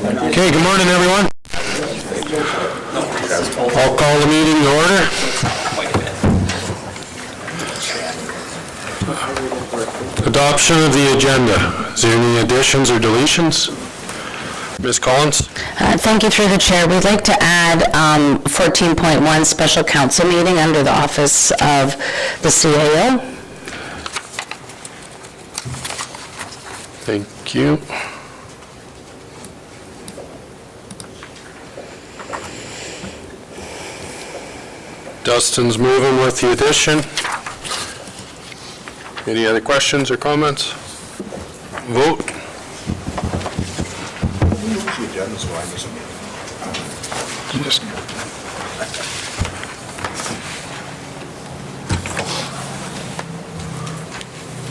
Okay, good morning, everyone. I'll call the meeting to order. Adoption of the agenda. Is there any additions or deletions? Ms. Collins? Thank you, through the chair. We'd like to add 14.1 special council meeting under the office of the CAO. Thank you. Dustin's moving with the addition. Any other questions or comments? Vote.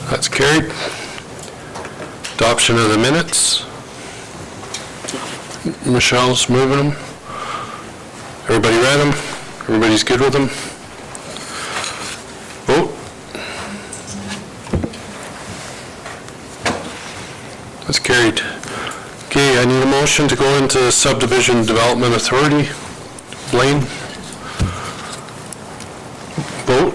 That's carried. Adoption of the minutes. Michelle's moving them. Everybody read them? Everybody's good with them? Vote. That's carried. Okay, I need a motion to go into Subdivision Development Authority. Blaine? Vote.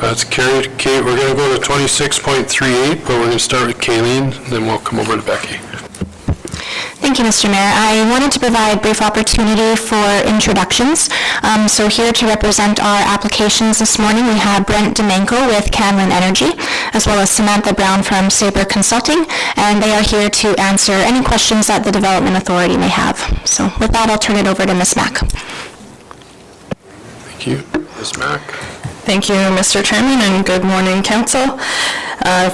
That's carried. Okay, we're going to go to 26.38, but we're going to start with Kayleen, then we'll come over to Becky. Thank you, Mr. Mayor. I wanted to provide a brief opportunity for introductions. So here to represent our applications this morning, we have Brent Domenko with Cameron Energy, as well as Samantha Brown from Cypress Consulting, and they are here to answer any questions that the Development Authority may have. So with that, I'll turn it over to Ms. Mack. Thank you. Ms. Mack. Thank you, Mr. Chairman, and good morning, Council.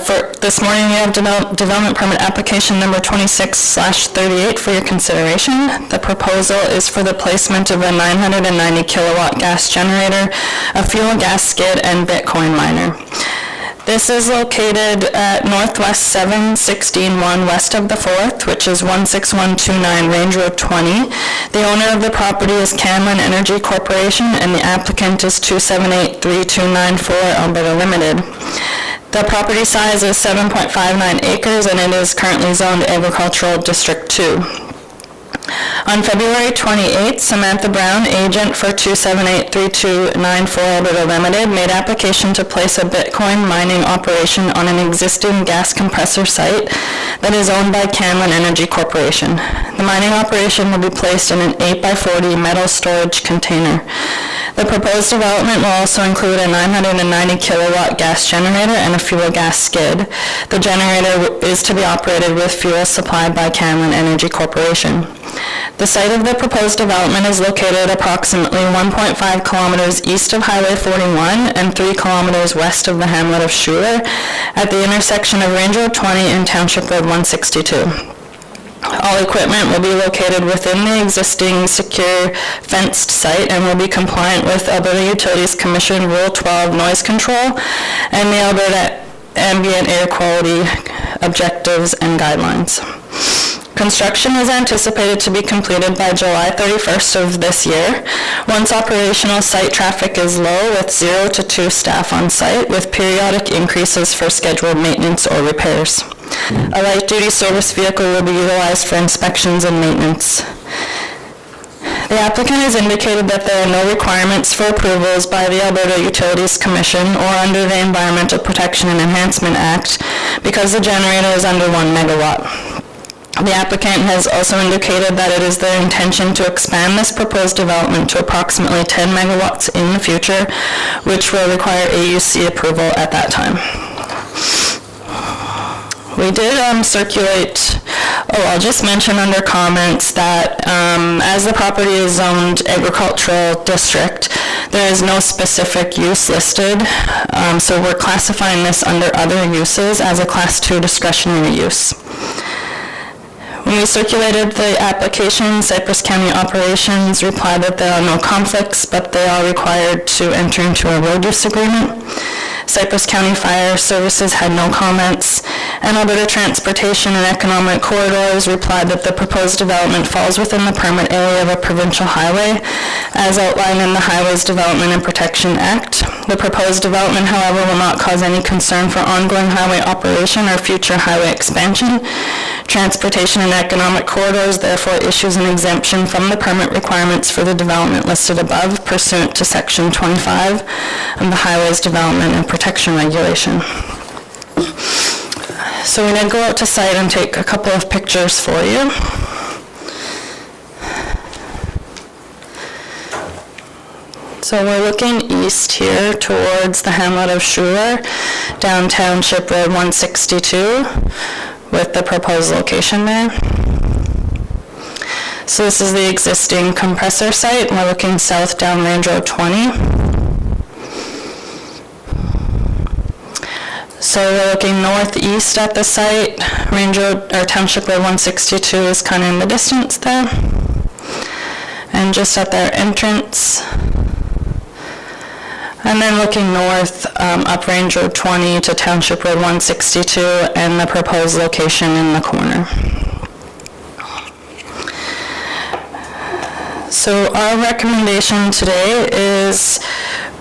For this morning, we have development permit application number 26/38 for your consideration. The proposal is for the placement of a 990 kilowatt gas generator, a fuel gas skid, and Bitcoin miner. This is located at Northwest 7161 west of the 4th, which is 16129 Range Road 20. The owner of the property is Cameron Energy Corporation, and the applicant is 2783294 Alberta Limited. The property size is 7.59 acres, and it is currently zoned Agricultural District 2. On February 28th, Samantha Brown, agent for 2783294 Alberta Limited, made application to place a Bitcoin mining operation on an existing gas compressor site that is owned by Cameron Energy Corporation. The mining operation will be placed in an 8x40 metal storage container. The proposed development will also include a 990 kilowatt gas generator and a fuel gas skid. The generator is to be operated with fuel supplied by Cameron Energy Corporation. The site of the proposed development is located approximately 1.5 kilometers east of Highway 41 and 3 kilometers west of the hamlet of Schuler at the intersection of Range Road 20 and Township Road 162. All equipment will be located within the existing secure fenced site and will be compliant with Alberta Utilities Commission Rule 12 noise control and the Alberta ambient air quality objectives and guidelines. Construction is anticipated to be completed by July 31st of this year. Once operational, site traffic is low with 0 to 2 staff on site with periodic increases for scheduled maintenance or repairs. A light-duty service vehicle will be utilized for inspections and maintenance. The applicant has indicated that there are no requirements for approvals by the Alberta Utilities Commission or under the Environmental Protection and Enhancement Act because the generator is under 1 megawatt. The applicant has also indicated that it is their intention to expand this proposed development to approximately 10 megawatts in the future, which will require AUC approval at that time. We did circulate, I'll just mention under comments that as the property is zoned agricultural district, there is no specific use listed, so we're classifying this under other uses as a Class 2 discretionary use. When we circulated the application, Cypress County Operations replied that there are no conflicts, but they are required to enter into a road use agreement. Cypress County Fire Services had no comments, and Alberta Transportation and Economic Corridors replied that the proposed development falls within the permit area of a provincial highway, as outlined in the Highways Development and Protection Act. The proposed development, however, will not cause any concern for ongoing highway operation or future highway expansion. Transportation and Economic Corridors therefore issues an exemption from the permit requirements for the development listed above pursuant to Section 25 of the Highways Development and Protection Regulation. So we're going to go out to site and take a couple of pictures for you. So we're looking east here towards the hamlet of Schuler, down Township Road 162, with the proposed location there. So this is the existing compressor site. We're looking south down Range Road 20. So we're looking northeast at the site. Range Road, or Township Road 162 is kind of in the distance there. And just at their entrance. And then looking north, up Range Road 20 to Township Road 162 and the proposed location in the corner. So our recommendation today is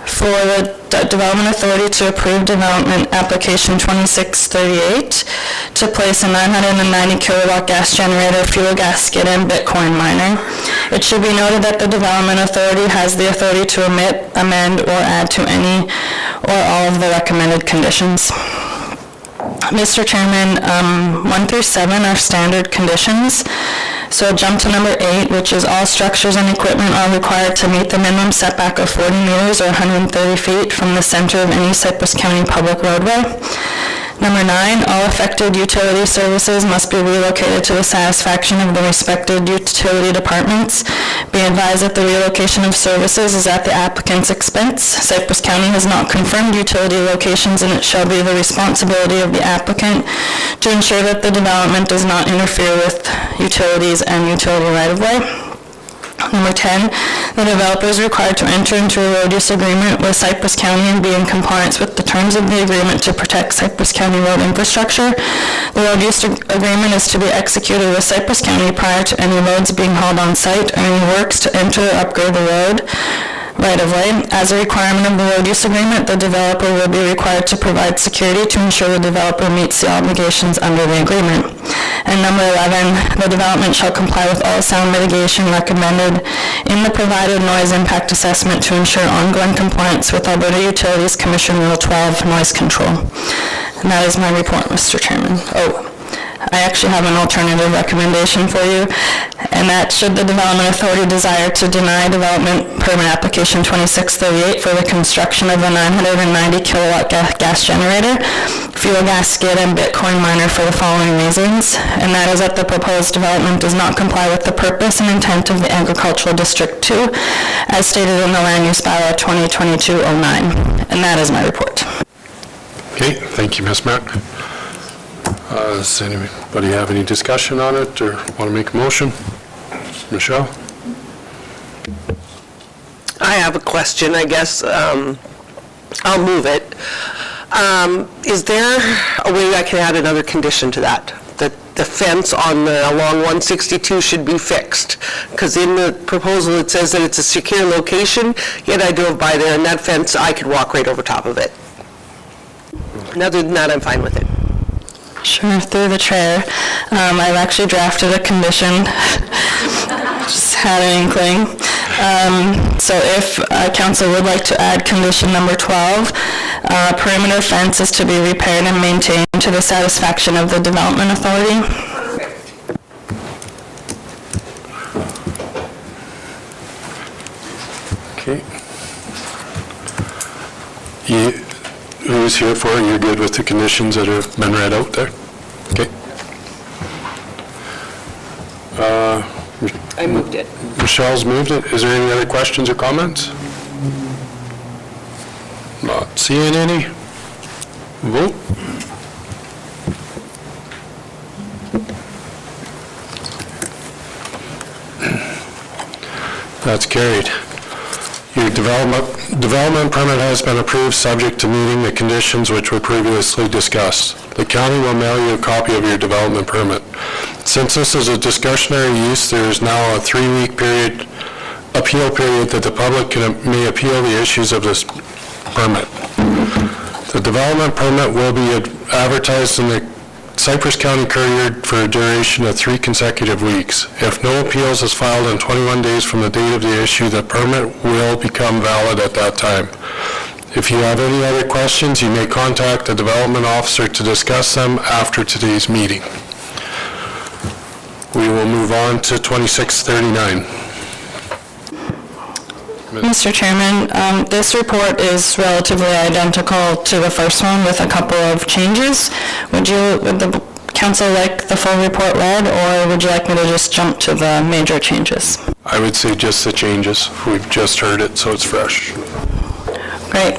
for the Development Authority to approve Development Application 2638 to place a 990 kilowatt gas generator, fuel gas skid, and Bitcoin miner. It should be noted that the Development Authority has the authority to omit, amend, or add to any or all of the recommended conditions. Mr. Chairman, 1 through 7 are standard conditions. So jump to number 8, which is all structures and equipment are required to meet the minimum setback of 40 meters or 130 feet from the center of any Cypress County public roadway. Number 9, all affected utility services must be relocated to the satisfaction of the respected utility departments. Be advised that the relocation of services is at the applicant's expense. Cypress County has not confirmed utility locations, and it shall be the responsibility of the applicant to ensure that the development does not interfere with utilities and utility right-of-way. Number 10, the developer is required to enter into a road use agreement with Cypress County and be in compliance with the terms of the agreement to protect Cypress County road infrastructure. The road use agreement is to be executed with Cypress County prior to any roads being hauled on site or any works to enter or upgrade the road right-of-way. As a requirement of the road use agreement, the developer will be required to provide security to ensure the developer meets the obligations under the agreement. And number 11, the development shall comply with all sound mitigation recommended in the provided noise impact assessment to ensure ongoing compliance with Alberta Utilities Commission Rule 12, noise control. And that is my report, Mr. Chairman. Oh, I actually have an alternative recommendation for you, and that should the Development Authority desire to deny development permit application 2638 for the construction of a 990 kilowatt gas generator, fuel gas skid, and Bitcoin miner for the following reasons, and that is that the proposed development does not comply with the purpose and intent of the Agricultural District 2, as stated in the Land Use Bylaw 2022-09, and that is my report. Okay, thank you, Ms. Mack. Does anybody have any discussion on it or want to make a motion? Michelle? I have a question, I guess. I'll move it. Is there a way I can add another condition to that? That the fence along 162 should be fixed? Because in the proposal it says that it's a secure location, yet I drove by there and that fence, I could walk right over top of it. And other than that, I'm fine with it. Sure, through the chair. I've actually drafted a condition, just had an inkling. So if council would like to add condition number 12, perimeter fence is to be repaired and maintained to the satisfaction of the Development Authority. Okay. Who's here for it? You're good with the conditions that have been read out there? Okay. I moved it. Michelle's moved it. Is there any other questions or comments? Not seeing any. Vote. That's carried Your development permit has been approved subject to meeting the conditions which were previously discussed. The county will mail you a copy of your development permit. Since this is a discretionary use, there is now a 3-week appeal period that the public may appeal the issues of this permit. The development permit will be advertised in the Cypress County Courier for a duration of 3 consecutive weeks. If no appeals is filed in 21 days from the date of the issue, the permit will become valid at that time. If you have any other questions, you may contact the development officer to discuss them after today's meeting. We will move on to 2639. Mr. Chairman, this report is relatively identical to the first one with a couple of changes. Would the council like the full report read, or would you like me to just jump to the major changes? I would say just the changes. We've just heard it, so it's fresh. Great.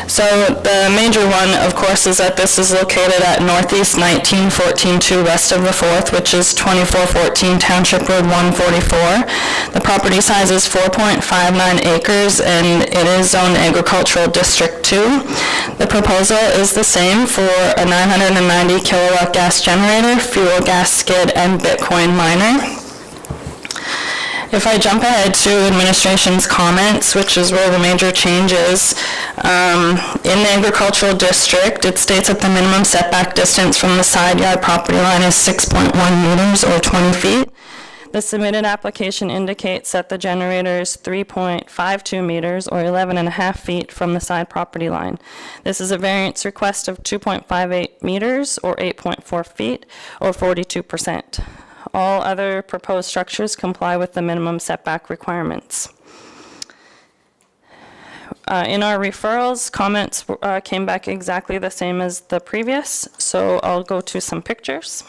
So the major one, of course, is that this is located at Northeast 1914-2 west of the 4th, which is 2414 Township Road 144. The property size is 4.59 acres, and it is zoned Agricultural District 2. The proposal is the same for a 990 kilowatt gas generator, fuel gas skid, and Bitcoin miner. If I jump ahead to administration's comments, which is where the major change is, in the agricultural district, it states that the minimum setback distance from the side yard property line is 6.1 meters or 20 feet. The submitted application indicates that the generator is 3.52 meters or 11.5 feet from the side property line. This is a variance request of 2.58 meters or 8.4 feet or 42%. All other proposed structures comply with the minimum setback requirements. In our referrals, comments came back exactly the same as the previous, so I'll go to some pictures.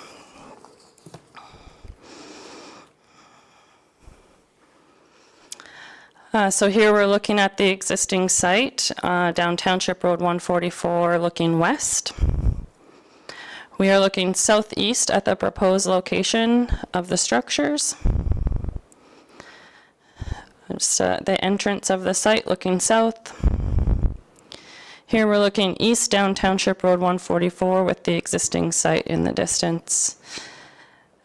So here we're looking at the existing site, down Township Road 144, looking west. We are looking southeast at the proposed location of the structures. It's the entrance of the site looking south. Here we're looking east down Township Road 144 with the existing site in the distance.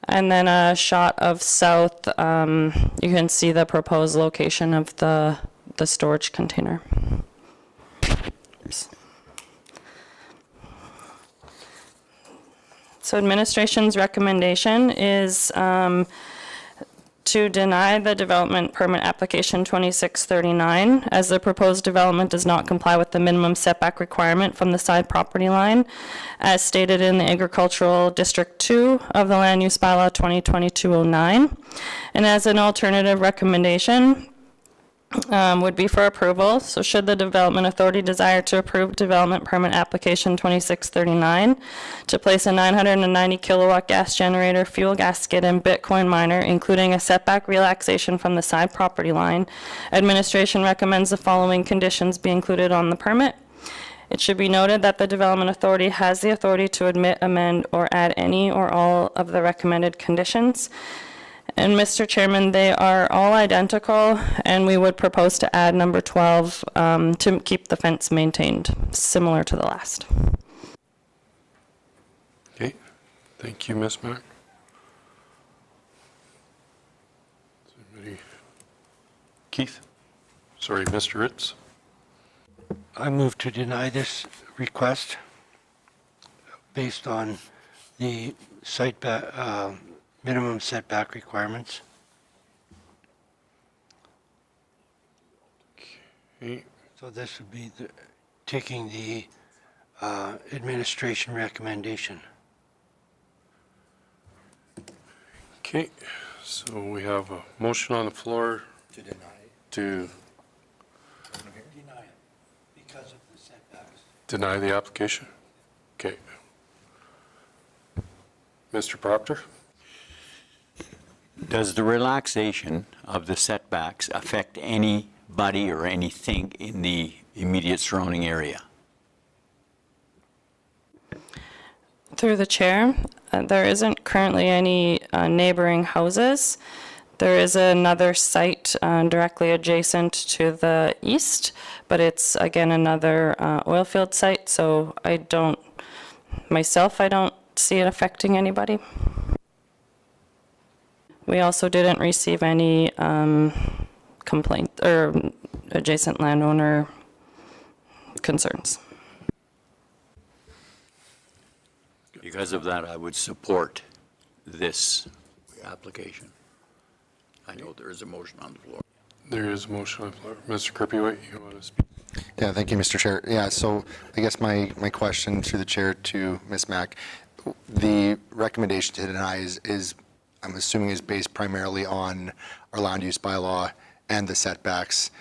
And then a shot of south, you can see the proposed location of the storage container. Oops. So administration's recommendation is to deny the development permit application 2639, as the proposed development does not comply with the minimum setback requirement from the side property line, as stated in the Agricultural District 2 of the Land Use Bylaw 2022-09. And as an alternative recommendation, would be for approval. So should the Development Authority desire to approve development permit application 2639 to place a 990 kilowatt gas generator, fuel gas skid, and Bitcoin miner, including a setback relaxation from the side property line, administration recommends the following conditions be included on the permit. It should be noted that the Development Authority has the authority to admit, amend, or add any or all of the recommended conditions. And Mr. Chairman, they are all identical, and we would propose to add number 12 to keep the fence maintained, similar to the last. Okay, thank you, Ms. Mack. Keith? Sorry, Mr. Ritz? I move to deny this request based on the minimum setback requirements. Okay. So this would be taking the administration recommendation. Okay, so we have a motion on the floor To deny it. to Deny it because of the setbacks. deny the application. Okay. Mr. Proctor? Does the relaxation of the setbacks affect anybody or anything in the immediate surrounding area? Through the chair, there isn't currently any neighboring houses. There is another site directly adjacent to the east, but it's, again, another oil field site, so I don't see it affecting anybody. We also didn't receive any complaint or adjacent landowner concerns. Because of that, I would support this application. I know there is a motion on the floor. There is a motion on the floor. Mr. Kirby, you want to speak? Yeah, thank you, Mr. Chair. Yeah, so I guess my question through the chair to Ms. Mack, the recommendation to deny is, I'm assuming, is based primarily on our land use bylaw and the setbacks.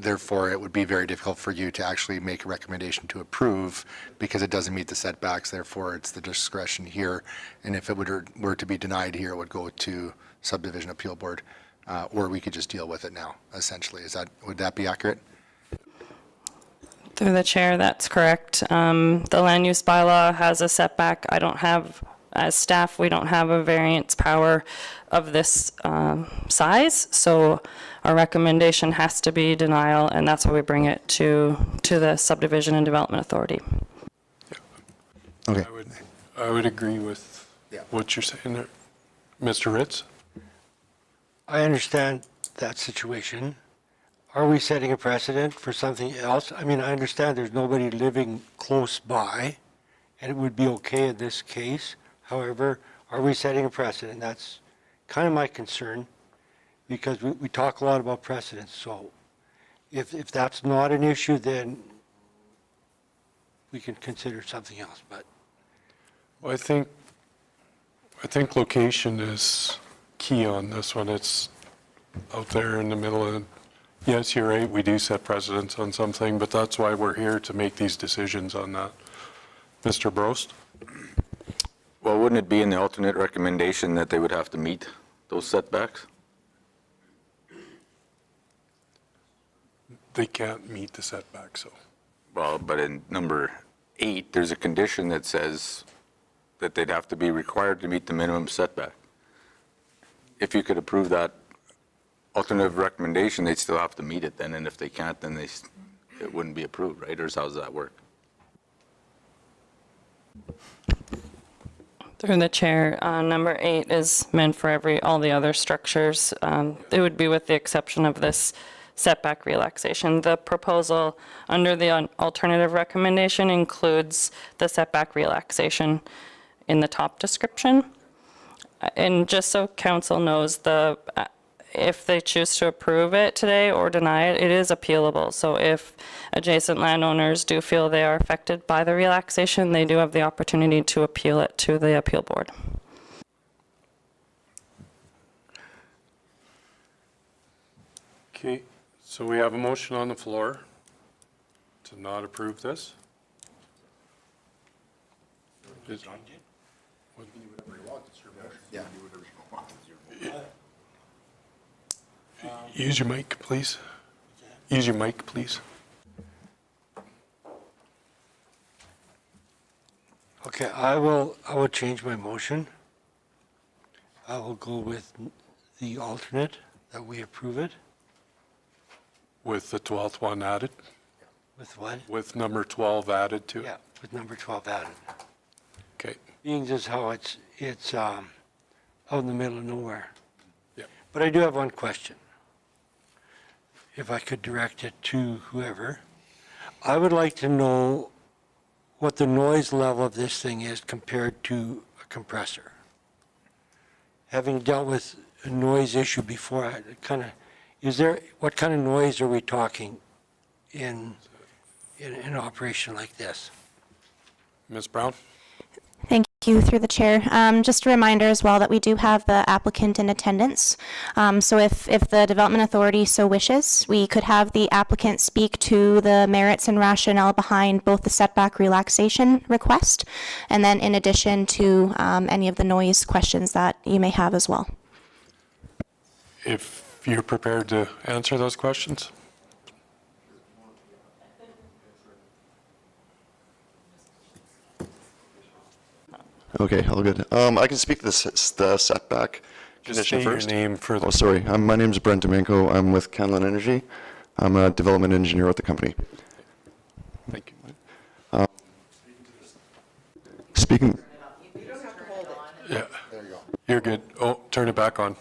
Therefore, it would be very difficult for you to actually make a recommendation to approve because it doesn't meet the setbacks. Therefore, it's the discretion here. And if it were to be denied here, it would go to subdivision appeal board, or we could just deal with it now, essentially. Would that be accurate? Through the chair, that's correct. The land use bylaw has a setback. I don't have, as staff, we don't have a variance power of this size, so our recommendation has to be denial, and that's why we bring it to the Subdivision and Development Authority. Okay. I would agree with what you're saying there. Mr. Ritz? I understand that situation. Are we setting a precedent for something else? I mean, I understand there's nobody living close by, and it would be okay in this case. However, are we setting a precedent? That's kind of my concern, because we talk a lot about precedents. So if that's not an issue, then we can consider something else. But Well, I think location is key on this one. It's out there in the middle of, yes, you're right, we do set precedents on something, but that's why we're here to make these decisions on that. Mr. Brost? Well, wouldn't it be in the alternate recommendation that they would have to meet those setbacks? They can't meet the setback, so. Well, but in number 8, there's a condition that says that they'd have to be required to meet the minimum setback. If you could approve that alternative recommendation, they'd still have to meet it then, and if they can't, then it wouldn't be approved, right? Or how does that work? Through the chair, number 8 is meant for all the other structures. It would be with the exception of this setback relaxation. The proposal under the alternative recommendation includes the setback relaxation in the top description. And just so council knows, if they choose to approve it today or deny it, it is appealable. So if adjacent landowners do feel they are affected by the relaxation, they do have the opportunity to appeal it to the appeal board. Okay, so we have a motion on the floor to not approve this. Use your mic, please. Use your mic, please. okay, I will change my motion. I will go with the alternate, that we approve it. With the 12th one added, With what? with number 12 added to it. Yeah, with number 12 added. Okay, Being just how it's out in the middle of nowhere. yeah. But I do have one question. If I could direct it to whoever. I would like to know what the noise level of this thing is compared to a compressor. Having dealt with a noise issue before, what kind of noise are we talking in an operation like this? Ms. Brown? Thank you, through the chair. Just a reminder as well that we do have the applicant in attendance. So if the Development Authority so wishes, we could have the applicant speak to the merits and rationale behind both the setback relaxation request, and then in addition to any of the noise questions that you may have as well. If you're prepared to answer those questions? Okay, all good. I can speak to the setback Just condition state your first. name for the... Oh, sorry. My name's Brent Domingo. I'm with Canlin Energy. I'm a development engineer with the company. Thank you. Speaking, Yeah. You're good. Oh, turn it back on.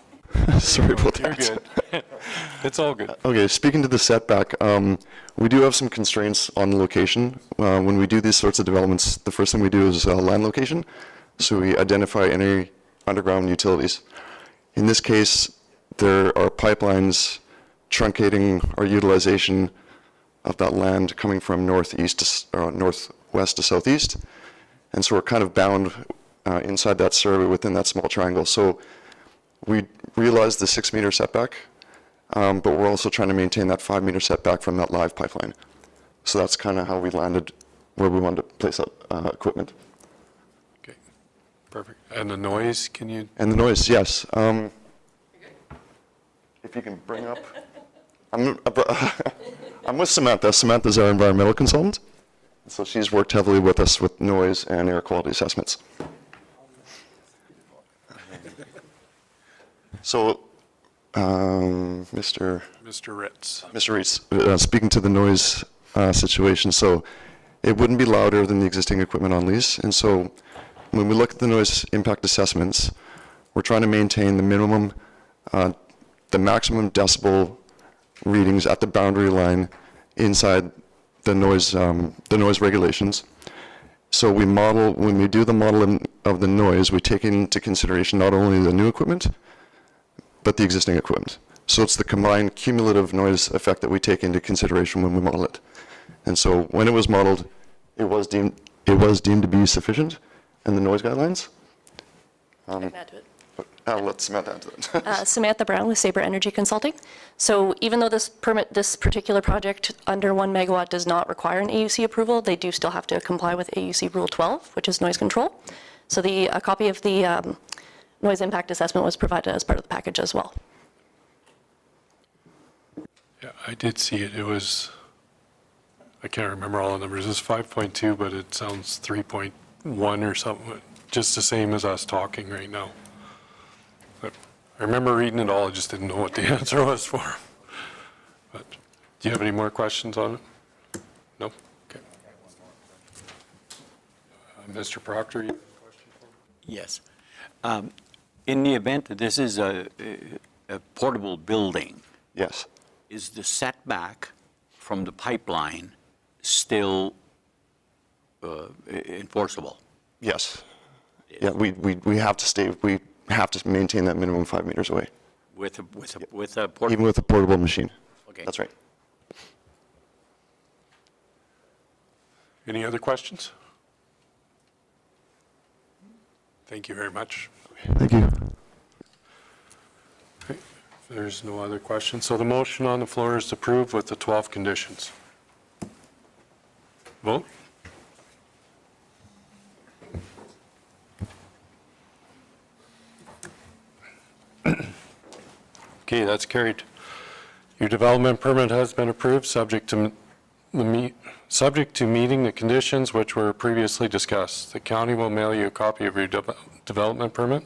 sorry about You're that. good. It's all good. Okay, speaking to the setback, we do have some constraints on the location. When we do these sorts of developments, the first thing we do is land location. So we identify any underground utilities. In this case, there are pipelines truncating our utilization of that land coming from northwest to southeast. And so we're kind of bound inside that survey within that small triangle. So we realize the 6-meter setback, but we're also trying to maintain that 5-meter setback from that live pipeline. So that's kind of how we landed where we wanted to place that equipment. Okay, perfect. And the noise, can you... And the noise, yes. If you can bring up, I'm with Samantha. Samantha's our environmental consultant. So she's worked heavily with us with noise and air quality assessments. So, Mr. Ritz. Reitz, speaking to the noise situation, so it wouldn't be louder than the existing equipment on lease. And so when we look at the noise impact assessments, we're trying to maintain the minimum, the maximum decibel readings at the boundary line inside the noise regulations. So we model, when we do the modeling of the noise, we take into consideration not only the new equipment, but the existing equipment. So it's the combined cumulative noise effect that we take into consideration when we model it. And so when it was modeled, it was deemed to be sufficient in the noise guidelines. Add to it. I'll let Samantha add to that. Samantha Brown with Sabre Energy Consulting. So even though this particular project under 1 megawatt does not require an AUC approval, they do still have to comply with AUC Rule 12, which is noise control. So a copy of the noise impact assessment was provided as part of the package as well. Yeah, I did see it. It was, I can't remember all the numbers. It's 5.2, but it sounds 3.1 or something, just the same as us talking right now. But I remember reading it all, I just didn't know what the answer was for. But do you have any more questions on it? No? Okay. Mr. Proctor, you have a question for me? Yes. In the event that this is a portable building, Yes. is the setback from the pipeline still enforceable? Yes. Yeah, we have to maintain that minimum 5 meters away, With a portable? even with a portable machine. Okay. That's right. Any other questions? Thank you very much. Thank you. Okay, if there's no other questions, so the motion on the floor is approved with the 12 conditions. Vote? Okay, that's carried. Your development permit has been approved, subject to meeting the conditions which were previously discussed. The county will mail you a copy of your development permit.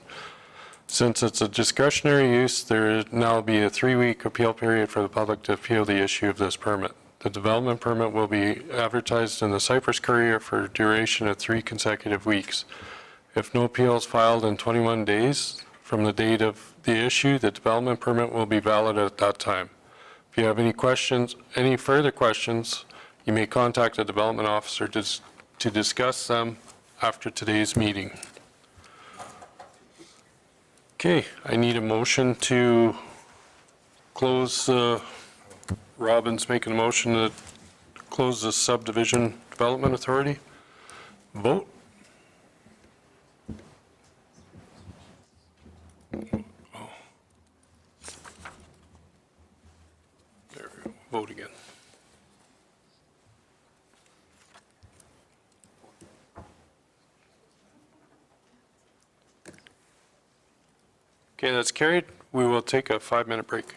Since it's a discretionary use, there will now be a 3-week appeal period for the public to appeal the issue of this permit. The development permit will be advertised in the Cypress Courier for a duration of 3 consecutive weeks. If no appeal is filed in 21 days from the date of the issue, the development permit will be valid at that time. If you have any questions, any further questions, you may contact the development officer to discuss them after today's meeting. Okay, I need a motion to close, Robin's making a motion to close the subdivision development authority. Vote. There we go, vote again. Okay, that's carried. We will take a 5-minute break.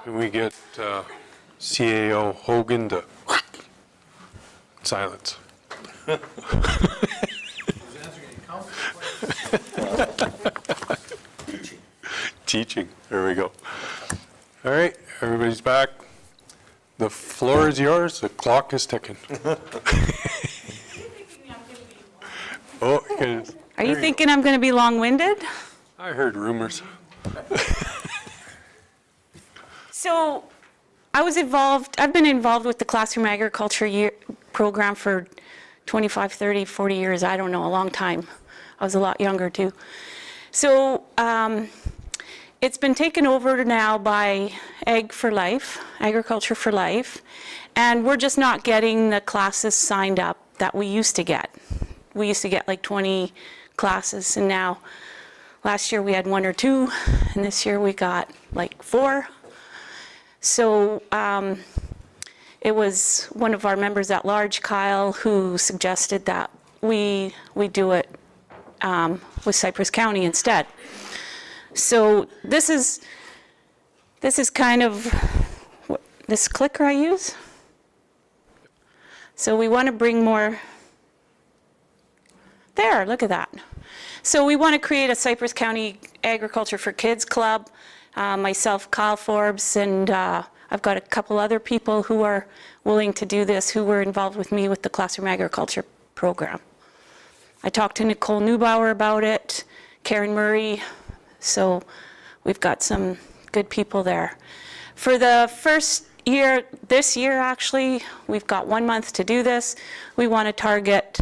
Can we get CAO Hogan to silence? Teaching, there we go. All right, everybody's back. The floor is yours, the clock is ticking. Oh, yes. Are you thinking I'm going to be long-winded? I heard rumors. So I've been involved with the Classroom Agriculture program for 25, 30, 40 years. I don't know, a long time. I was a lot younger too. So it's been taken over now by Agriculture for Life, and we're just not getting the classes signed up that we used to get. We used to get like 20 classes, and now last year we had 1 or 2, and this year we got like 4. So it was one of our members at large, Kyle, who suggested that we do it with Cypress County instead. So this is kind of this clicker I use. So we want to bring more. There, look at that. So we want to create a Cypress County Agriculture for Kids Club. Myself, Kyle Forbes, and I've got a couple other people who are willing to do this, who were involved with me with the Classroom Agriculture program. I talked to Nicole Neubauer about it, Karen Murray, so we've got some good people there. For the first year, this year actually, we've got 1 month to do this. We want to target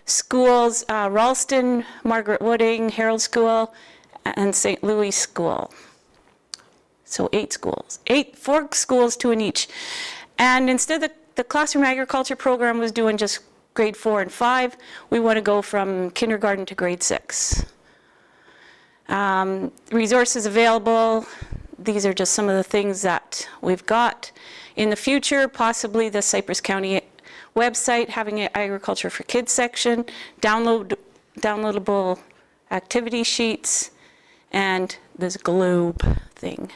schools, Ralston, Margaret Wooding, Herald School, and St. Louis School. So 8 schools, 4 schools, 2 in each. And instead the Classroom Agriculture program was doing just grade 4 and 5, we want to go from kindergarten to grade 6. Resources available, these are just some of the things that we've got. In the future, possibly the Cypress County website having an Agriculture for Kids section, downloadable activity sheets, and this globe thing.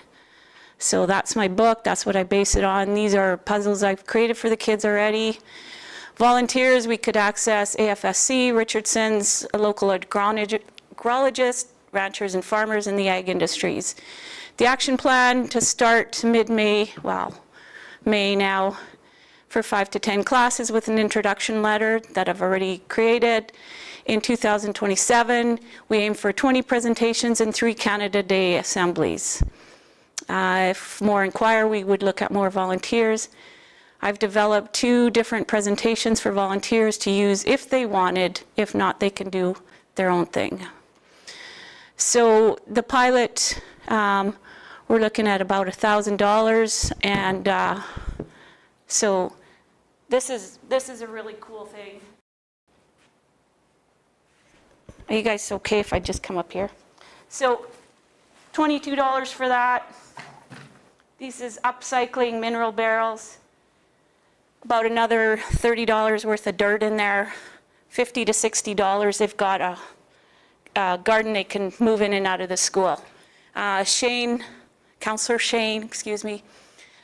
So that's my book, that's what I base it on. These are puzzles I've created for the kids already. Volunteers, we could access AFSC, Richardson's, a local agrologist, ranchers and farmers in the ag industries. The action plan to start mid-May, well, May now, for 5 to 10 classes with an introduction letter that I've already created. In 2027, we aim for 20 presentations and 3 Canada Day assemblies. If more inquire, we would look at more volunteers. I've developed 2 different presentations for volunteers to use if they wanted. If not, they can do their own thing. So the pilot, we're looking at about $1,000, and so this is a really cool thing. Are you guys okay if I just come up here? So $22 for that. This is upcycling mineral barrels. About another $30 worth of dirt in there. $50 to $60. They've got a garden they can move in and out of the school. Councillor Shane,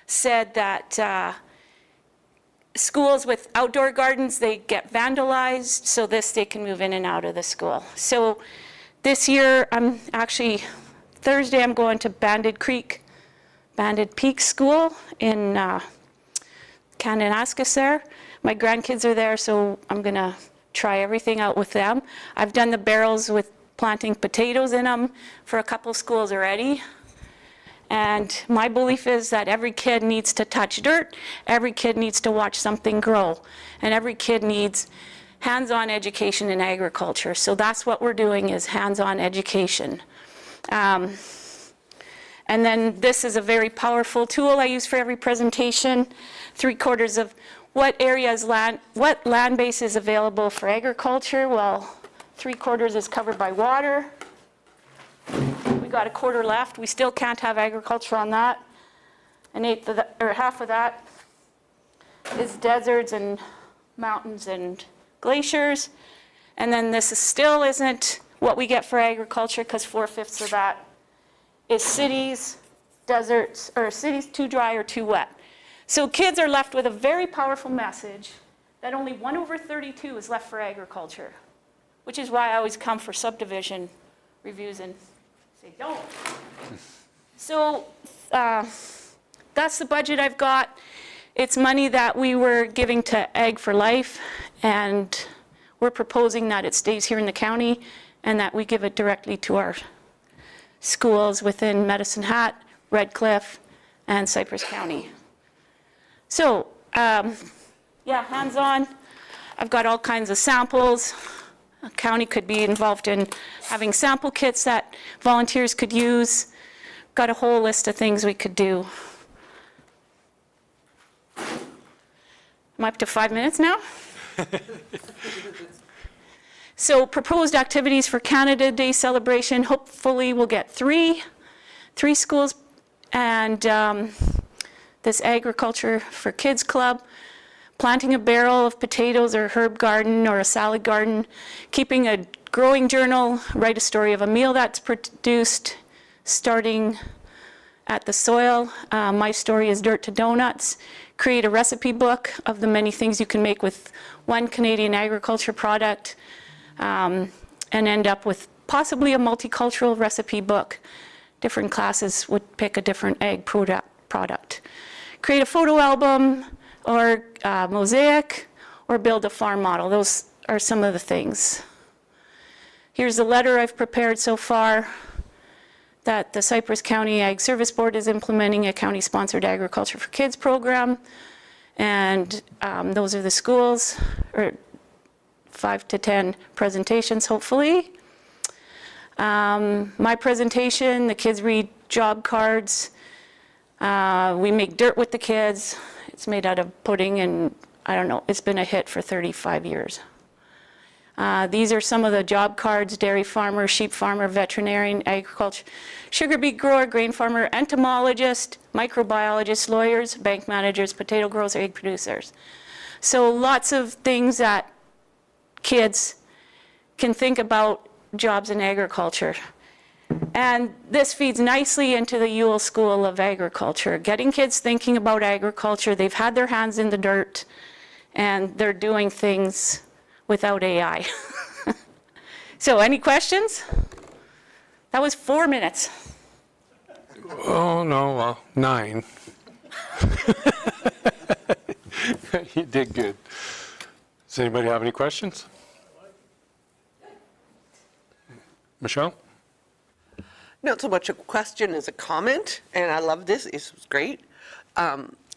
said that schools with outdoor gardens, they get vandalized, so they can move in and out of the school. So this year, Thursday I'm going to Banded Peak School in Kananaskis there. My grandkids are there, so I'm gonna try everything out with them. I've done the barrels with planting potatoes in them for a couple schools already. And my belief is that every kid needs to touch dirt, every kid needs to watch something grow, and every kid needs hands-on education in agriculture. So that's what we're doing, is hands-on education. And then this is a very powerful tool I use for every presentation. 3/4 of what land base is available for agriculture? Well, 3/4 is covered by water. We got 1/4 left. We still can't have agriculture on that. Half of that is deserts and mountains and glaciers. And then this still isn't what we get for agriculture, because 4/5 of that is cities deserts, or cities too dry or too wet. So kids are left with a very powerful message that only 1/32 is left for agriculture, which is why I always come for subdivision reviews and say don't. So that's the budget I've got. It's money that we were giving to Ag for Life, and we're proposing that it stays here in the county and that we give it directly to our schools within Medicine Hat, Red Cliff, and Cypress County. So, yeah, hands-on. I've got all kinds of samples. A county could be involved in having sample kits that volunteers could use. Got a whole list of things we could do. I'm up to 5 minutes now. So proposed activities for Canada Day celebration, hopefully we'll get three schools, and this Agriculture for Kids Club, planting a barrel of potatoes or herb garden or a salad garden, keeping a growing journal, write a story of a meal that's produced, starting at the soil. My story is Dirt to Donuts. Create a recipe book of the many things you can make with one Canadian agriculture product, and end up with possibly a multicultural recipe book. Different classes would pick a different ag product. Create a photo album or mosaic, or build a farm model. Those are some of the things. Here's the letter I've prepared so far, that the Cypress County Ag Service Board is implementing a county-sponsored Agriculture for Kids program, and those are the schools, or 5 to 10 presentations, hopefully. My presentation, the kids read job cards. We make dirt with the kids. It's made out of pudding, and I don't know, it's been a hit for 35 years. These are some of the job cards: dairy farmer, sheep farmer, veterinarian, agriculture, sugar beet grower, grain farmer, entomologist, microbiologist, lawyers, bank managers, potato growers, egg producers. So lots of things that kids can think about jobs in agriculture. And this feeds nicely into the Ewell School of Agriculture, getting kids thinking about agriculture. They've had their hands in the dirt, and they're doing things without AI. So any questions? That was 4 minutes. Oh, no, well, 9. You did good. Does anybody have any questions? Michelle? Not so much a question as a comment, and I love this. This was great.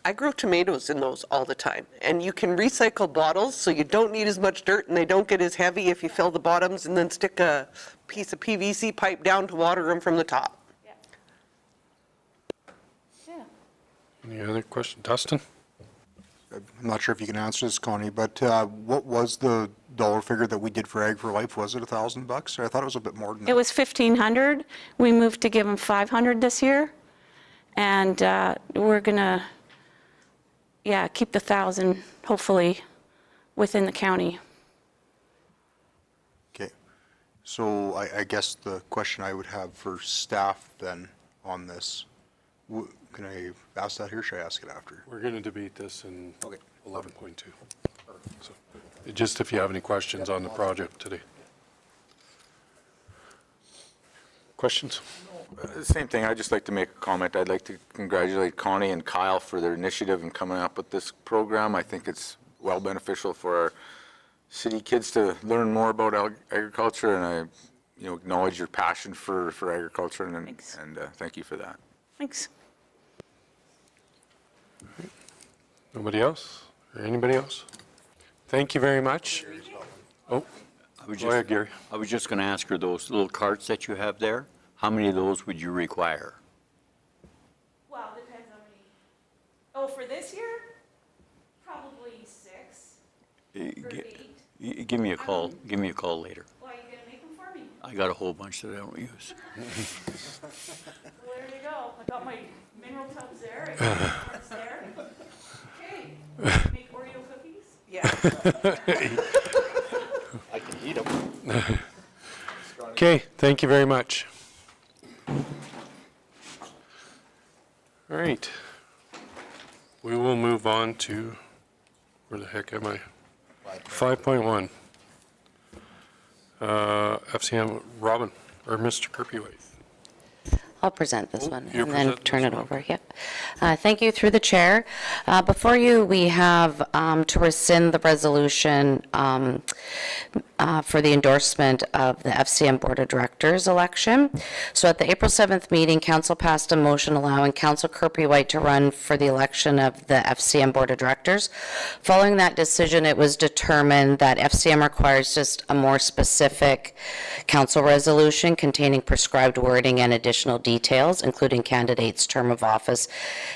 I grow tomatoes in those all the time, and you can recycle bottles, so you don't need as much dirt, and they don't get as heavy if you fill the bottoms and then stick a piece of PVC pipe down to water them from the top. Any other question? Dustin? I'm not sure if you can answer this, Connie, but what was the dollar figure that we did for Ag for Life? Was it $1,000? I thought it was a bit more than that. It was $1,500. We moved to give them $500 this year, and we're gonna, keep the 1,000 hopefully within the county. Okay. So I guess the question I would have for staff then on this, can I ask that here, or should I ask it after? We're going to debate this in 11.2. So, just if you have any questions on the project today. Questions? Same thing, I'd just like to make a comment. I'd like to congratulate Connie and Kyle for their initiative in coming up with this program. I think it's well beneficial for our city kids to learn more about agriculture, and I acknowledge your passion for agriculture, and thank you for that. Thanks. Nobody else? Or anybody else? Thank you very much. Oh, go ahead, Gary. I was just going to ask her, those little carts that you have there, how many of those would you require? Well, depends how many. Oh, for this year? Probably 6 or 8. Give me a call. Give me a call later. Why, are you gonna make them for me? I got a whole bunch that I don't use. Well, there you go. I got my mineral tubs there, I got my carts there. Okay, make Oreo cookies? Yeah. I can eat them. Okay, thank you very much. All right. We will move on to, where the heck am I? 5.1. FCM, Robin, or Mr. Kirpyway. I'll present this one you and then present turn this it one. over. Yep. Thank you through the chair. Before you, we have to rescind the resolution for the endorsement of the FCM Board of Directors election. So at the April 7th meeting, council passed a motion allowing Council Kirpywhite to run for the election of the FCM Board of Directors. Following that decision, it was determined that FCM requires just a more specific council resolution containing prescribed wording and additional details, including candidates' term of office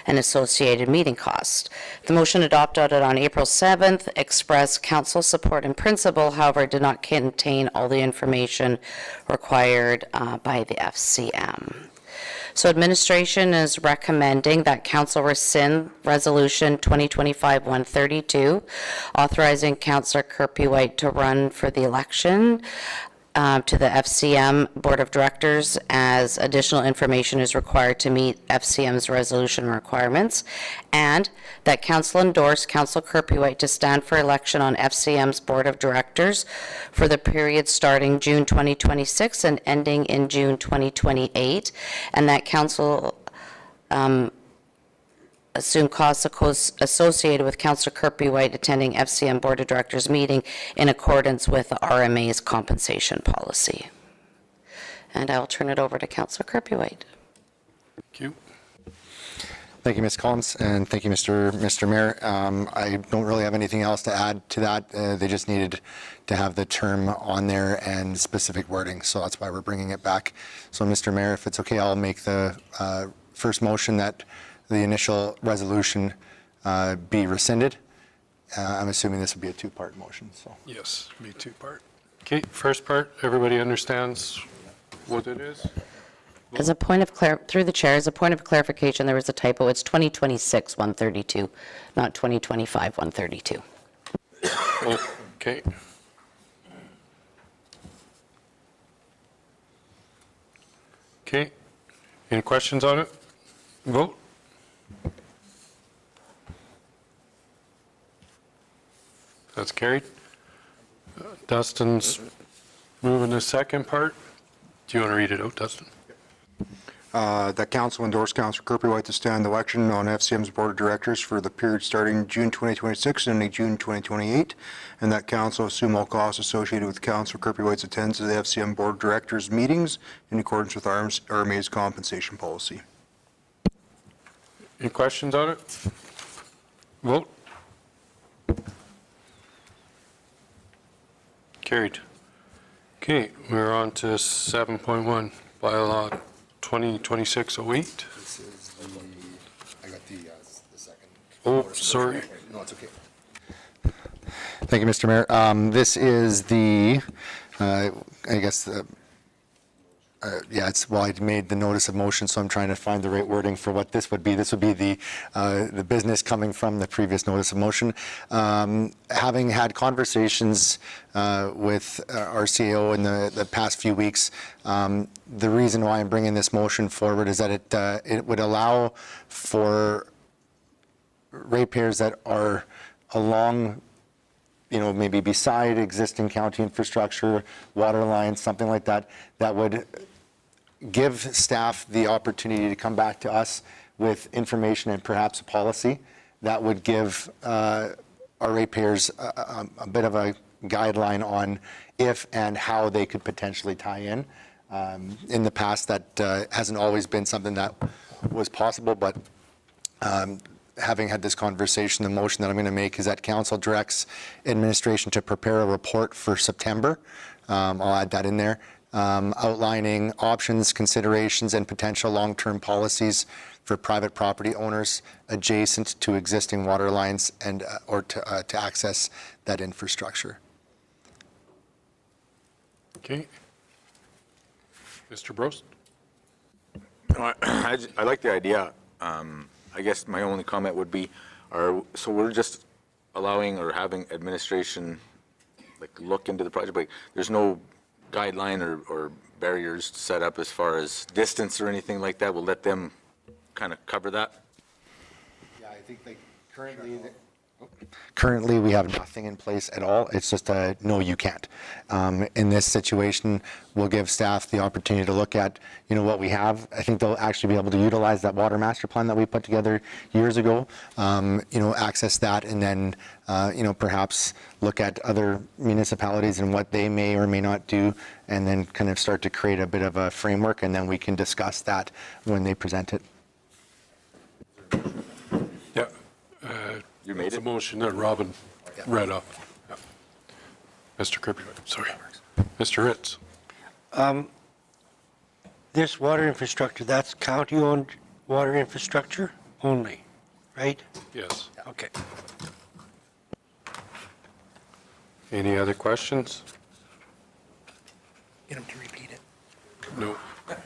and associated meeting costs. The motion adopted on April 7th expressed council support in principle, however, it did not contain all the information required by the FCM. So administration is recommending that council rescind Resolution 2025-132, authorizing Councillor Kirpywhite to run for the election to the FCM Board of Directors, as additional information is required to meet FCM's resolution requirements, and that council endorse Council Kirpywhite to stand for election on FCM's Board of Directors for the period starting June 2026 and ending in June 2028, and that council assume costs associated with Councillor Kirpywhite attending FCM Board of Directors meeting in accordance with the RMA's compensation policy. And I'll turn it over to Councillor Kirpywhite. Thank you. Thank you, Ms. Collins, and thank you, Mr. Mayor. I don't really have anything else to add to that. They just needed to have the term on there and specific wording, so that's why we're bringing it back. So, Mr. Mayor, if it's okay, I'll make the first motion that the initial resolution be rescinded. I'm assuming this would be a two-part motion, so. Yes, be two-part. Okay, first part, everybody understands what it is? As a point of through the chair, as a point of clarification, there was a typo. It's 2026-132, not 2025-132. Okay. Okay, any questions on it? Vote. That's carried. Dustin's moving the second part. Do you want to read it out, Dustin? That council endorse Councillor Kirpywhite to stand election on FCM's Board of Directors for the period starting June 2026 and ending June 2028, and that council assume all costs associated with Councillor Kirpywhite's attendance at the FCM Board of Directors meetings in accordance with RMA's compensation policy. Any questions on it? Vote. Carried. Okay, we're on to 7.1, bylaw 2026-08. This is I got the second. Oh, sorry. No, it's okay. Thank you, Mr. Mayor. This is the, I guess, well, I made the notice of motion, so I'm trying to find the right wording for what this would be. This would be the business coming from the previous notice of motion. Having had conversations with our CEO in the past few weeks, the reason why I'm bringing this motion forward is that it would allow for ratepayers that are along, maybe beside existing county infrastructure, water lines, something like that, that would give staff the opportunity to come back to us with information and perhaps a policy that would give our ratepayers a bit of a guideline on if and how they could potentially tie in. In the past, that hasn't always been something that was possible, but having had this conversation, the motion that I'm going to make is that council directs administration to prepare a report for September. I'll add that in there, outlining options, considerations, and potential long-term policies for private property owners adjacent to existing water lines and or to access that infrastructure. Okay. Mr. Brost? I like the idea. I guess my only comment would be, so we're just allowing or having administration look into the project, but there's no guideline or barriers set up as far as distance or anything like that. We'll let them kind of cover that? Yeah, I think like currently we have nothing in place at all. It's just a, no, you can't. In this situation, we'll give staff the opportunity to look at, what we have. I think they'll actually be able to utilize that water master plan that we put together years ago, access that, and then, perhaps look at other municipalities and what they may or may not do, and then kind of start to create a bit of a framework, and then we can discuss that when they present it. Yeah. You made It's a it? motion that Robin read up. Yeah. Mr. Kirby, sorry. Mr. Ritz. This water infrastructure, that's county-owned water infrastructure only, right? Yes. Okay. Any other questions? Get them to repeat it. No.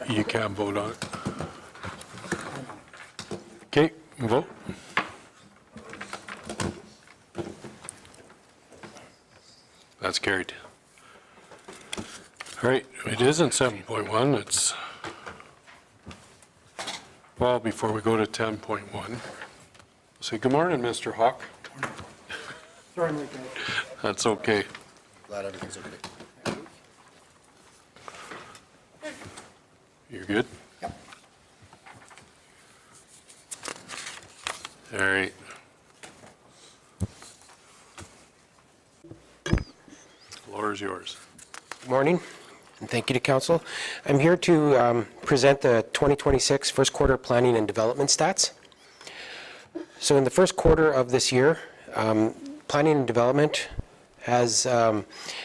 You can't vote on it. Okay, vote. That's carried. All right, it isn't 7.1, it's, well, before we go to 10.1, we'll say good morning, Mr. Hawk. Sorry, my guy. That's okay. Glad everything's okay. You're good? Yep. All right. Floor is yours. Good morning, and thank you to council. I'm here to present the 2026 first quarter planning and development stats. So in the first quarter of this year, planning and development has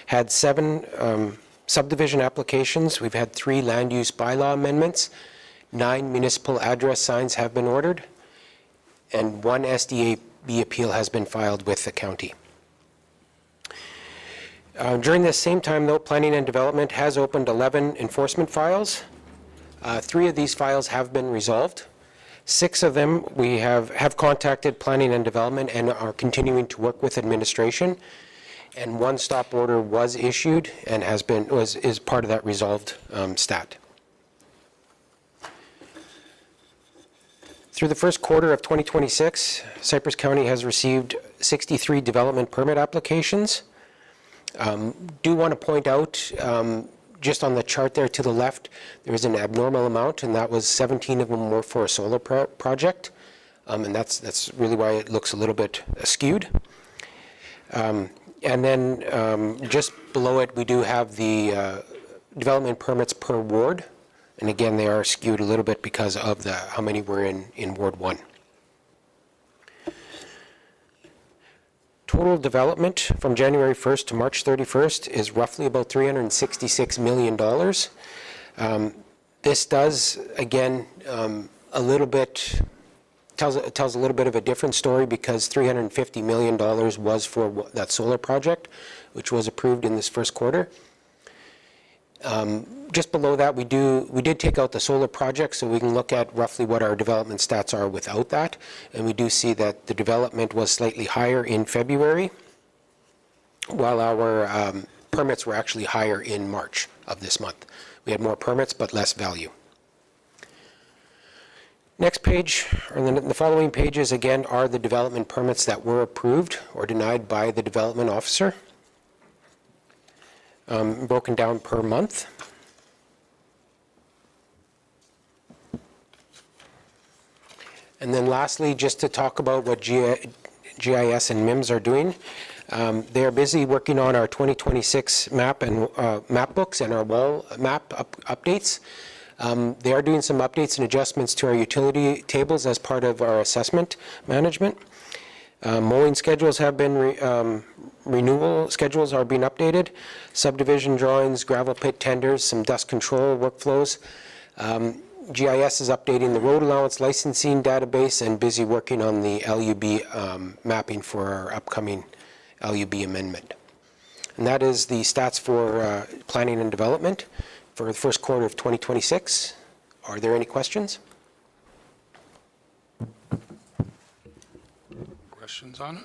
had 7 subdivision applications. We've had 3 land use bylaw amendments, 9 municipal address signs have been ordered, and 1 SDAB appeal has been filed with the county. During this same time, though, Planning and Development has opened 11 enforcement files. 3 of these files have been resolved. 6 of them we have contacted Planning and Development and are continuing to work with administration. And 1 stop order was issued and is part of that resolved stat. Through the first quarter of 2026, Cypress County has received 63 development permit applications. Do want to point out, just on the chart there to the left, there is an abnormal amount, and that was 17 of them were for a solar project, and that's really why it looks a little bit skewed. And then just below it, we do have the development permits per ward, and again, they are skewed a little bit because of how many were in Ward 1. Total development from January 1st to March 31st is roughly about $366 million. This does, again, a little bit, tells a little bit of a different story because $350 million was for that solar project, which was approved in this first quarter. Just below that, we did take out the solar project, so we can look at roughly what our development stats are without that. And we do see that the development was slightly higher in February, while our permits were actually higher in March of this month. We had more permits, but less value. Next page, or the following pages, again, are the development permits that were approved or denied by the development officer, broken down per month. And then lastly, just to talk about what GIS and MIMS are doing. They are busy working on our 2026 map and map books and our wall map updates. They are doing some updates and adjustments to our utility tables as part of our assessment management. Mowing schedules have been, renewal schedules are being updated. Subdivision drawings, gravel pit tenders, some dust control workflows. GIS is updating the road allowance licensing database and busy working on the LUB mapping for our upcoming LUB amendment. And that is the stats for planning and development for the first quarter of 2026. Are there any questions? Questions on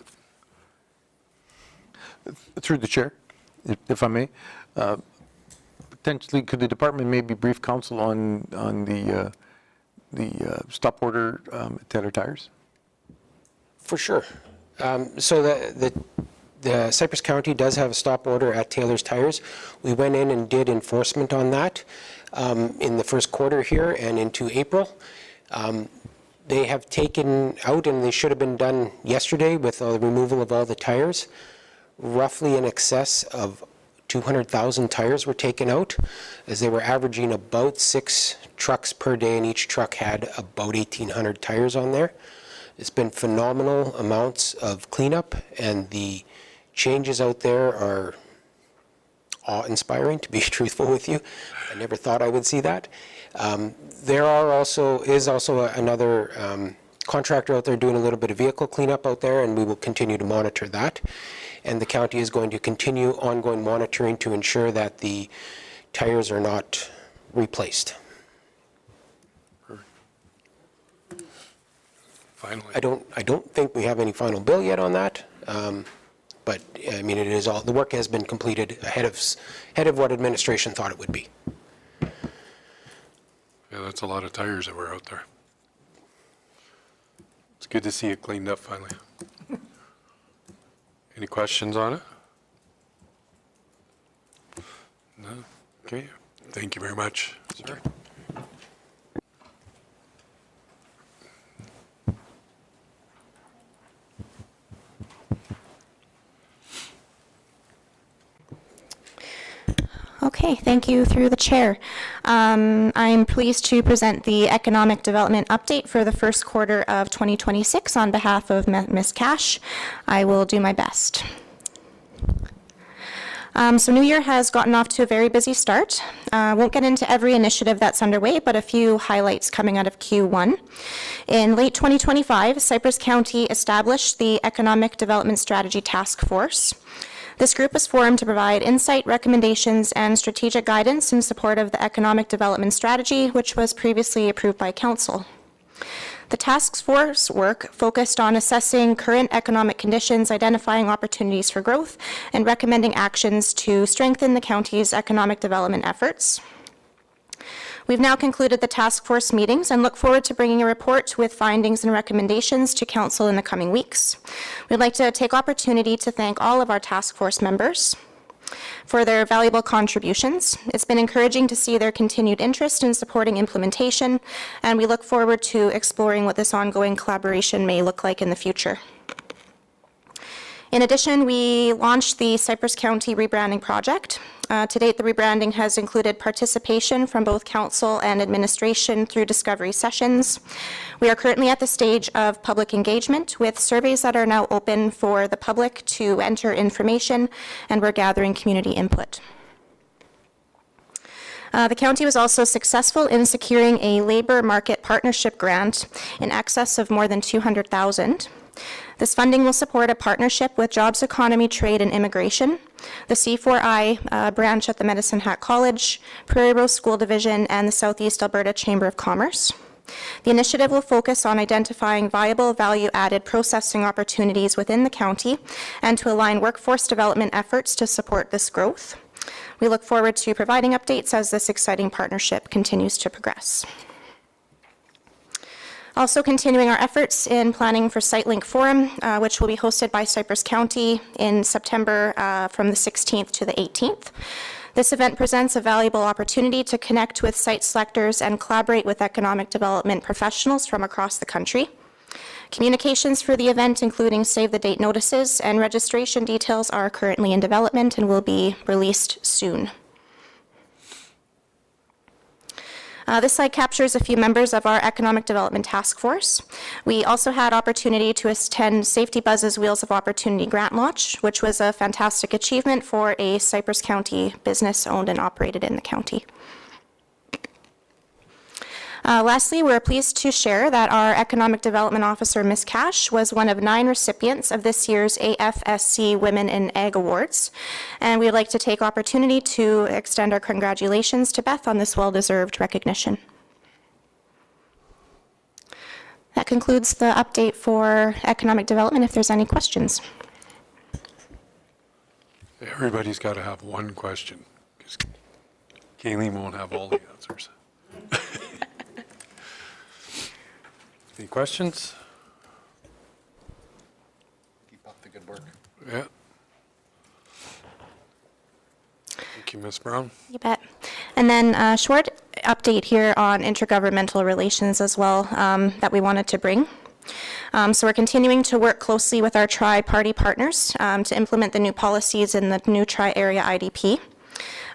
it? Through the chair, if I may, potentially, could the department maybe brief council on the stop order at Taylor Tires? For sure. So the Cypress County does have a stop order at Taylor's Tires. We went in and did enforcement on that in the first quarter here and into April. They have taken out, and they should have been done yesterday with the removal of all the tires, roughly in excess of 200,000 tires were taken out, as they were averaging about 6 trucks per day, and each truck had about 1,800 tires on there. It's been phenomenal amounts of cleanup, and the changes out there are awe-inspiring, to be truthful with you. I never thought I would see that. There is also another contractor out there doing a little bit of vehicle cleanup out there, and we will continue to monitor that. And the county is going to continue ongoing monitoring to ensure that the tires are not replaced. Finally. I don't think we have any final bill yet on that, but I mean, it is all, the work has been completed ahead of what administration thought it would be. Yeah, that's a lot of tires that were out there. It's good to see it cleaned up finally. Any questions on it? No? Okay. Thank you very much, sir. Okay, thank you through the chair. I'm pleased to present the economic development update for the first quarter of 2026 on behalf of Ms. Cash. I will do my best. So New Year has gotten off to a very busy start. Won't get into every initiative that's underway, but a few highlights coming out of Q1. In late 2025, Cypress County established the Economic Development Strategy Task Force. This group was formed to provide insight, recommendations, and strategic guidance in support of the economic development strategy, which was previously approved by Council. The task force work focused on assessing current economic conditions, identifying opportunities for growth, and recommending actions to strengthen the county's economic development efforts. We've now concluded the task force meetings and look forward to bringing a report with findings and recommendations to Council in the coming weeks. We'd like to take opportunity to thank all of our task force members for their valuable contributions. It's been encouraging to see their continued interest in supporting implementation, and we look forward to exploring what this ongoing collaboration may look like in the future. In addition, we launched the Cypress County rebranding project. To date, the rebranding has included participation from both council and administration through discovery sessions. We are currently at the stage of public engagement with surveys that are now open for the public to enter information, and we're gathering community input. The county was also successful in securing a labor market partnership grant in excess of more than $200,000. This funding will support a partnership with Jobs Economy, Trade, and Immigration, the C4I branch at the Medicine Hat College, Prairie Rose School Division, and the Southeast Alberta Chamber of Commerce. The initiative will focus on identifying viable value-added processing opportunities within the county and to align workforce development efforts to support this growth. We look forward to providing updates as this exciting partnership continues to progress. Also continuing our efforts in planning for SiteLink Forum, which will be hosted by Cypress County in September from the 16th to the 18th. This event presents a valuable opportunity to connect with site selectors and collaborate with economic development professionals from across the country. Communications for the event, including save-the-date notices and registration details, are currently in development and will be released soon. This slide captures a few members of our Economic Development Task Force. We also had opportunity to attend Safety Buzz's Wheels of Opportunity grant launch, which was a fantastic achievement for a Cypress County business owned and operated in the county. Lastly, we're pleased to share that our Economic Development Officer, Ms. Cash, was one of 9 recipients of this year's AFSC Women in Ag Awards. And we'd like to take opportunity to extend our congratulations to Beth on this well-deserved recognition. That concludes the update for economic development, if there's any questions. Everybody's got to have one question, because Kayleen won't have all the answers. Any questions? Keep up the good work. Yeah. Thank you, Ms. Brown. You bet. And then a short update here on intergovernmental relations as well that we wanted to bring. So we're continuing to work closely with our tri-party partners to implement the new policies in the new tri-area IDP.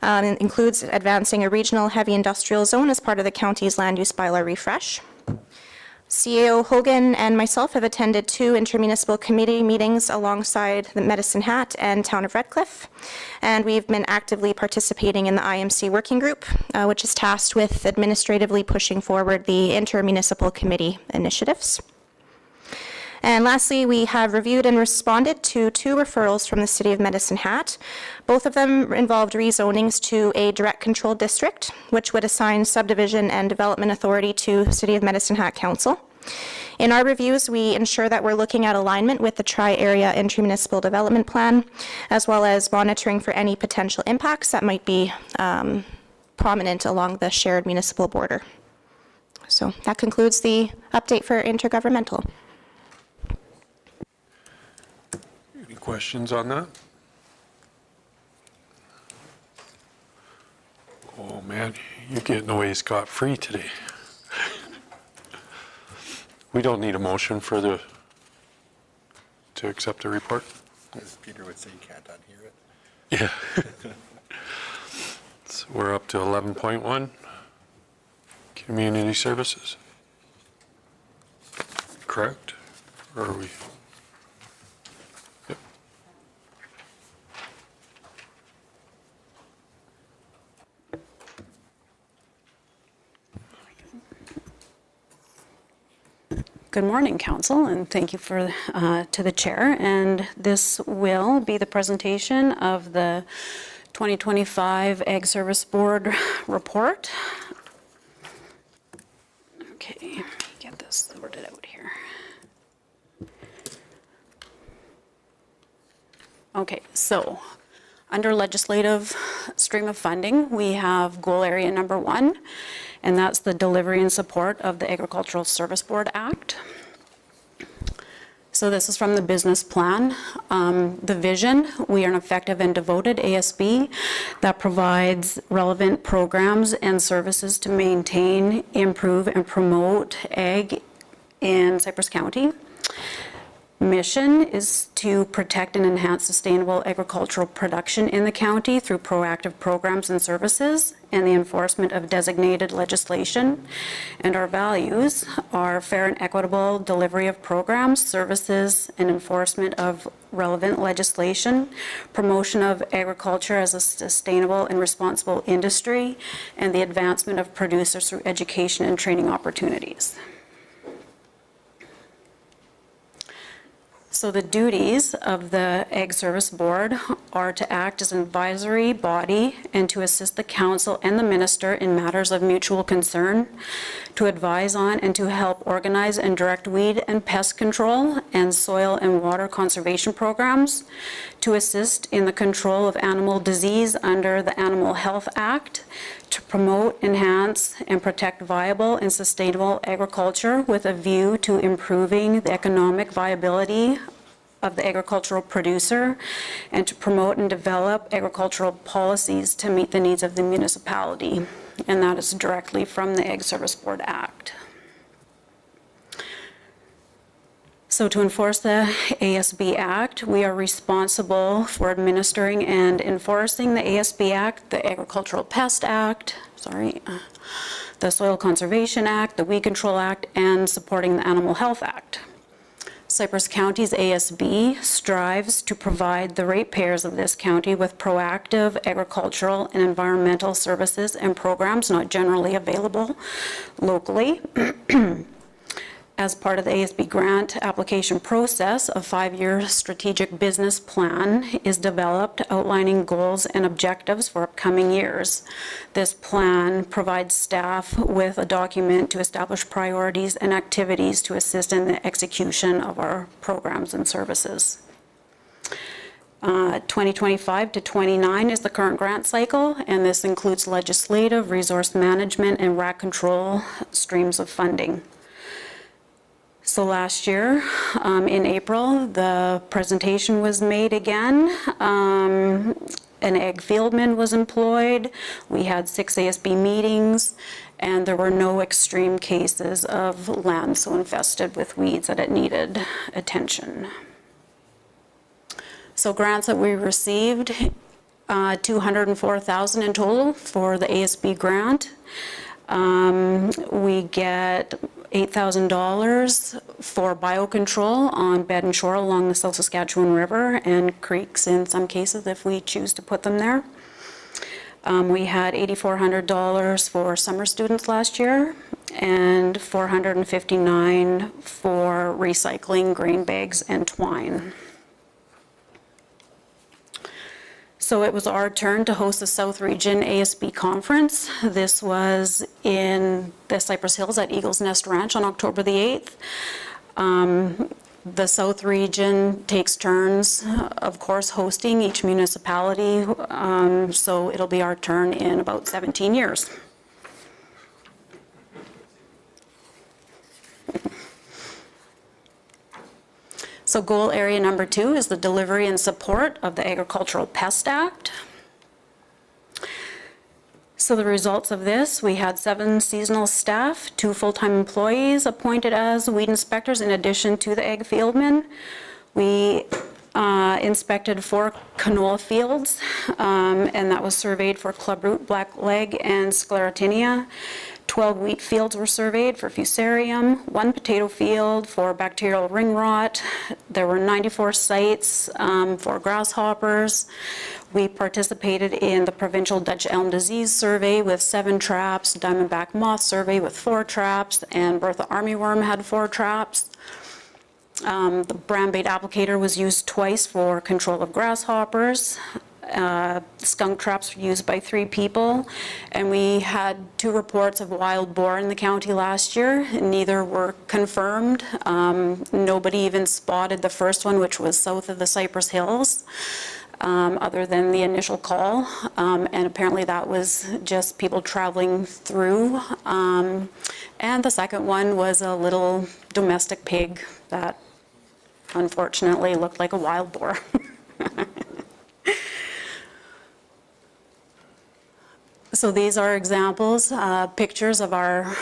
It includes advancing a regional heavy industrial zone as part of the county's land use bylaw refresh. CAO Hogan and myself have attended 2 intermunicipal committee meetings alongside the Medicine Hat and Town of Redcliffe, and we've been actively participating in the IMC working group, which is tasked with administratively pushing forward the intermunicipal committee initiatives. And lastly, we have reviewed and responded to 2 referrals from the City of Medicine Hat. Both of them involved rezonings to a direct control district, which would assign subdivision and development authority to City of Medicine Hat Council. In our reviews, we ensure that we're looking at alignment with the Tri-Area Intermunicipal Development Plan, as well as monitoring for any potential impacts that might be prominent along the shared municipal border. So that concludes the update for intergovernmental. Any questions on that? Oh, man, you're getting away scot-free today. We don't need a motion for to accept the report? As Peter would say, you can't unhear it. Yeah. So we're up to 11.1, community services. Correct? Or are we? Yep. Good morning, Council, and thank you to the Chair. And this will be the presentation of the 2025 Ag Service Board report. Okay, get this sorted out here. Okay, so under legislative stream of funding, we have goal area number 1, and that's the delivery and support of the Agricultural Service Board Act. So this is from the business plan. The vision, we are an effective and devoted ASB that provides relevant programs and services to maintain, improve, and promote ag in Cypress County. Mission is to protect and enhance sustainable agricultural production in the county through proactive programs and services and the enforcement of designated legislation. And our values are fair and equitable delivery of programs, services, and enforcement of relevant legislation, promotion of agriculture as a sustainable and responsible industry, and the advancement of producers through education and training opportunities. So the duties of the Ag Service Board are to act as an advisory body and to assist the council and the minister in matters of mutual concern, to advise on and to help organize and direct weed and pest control and soil and water conservation programs, to assist in the control of animal disease under the Animal Health Act, to promote, enhance, and protect viable and sustainable agriculture with a view to improving the economic viability of the agricultural producer, and to promote and develop agricultural policies to meet the needs of the municipality. And that is directly from the Ag Service Board Act. So to enforce the ASB Act, we are responsible for administering and enforcing the ASB Act, the Agricultural Pest Act, the Soil Conservation Act, the Weed Control Act, and supporting the Animal Health Act. Cypress County's ASB strives to provide the ratepayers of this county with proactive agricultural and environmental services and programs not generally available locally. As part of the ASB grant application process, a 5-year strategic business plan is developed outlining goals and objectives for upcoming years. This plan provides staff with a document to establish priorities and activities to assist in the execution of our programs and services. 2025 to 29 is the current grant cycle, and this includes legislative, resource management, and RAC control streams of funding. So last year, in April, the presentation was made again. An ag fieldman was employed. We had 6 ASB meetings, and there were no extreme cases of land so infested with weeds that it needed attention. So grants that we received, $204,000 in total for the ASB grant. We get $8,000 for biocontrol on bed and shore along the South Saskatchewan River and creeks in some cases if we choose to put them there. We had $8,400 for summer students last year and $459 for recycling grain bags and twine. So it was our turn to host the South Region ASB Conference. This was in the Cypress Hills at Eagle's Nest Ranch on October the 8th. The South Region takes turns, of course, hosting each municipality, so it'll be our turn in about 17 years. So goal area number 2 is the delivery and support of the Agricultural Pest Act. So the results of this, we had 7 seasonal staff, 2 full-time employees appointed as weed inspectors in addition to the ag fieldmen. We inspected 4 canola fields, and that was surveyed for clubroot, blackleg, and sclerotinia. 12 wheat fields were surveyed for fusarium, 1 potato field for bacterial ring rot. There were 94 sites for grasshoppers. We participated in the provincial Dutch elm disease survey with 7 traps, diamondback moth survey with 4 traps, and Bertha armyworm had 4 traps. The brown bait applicator was used twice for control of grasshoppers. Skunk traps were used by 3 people, and we had 2 reports of wild boar in the county last year. Neither were confirmed. Nobody even spotted the first one, which was south of the Cypress Hills, other than the initial call, and apparently that was just people traveling through. And the second one was a little domestic pig that unfortunately looked like a wild boar. So these are examples, pictures of our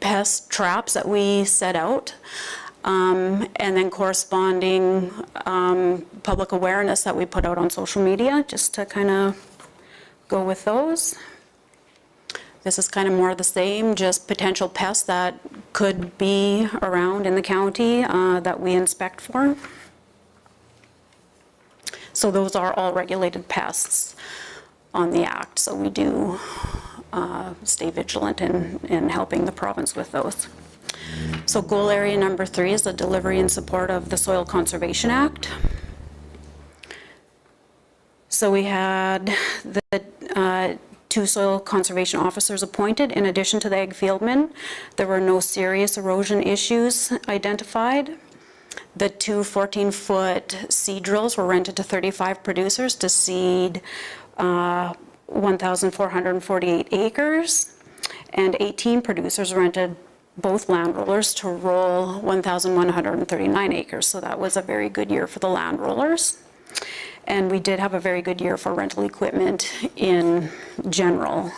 pest traps that we set out, and then corresponding public awareness that we put out on social media, just to kind of go with those. This is kind of more of the same, just potential pests that could be around in the county that we inspect for. So those are all regulated pests on the Act, so we do stay vigilant in helping the province with those. So goal area number 3 is the delivery and support of the Soil Conservation Act. So we had the 2 soil conservation officers appointed in addition to the ag fieldmen. There were no serious erosion issues identified. The 2 14-foot seed drills were rented to 35 producers to seed 1,448 acres, and 18 producers rented both land rollers to roll 1,139 acres. So that was a very good year for the land rollers. And we did have a very good year for rental equipment in general.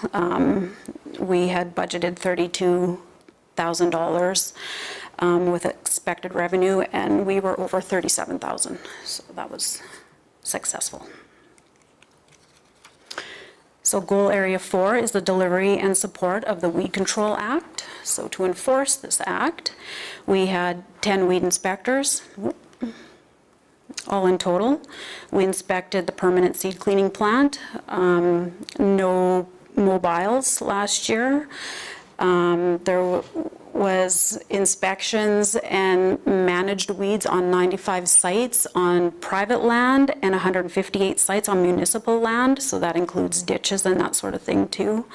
We had budgeted $32,000 with expected revenue, and we were over $37,000. So that was successful. So goal area 4 is the delivery and support of the Weed Control Act. So to enforce this act, we had 10 weed inspectors, all in total. We inspected the permanent seed cleaning plant, no mobiles last year. There was inspections and managed weeds on 95 sites on private land and 158 sites on municipal land, so that includes ditches and that sort of thing too.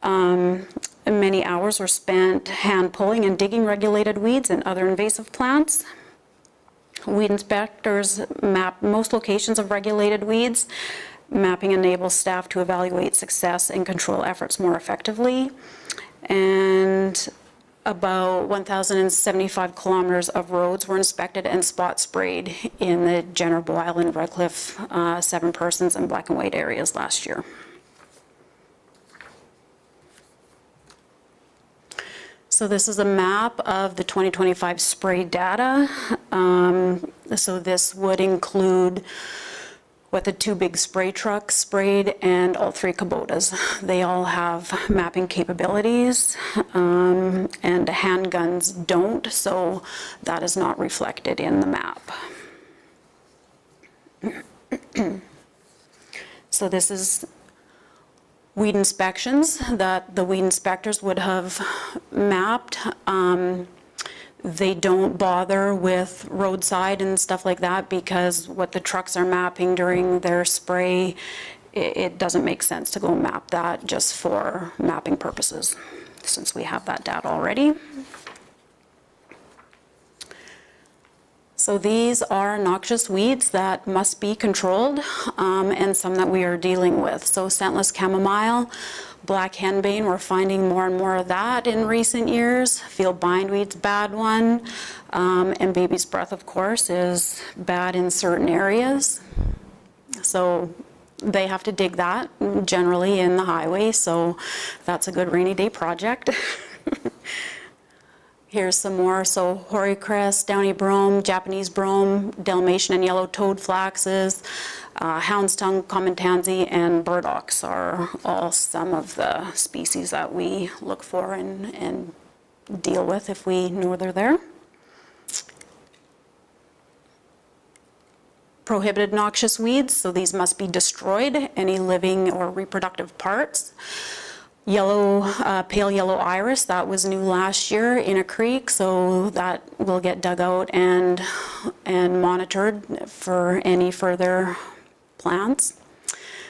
Many hours were spent hand pulling and digging regulated weeds and other invasive plants. Weed inspectors map most locations of regulated weeds. Mapping enables staff to evaluate success and control efforts more effectively. And about 1,075 kilometers of roads were inspected and spot sprayed in the Jenner, Bow Island, Redcliffe, 7 Persons, and Black and White areas last year. So this is a map of the 2025 spray data. So this would include what the 2 big spray trucks sprayed and all 3 Kubotas. They all have mapping capabilities, and handguns don't, so that is not reflected in the map. So this is weed inspections that the weed inspectors would have mapped. They don't bother with roadside and stuff like that because what the trucks are mapping during their spray, it doesn't make sense to go map that just for mapping purposes, since we have that data already. So these are noxious weeds that must be controlled, and some that we are dealing with. So scentless chamomile, black henbane, we're finding more and more of that in recent years. Field bindweed's bad one, and baby's breath, of course, is bad in certain areas. So they have to dig that generally in the highway, so that's a good rainy day project. Here's some more. So hoarcress, downy brome, Japanese brome, Dalmatian and yellow toad flaxes, hound's tongue, common tansy, and burdocks are all some of the species that we look for and deal with if we know they're there. Prohibited noxious weeds, so these must be destroyed, any living or reproductive parts. Yellow, pale yellow iris, that was new last year in a creek, so that will get dug out and monitored for any further plants.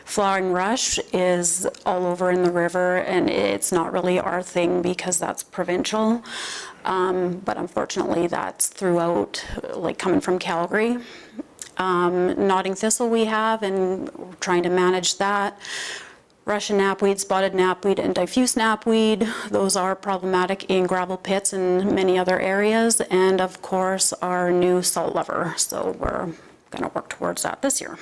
Flowering rush is all over in the river, and it's not really our thing because that's provincial, but unfortunately that's throughout, like coming from Calgary. Nodding thistle we have, and we're trying to manage that. Russian knapweed, spotted knapweed, and diffuse knapweed, those are problematic in gravel pits and many other areas, and of course our new salt lover, so we're going to work towards that this year.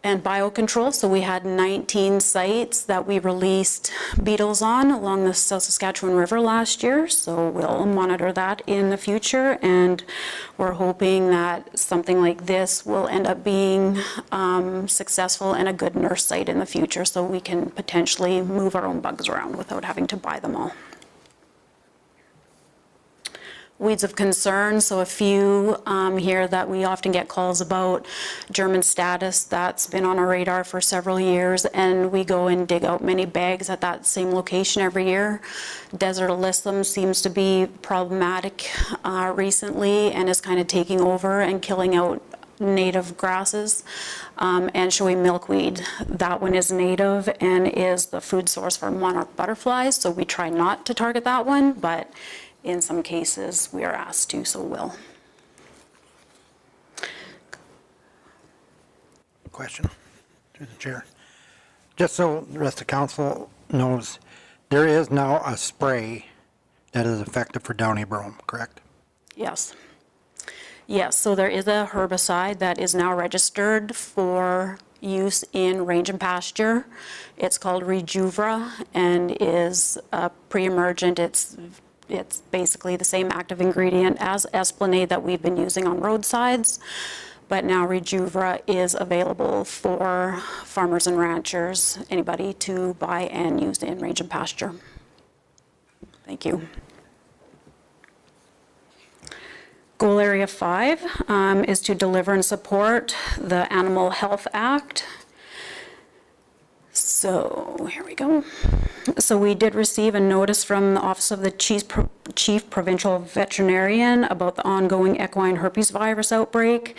And biocontrol, so we had 19 sites that we released beetles on along the South Saskatchewan River last year, so we'll monitor that in the future, and we're hoping that something like this will end up being successful and a good nurse site in the future, so we can potentially move our own bugs around without having to buy them all. Weeds of concern, so a few here that we often get calls about. German status, that's been on our radar for several years, and we go and dig out many bags at that same location every year. Desert alyssum seems to be problematic recently and is kind of taking over and killing out native grasses. And showy milkweed, that one is native and is the food source for monarch butterflies, so we try not to target that one, but in some cases, we are asked to, so will. Question to the chair. Just so the rest of council knows, there is now a spray that is effective for downy brome, correct? Yes. Yes, so there is a herbicide that is now registered for use in range and pasture. It's called Rejuvra and is pre-emergent. It's basically the same active ingredient as Esplanade that we've been using on roadsides, but now Rejuvra is available for farmers and ranchers, anybody to buy and use in range and pasture. Thank you. Goal Area 5 is to deliver and support the Animal Health Act. So here we go. So we did receive a notice from the Office of the Chief Provincial Veterinarian about the ongoing equine herpes virus outbreak,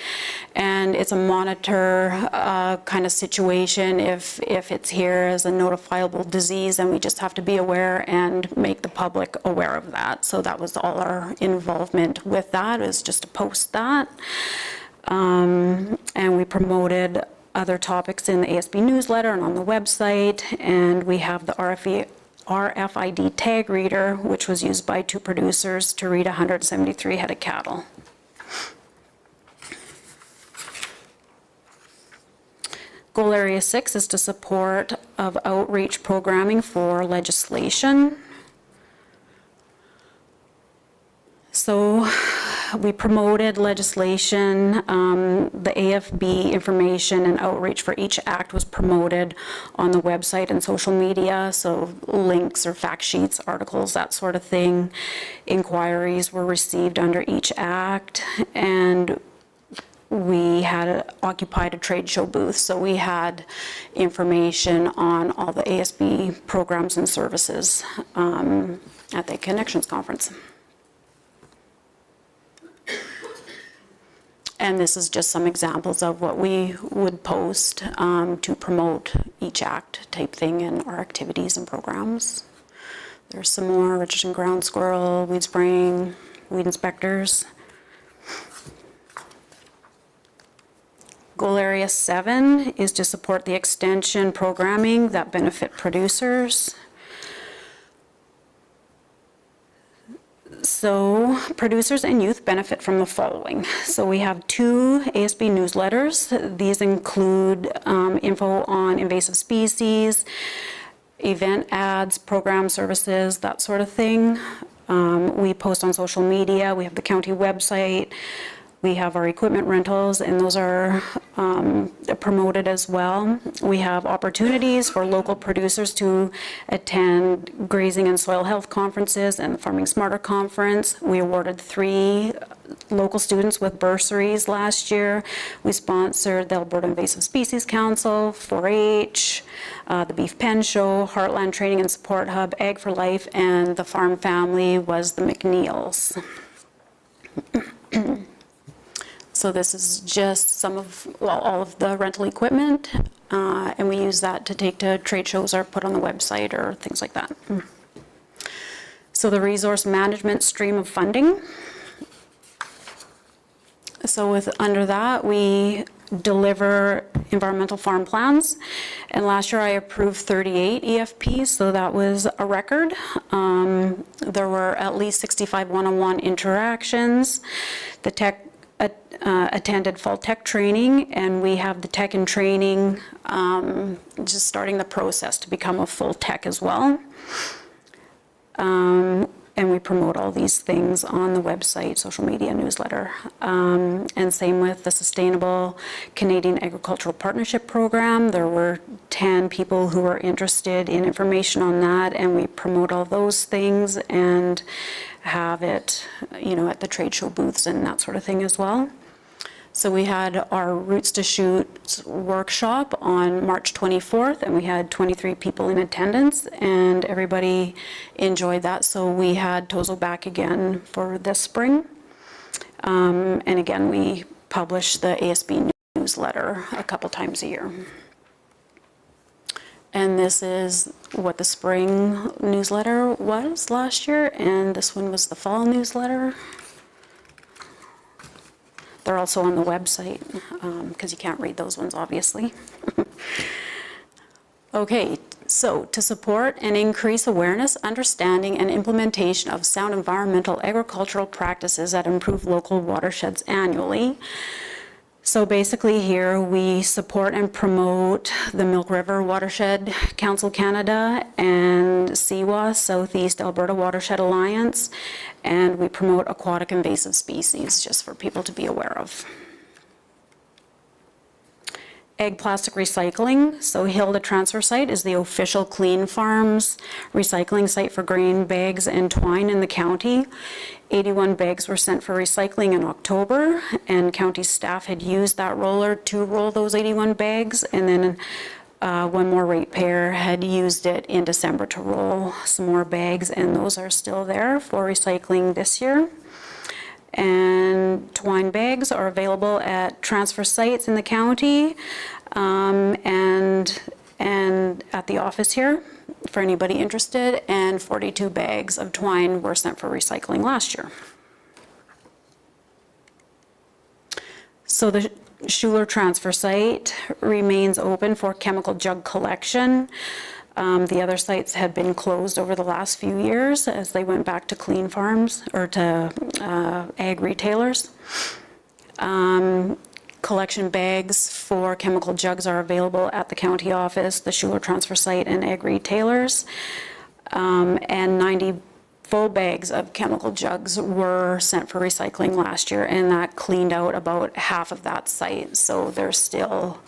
and it's a monitor kind of situation. If it's here as a notifiable disease, then we just have to be aware and make the public aware of that. So that was all our involvement with that, is just to post that. And we promoted other topics in the ASB newsletter and on the website, and we have the RFID tag reader, which was used by 2 producers to read 173 head of cattle. Goal Area 6 is to support of outreach programming for legislation. So we promoted legislation, the AFB information and outreach for each act was promoted on the website and social media, so links or fact sheets, articles, that sort of thing. Inquiries were received under each act, and we had occupied a trade show booth, so we had information on all the ASB programs and services at the Connections Conference. And this is just some examples of what we would post to promote each act type thing in our activities and programs. There's some more: Richardson ground squirrel, weed spraying, weed inspectors. Goal Area 7 is to support the extension programming that benefit producers. So producers and youth benefit from the following. So we have 2 ASB newsletters. These include info on invasive species, event ads, program services, that sort of thing. We post on social media. We have the county website. We have our equipment rentals, and those are promoted as well. We have opportunities for local producers to attend grazing and soil health conferences and the Farming Smarter Conference. We awarded 3 local students with bursaries last year. We sponsored the Alberta Invasive Species Council, 4-H, the Beef Pen Show, Heartland Training and Support Hub, Ag for Life, and the farm family was the McNeils. So this is just some of, well, all of the rental equipment, and we use that to take to trade shows or put on the website or things like that. So the resource management stream of funding. So under that, we deliver environmental farm plans, and last year I approved 38 EFPs, so that was a record. There were at least 65 one-on-one interactions. The tech attended fall tech training, and we have the tech and training just starting the process to become a full tech as well. And we promote all these things on the website, social media, newsletter. And same with the Sustainable Canadian Agricultural Partnership Program. There were 10 people who were interested in information on that, and we promote all those things and have it, you know, at the trade show booths and that sort of thing as well. So we had our Roots to Shoot workshop on March 24th, and we had 23 people in attendance, and everybody enjoyed that. So we had Tozo back again for this spring. And again, we publish the ASB newsletter a couple times a year. And this is what the spring newsletter was last year, and this one was the fall newsletter. They're also on the website, because you can't read those ones, obviously. Okay, so to support and increase awareness, understanding, and implementation of sound environmental agricultural practices that improve local watersheds annually. So basically here we support and promote the Milk River Watershed Council Canada and CWA, Southeast Alberta Watershed Alliance, and we promote aquatic invasive species, just for people to be aware of. Egg plastic recycling. So Hilda Transfer Site is the official Clean Farms recycling site for grain bags and twine in the county. 81 bags were sent for recycling in October, and county staff had used that roller to roll those 81 bags, and then one more ratepayer had used it in December to roll some more bags, and those are still there for recycling this year. And twine bags are available at transfer sites in the county and at the office here for anybody interested, and 42 bags of twine were sent for recycling last year. So the Schuler transfer site remains open for chemical jug collection. The other sites had been closed over the last few years as they went back to clean farms or to ag retailers. Collection bags for chemical jugs are available at the county office, the Schuler transfer site, and ag retailers. And 90 full bags of chemical jugs were sent for recycling last year, and that cleaned out about half of that site. So there's still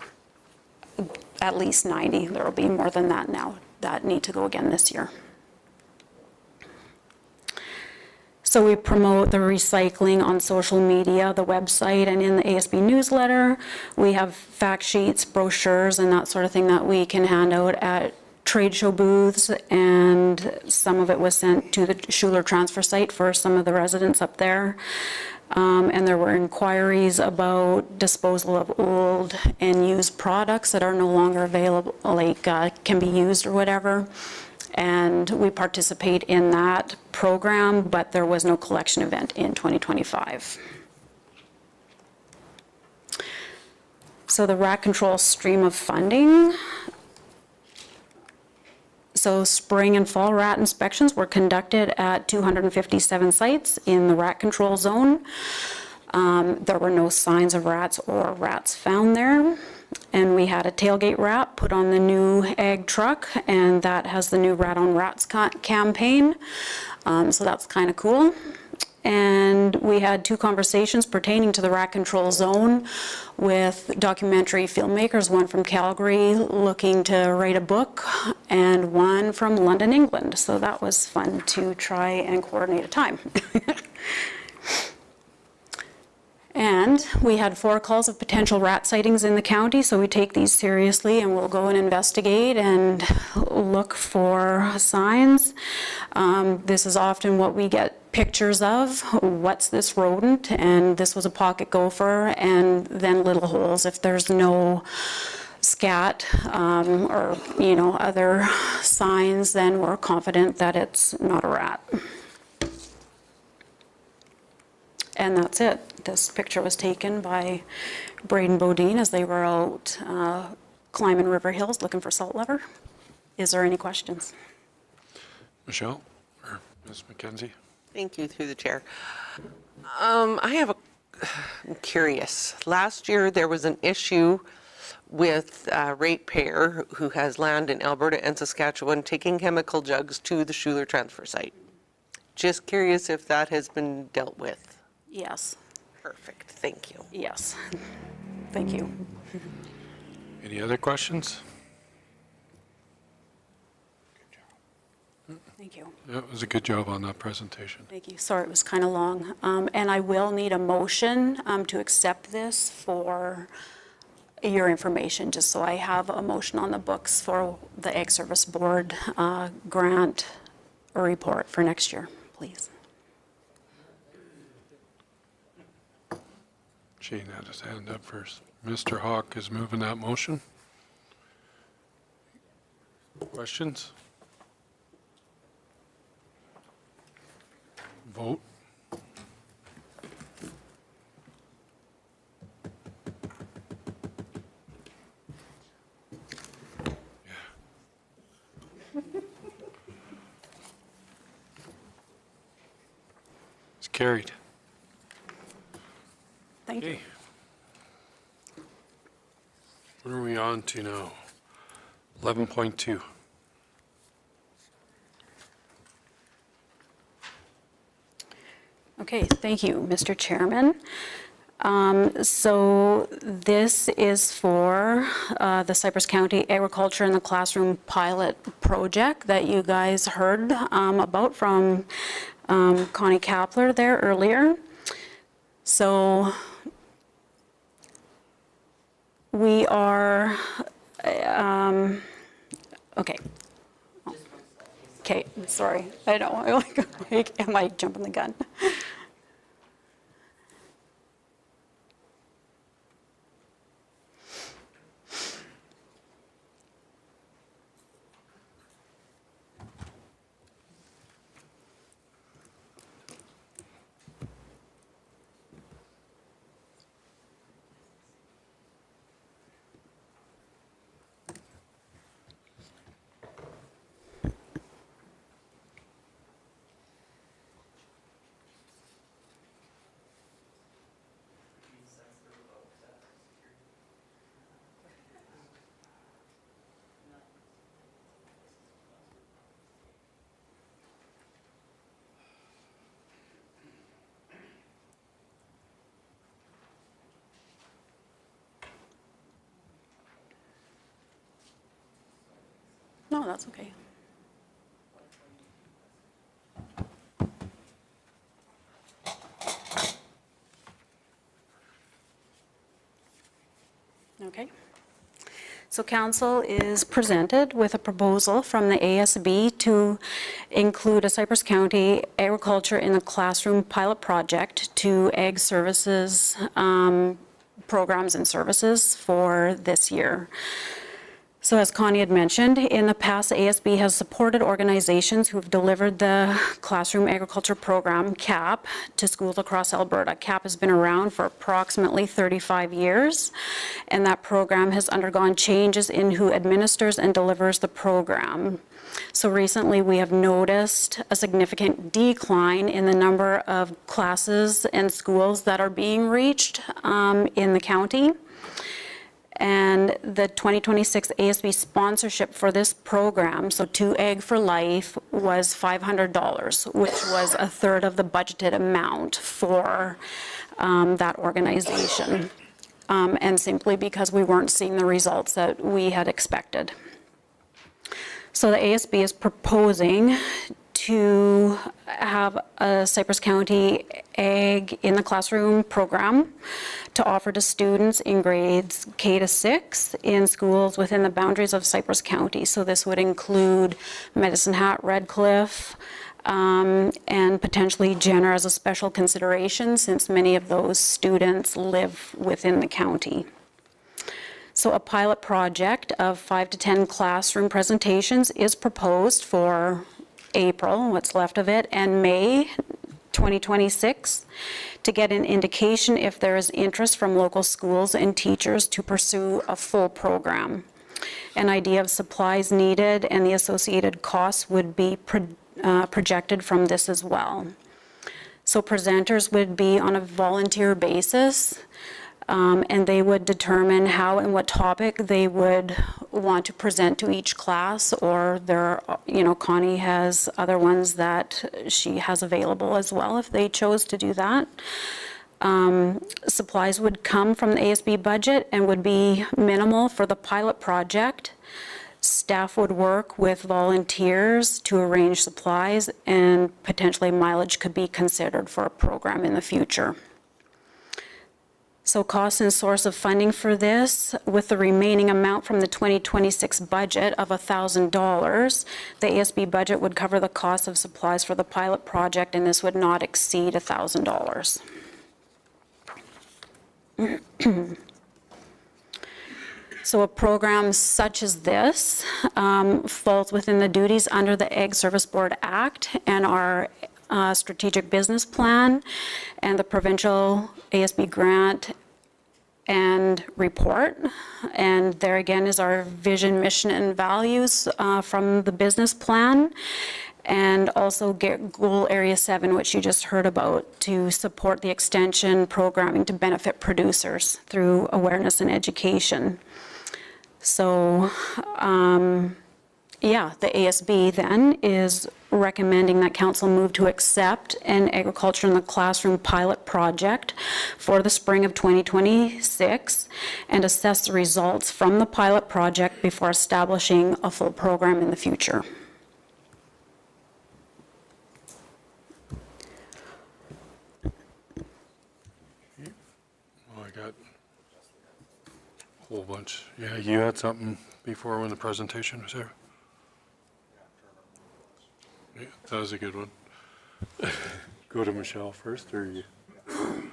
at least 90. There will be more than that now that need to go again this year. So we promote the recycling on social media, the website, and in the ASB newsletter. We have fact sheets, brochures, and that sort of thing that we can hand out at trade show booths, and some of it was sent to the Schuler transfer site for some of the residents up there. And there were inquiries about disposal of old and used products that are no longer available, like can be used or whatever. And we participate in that program, but there was no collection event in 2025. So the rat control stream of funding. So spring and fall rat inspections were conducted at 257 sites in the rat control zone. There were no signs of rats or rats found there. And we had a tailgate wrap put on the new ag truck, and that has the new Rat on Rats campaign. So that's kind of cool. And we had 2 conversations pertaining to the rat control zone with documentary filmmakers, one from Calgary looking to write a book, and one from London, England. So that was fun to try and coordinate a time. And we had 4 calls of potential rat sightings in the county, so we take these seriously and we'll go and investigate and look for signs. This is often what we get pictures of. What's this rodent? And this was a pocket gopher, and then little holes. If there's no scat or other signs, then we're confident that it's not a rat. And that's it. This picture was taken by Braden Bodine as they were out climbing river hills looking for salt liver. Is there any questions? Michelle or Ms. McKenzie? Thank you, through the chair. I'm curious. Last year, there was an issue with a ratepayer who has land in Alberta and Saskatchewan taking chemical jugs to the Schuler transfer site. Just curious if that has been dealt with. Yes. Perfect, thank you. Yes. Thank you. Any other questions? Thank you. Yeah, it was a good job on that presentation. Thank you. Sorry, it was kind of long. And I will need a motion to accept this for your information, just so I have a motion on the books for the Ag Service Board grant or report for next year, please. Shane had his hand up first. Mr. Hawk is moving that motion. Questions? Vote. It's carried. Thank you. Okay. What are we on to now? 11.2. Okay, thank you, Mr. Chairman. So this is for the Cypress County Agriculture in the Classroom pilot project that you guys heard about from Connie Kapler there earlier. So we are, okay. Okay, sorry, I know, am I jumping the gun? No, that's okay. Okay. So council is presented with a proposal from the ASB to include a Cypress County agriculture in the classroom pilot project to ag services programs and services for this year. So as Connie had mentioned, in the past, the ASB has supported organizations who have delivered the classroom agriculture program, CAP, to schools across Alberta. CAP has been around for approximately 35 years, and that program has undergone changes in who administers and delivers the program. So recently, we have noticed a significant decline in the number of classes and schools that are being reached in the county. And the 2026 ASB sponsorship for this program, so 2 Ag for Life, was $500, which was a third of the budgeted amount for that organization. And simply because we weren't seeing the results that we had expected. So the ASB is proposing to have a Cypress County Ag in the Classroom program to offer to students in grades K to 6 in schools within the boundaries of Cypress County. So this would include Medicine Hat, Red Cliff, and potentially Jenner as a special consideration since many of those students live within the county. So a pilot project of 5 to 10 classroom presentations is proposed for April, what's left of it, and May 2026 to get an indication if there is interest from local schools and teachers to pursue a full program. An idea of supplies needed and the associated costs would be projected from this as well. So presenters would be on a volunteer basis, and they would determine how and what topic they would want to present to each class, or there, Connie has other ones that she has available as well if they chose to do that. Supplies would come from the ASB budget and would be minimal for the pilot project. Staff would work with volunteers to arrange supplies, and potentially mileage could be considered for a program in the future. So cost and source of funding for this, with the remaining amount from the 2026 budget of $1,000, the ASB budget would cover the cost of supplies for the pilot project, and this would not exceed $1,000. So a program such as this falls within the duties under the Ag Service Board Act and our strategic business plan and the provincial ASB grant and report. And there again is our vision, mission, and values from the business plan. And also goal area 7, which you just heard about, to support the extension programming to benefit producers through awareness and education. So, the ASB then is recommending that council move to accept an agriculture in the classroom pilot project for the spring of 2026 and assess the results from the pilot project before establishing a full program in the future. Oh, I got a whole bunch. Yeah, you had something before when the presentation was there? Yeah, that was a good one. Go to Michelle first, or you? It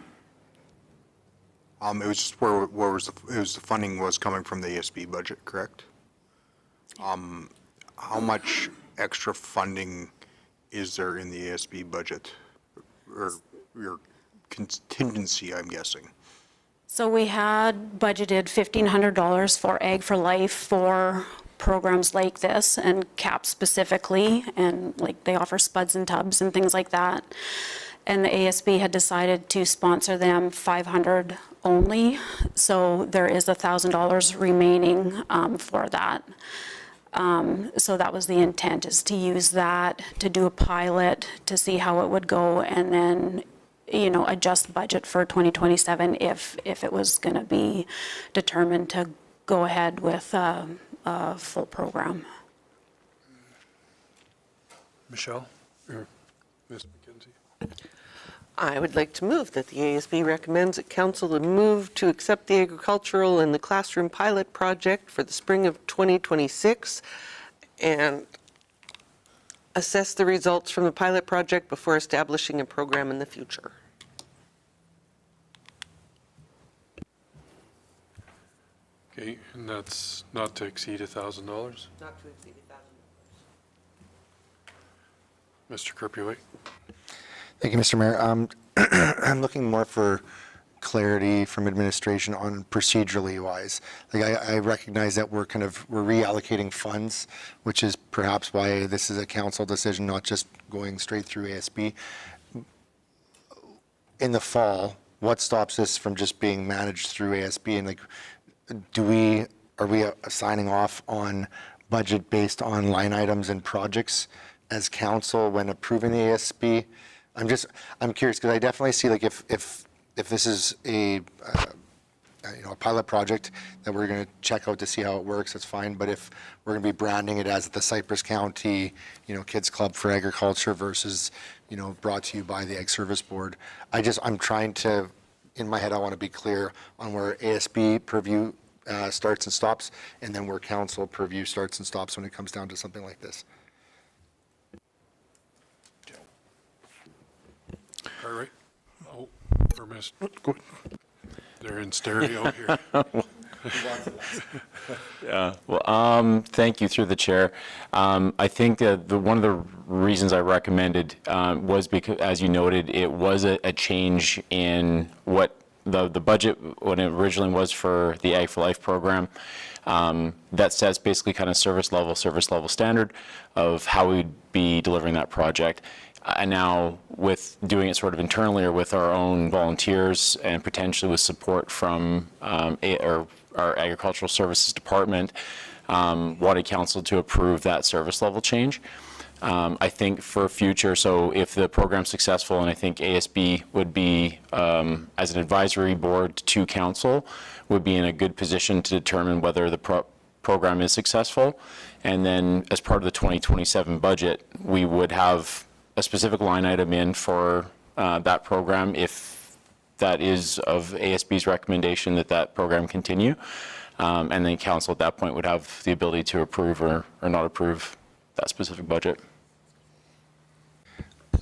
was just where was the funding was coming from the ASB budget, correct? How much extra funding is there in the ASB budget, or your contingency, I'm guessing? So we had budgeted $1,500 for Ag for Life for programs like this, and CAP specifically, and like they offer spuds and tubs and things like that. And the ASB had decided to sponsor them $500 only, so there is $1,000 remaining for that. So that was the intent, is to use that to do a pilot to see how it would go, and then adjust budget for 2027 if it was going to be determined to go ahead with a full program. Michelle or Ms. McKenzie? I would like to move that the ASB recommends that council to move to accept the agricultural and the classroom pilot project for the spring of 2026 and assess the results from the pilot project before establishing a program in the future. Okay, and that's not to exceed $1,000. Not to exceed $1,000. Mr. Kirpiwait? Thank you, Mr. Mayor. I'm looking more for clarity from administration on procedurally wise. Like I recognize that we're reallocating funds, which is perhaps why this is a council decision, not just going straight through ASB. In the fall, what stops this from just being managed through ASB? And like, are we signing off on budget based on line items and projects as council when approving the ASB? I'm curious because I definitely see like if this is a pilot project that we're going to check out to see how it works, that's fine. But if we're going to be branding it as the Cypress County, Kids Club for Agriculture versus, brought to you by the Ag Service Board, I'm trying to, in my head, I want to be clear on where ASB purview starts and stops, and then where council purview starts and stops when it comes down to something like this. Cartwright? Oh, or Miss, they're in stereo here. Yeah, well, thank you through the chair. I think that one of the reasons I recommended was because, as you noted, it was a change in what the budget, when it originally was for the Ag for Life program, that sets basically kind of service level standard of how we'd be delivering that project. And now with doing it sort of internally or with our own volunteers and potentially with support from our agricultural services department, wanted council to approve that service level change. I think for future, so if the program's successful, and I think ASB would be, as an advisory board to council, would be in a good position to determine whether the program is successful. And then as part of the 2027 budget, we would have a specific line item in for that program if that is of ASB's recommendation that program continue. And then council at that point would have the ability to approve or not approve that specific budget.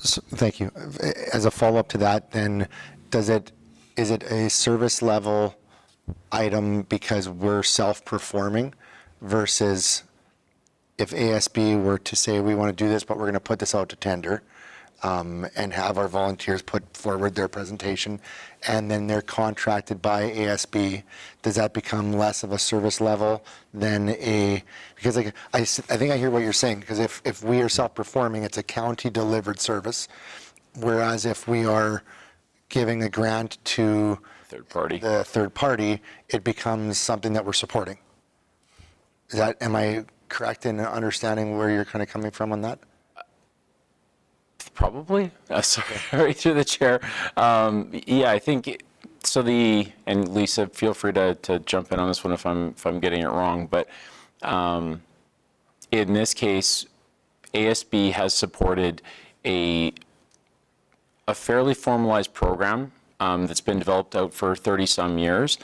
So, thank you. As a follow-up to that, then, is it a service level item because we're self-performing versus if ASB were to say we want to do this, but we're going to put this out to tender and have our volunteers put forward their presentation, and then they're contracted by ASB, does that become less of a service level than because like, I think I hear what you're saying, because if we are self-performing, it's a county-delivered service, whereas if we are giving a grant to the third party, it becomes something that we're supporting. Am I correct in understanding where you're kind of coming from on that? Probably. Sorry, through the chair. Yeah, I think so. And Lisa, feel free to jump in on this one if I'm getting it wrong. But in this case, ASB has supported a fairly formalized program that's been developed out for 30-some years.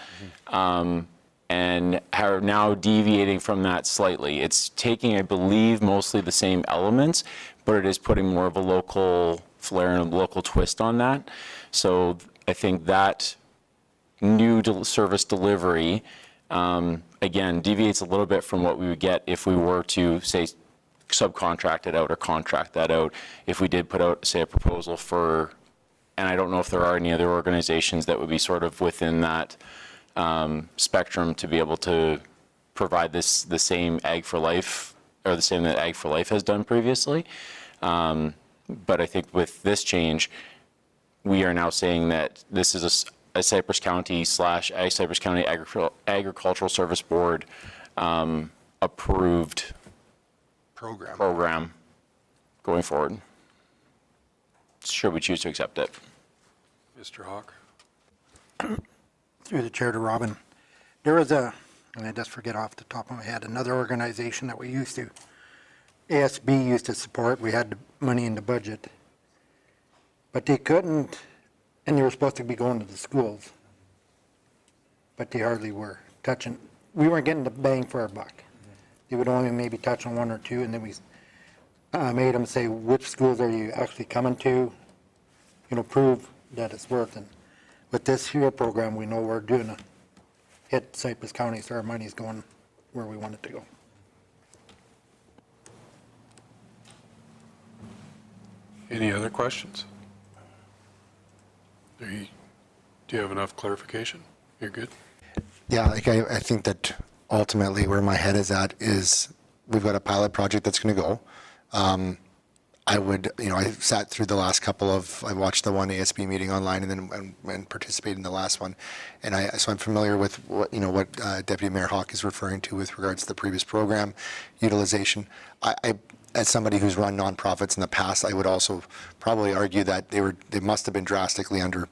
And are now deviating from that slightly. It's taking, I believe, mostly the same elements, but it is putting more of a local flair and a local twist on that. So I think that new service delivery, again, deviates a little bit from what we would get if we were to, say, subcontract it out or contract that out. If we did put out, say, a proposal for, and I don't know if there are any other organizations that would be sort of within that spectrum to be able to provide the same Ag for Life, or the same that Ag for Life has done previously. But I think with this change, we are now saying that this is a Cypress County / Cypress County Agricultural Service Board approved program going forward, should we choose to accept it. Mr. Hawk? Through the chair to Robin. There was and I just forget off the top of my head, another organization that we used to ASB used to support, we had the money in the budget. But they couldn't, and they were supposed to be going to the schools. But they hardly were touching, we weren't getting the bang for our buck. They would only maybe touch on one or two, and then we made them say, which schools are you actually coming to? Prove that it's worth it. With this HERO program, we know we're doing a hit Cypress County, so our money's going where we want it to go. Any other questions? Do you have enough clarification? You're good? Yeah, I think that ultimately where my head is at is we've got a pilot project that's going to go. I would, I sat through the last I watched the one ASB meeting online and participated in the last one. And so I'm familiar with what Deputy Mayor Hawk is referring to with regards to the previous program utilization. As somebody who's run nonprofits in the past, I would also probably argue that they must have been drastically under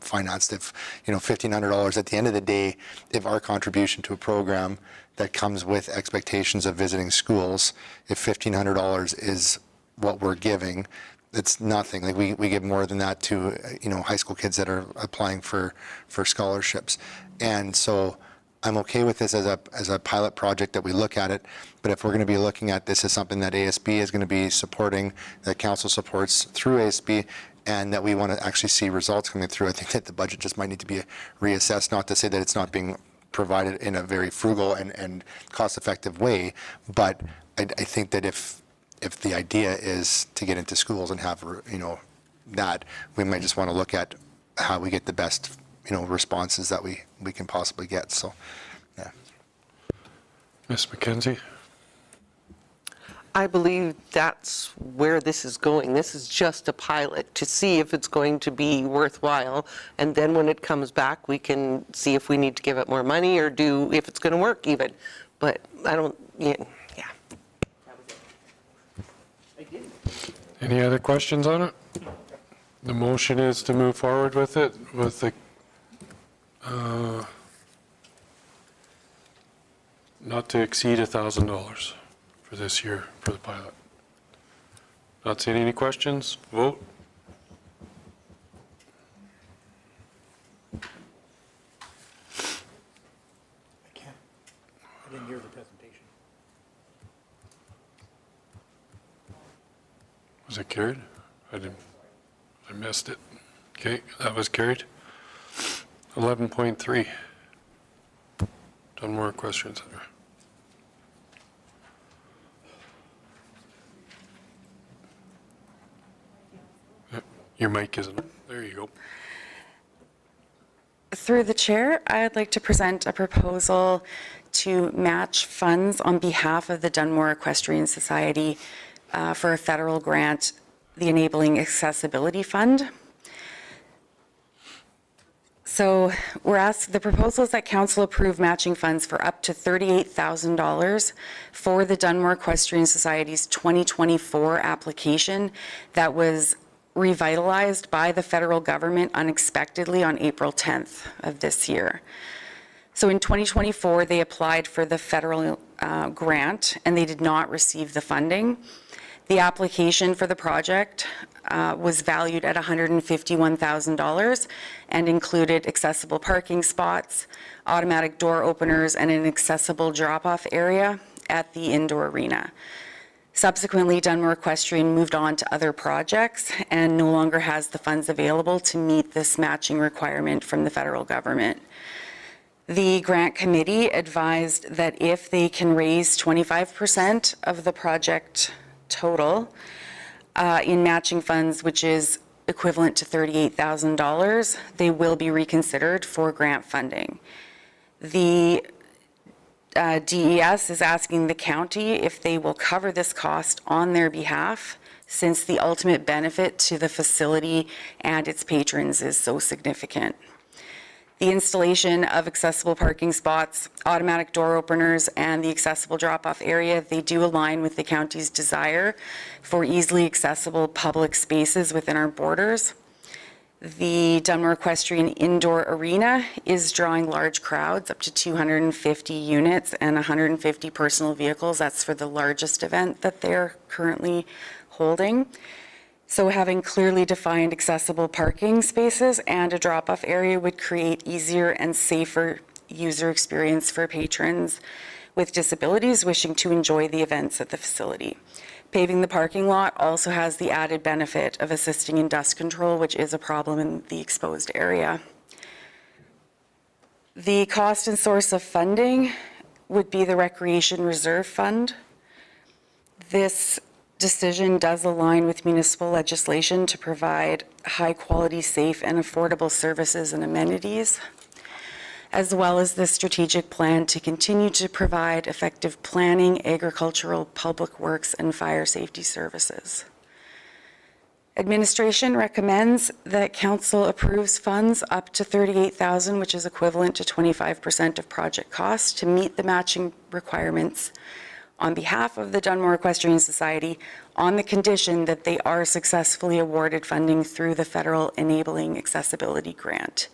financed. If $1,500 at the end of the day, if our contribution to a program that comes with expectations of visiting schools, if $1,500 is what we're giving, it's nothing. Like we give more than that to high school kids that are applying for scholarships, and so I'm okay with this as a pilot project that we look at it. But if we're going to be looking at this as something that ASB is going to be supporting, that council supports through ASB, and that we want to actually see results coming through, I think that the budget just might need to be reassessed. Not to say that it's not being provided in a very frugal and cost-effective way, but I think that if the idea is to get into schools and have that, we might just want to look at how we get the best responses that we can possibly get. So, yeah. Ms. McKenzie? I believe that's where this is going. This is just a pilot to see if it's going to be worthwhile. And then when it comes back, we can see if we need to give it more money or if it's going to work even. But I don't, yeah. Any other questions on it? The motion is to move forward with it with the not to exceed $1,000 for this year for the pilot. Not seeing any questions? Vote. I didn't hear the presentation. Was it carried? I missed it. Okay, that was carried. 11.3. Dunmore Equestrian Center. Your mic isn't. There you go. Through the chair, I'd like to present a proposal to match funds on behalf of the Dunmore Equestrian Society for a federal grant, the Enabling Accessibility Fund. So the proposal is that council approve matching funds for up to $38,000 for the Dunmore Equestrian Society's 2024 application that was revitalized by the federal government unexpectedly on April 10th of this year. So in 2024, they applied for the federal grant and they did not receive the funding. The application for the project was valued at $151,000 and included accessible parking spots, automatic door openers, and an accessible drop-off area at the indoor arena. Subsequently, Dunmore Equestrian moved on to other projects and no longer has the funds available to meet this matching requirement from the federal government. The grant committee advised that if they can raise 25% of the project total in matching funds, which is equivalent to $38,000, they will be reconsidered for grant funding. The DES is asking the county if they will cover this cost on their behalf, since the ultimate benefit to the facility and its patrons is so significant. The installation of accessible parking spots, automatic door openers, and the accessible drop-off area, they do align with the county's desire for easily accessible public spaces within our borders. The Dunmore Equestrian Indoor Arena is drawing large crowds, up to 250 units and 150 personal vehicles. That's for the largest event that they're currently holding. So having clearly defined accessible parking spaces and a drop-off area would create easier and safer user experience for patrons with disabilities wishing to enjoy the events at the facility. Paving the parking lot also has the added benefit of assisting in dust control, which is a problem in the exposed area. The cost and source of funding would be the Recreation Reserve Fund. This decision does align with municipal legislation to provide high-quality, safe, and affordable services and amenities, as well as the strategic plan to continue to provide effective planning, agricultural, public works, and fire safety services. Administration recommends that council approves funds up to $38,000, which is equivalent to 25% of project cost, to meet the matching requirements on behalf of the Dunmore Equestrian Society on the condition that they are successfully awarded funding through the Federal Enabling Accessibility Grant.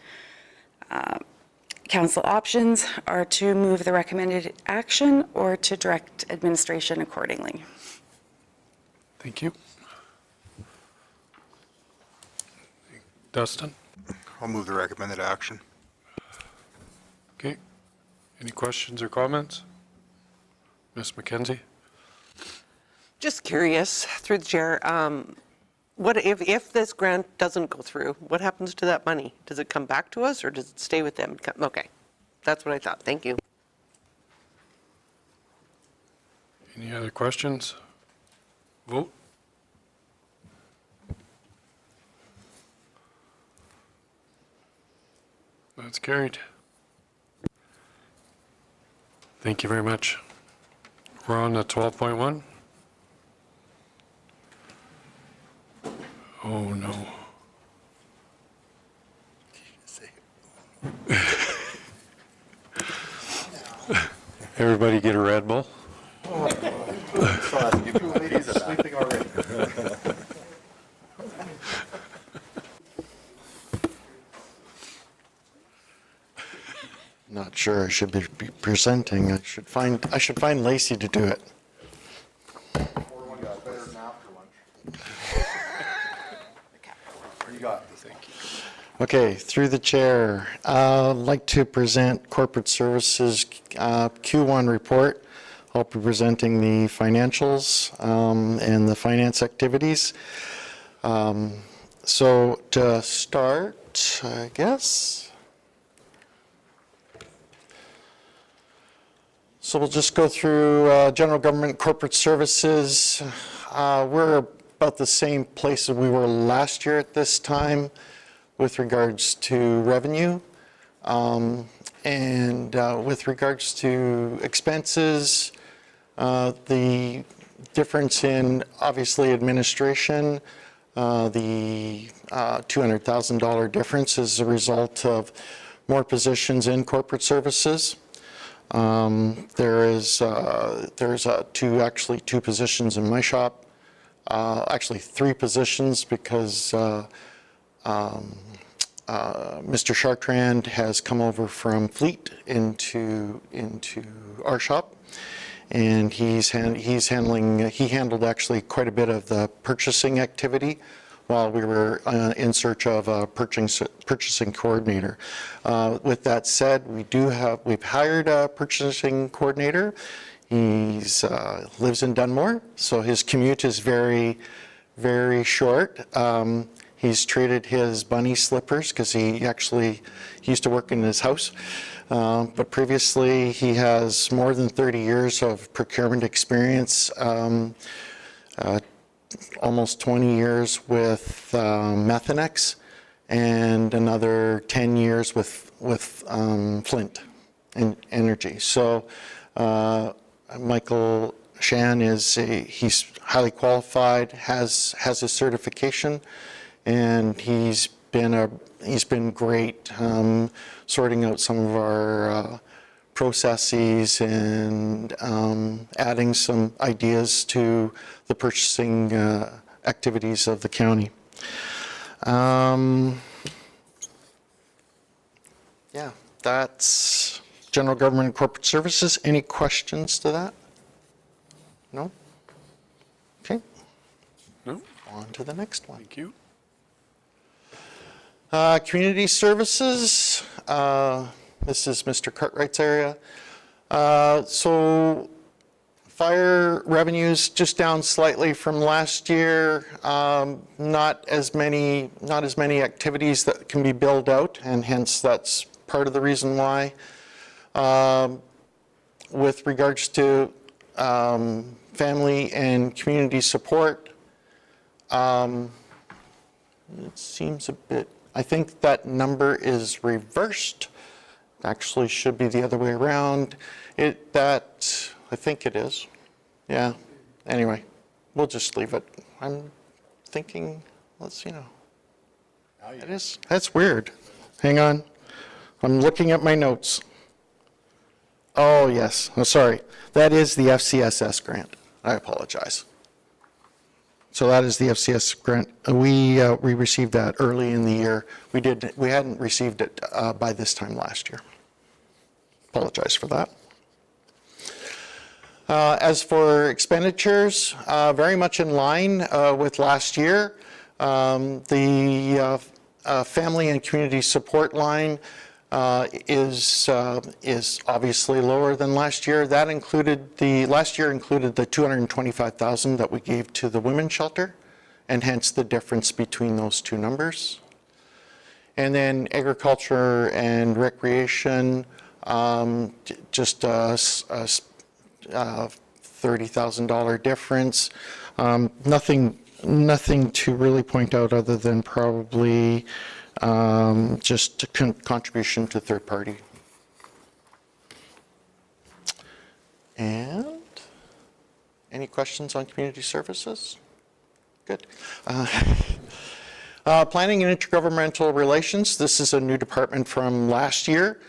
Council options are to move the recommended action or to direct administration accordingly. Thank you. Dustin? I'll move the recommended action. Okay. Any questions or comments? Ms. McKenzie? Just curious, through the chair, what if this grant doesn't go through, what happens to that money? Does it come back to us or does it stay with them? Okay, that's what I thought. Thank you. Any other questions? Vote. That's carried. Thank you very much. We're on to 12.1. Oh, no. Everybody get a Red Bull? Not sure I should be presenting. I should find Lacey to do it. Okay, through the chair, I'd like to present Corporate Services Q1 report. I'll be presenting the financials and the finance activities. So to start, I guess. So we'll just go through general government corporate services. We're about the same place as we were last year at this time with regards to revenue. And with regards to expenses, the difference in obviously administration, the $200,000 difference is a result of more positions in corporate services. There's two positions in my shop, actually 3 positions because Mr. Chartrand has come over from Fleet into our shop, and he handled actually quite a bit of the purchasing activity while we were in search of a purchasing coordinator. With that said, we've hired a purchasing coordinator. He lives in Dunmore, so his commute is very, very short. He's traded his bunny slippers because he used to work in his house. But previously, he has more than 30 years of procurement experience, almost 20 years with Methanex, and another 10 years with Flint Energy. So Michael Shan he's highly qualified, has his certification, and he's been great sorting out some of our processes and adding some ideas to the purchasing activities of the county. Yeah, that's General Government and Corporate Services. Any questions to that? No? Okay. No? On to the next one. Thank you. Community Services, this is Mr. Cartwright's area. So fire revenues just down slightly from last year. Not as many activities that can be billed out, and hence that's part of the reason why. With regards to family and community support, it seems a bit, I think that number is reversed. Actually should be the other way around. I think it is. Yeah. Anyway, we'll just leave it. I'm thinking, it is. That's weird. Hang on. I'm looking at my notes. Oh, yes. Oh, sorry. That is the FCSS grant. I apologize. So that is the FCS grant. We received that early in the year. We hadn't received it by this time last year. Apologize for that. As for expenditures, very much in line with last year. The family and community support line is obviously lower than last year. That included last year included the $225,000 that we gave to the women's shelter, and hence the difference between those two numbers. And then agriculture and recreation, just a $30,000 difference. Nothing to really point out other than probably just a contribution to third party. And any questions on community services? Good. Planning and intergovernmental relations. This is a new department from last year.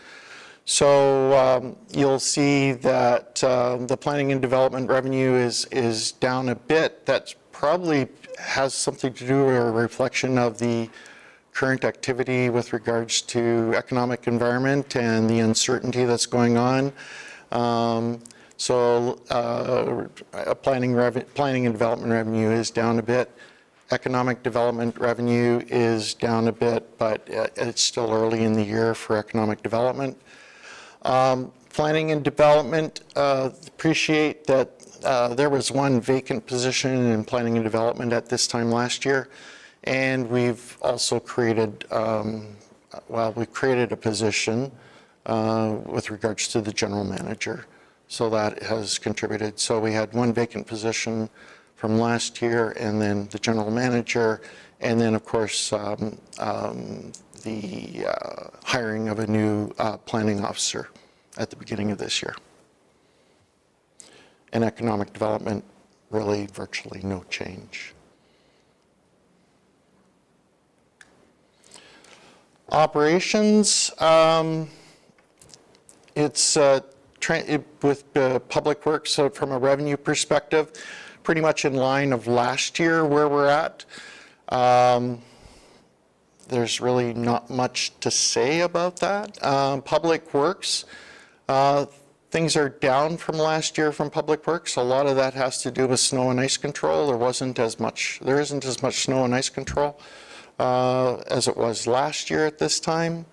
So you'll see that the planning and development revenue is down a bit. That probably has something to do with a reflection of the current activity with regards to economic environment and the uncertainty that's going on. Planning and development revenue is down a bit. Economic development revenue is down a bit, but it's still early in the year for economic development. Planning and development, appreciate that there was one vacant position in planning and development at this time last year. And we've also created, we created a position with regards to the general manager. So that has contributed. So we had one vacant position from last year, and then the general manager, and then of course the hiring of a new planning officer at the beginning of this year. And economic development, really virtually no change. Operations, it's with public works, so from a revenue perspective, pretty much in line of last year where we're at. There's really not much to say about that. Public works, things are down from last year from public works. A lot of that has to do with snow and ice control. There isn't as much snow and ice control as it was last year at this time.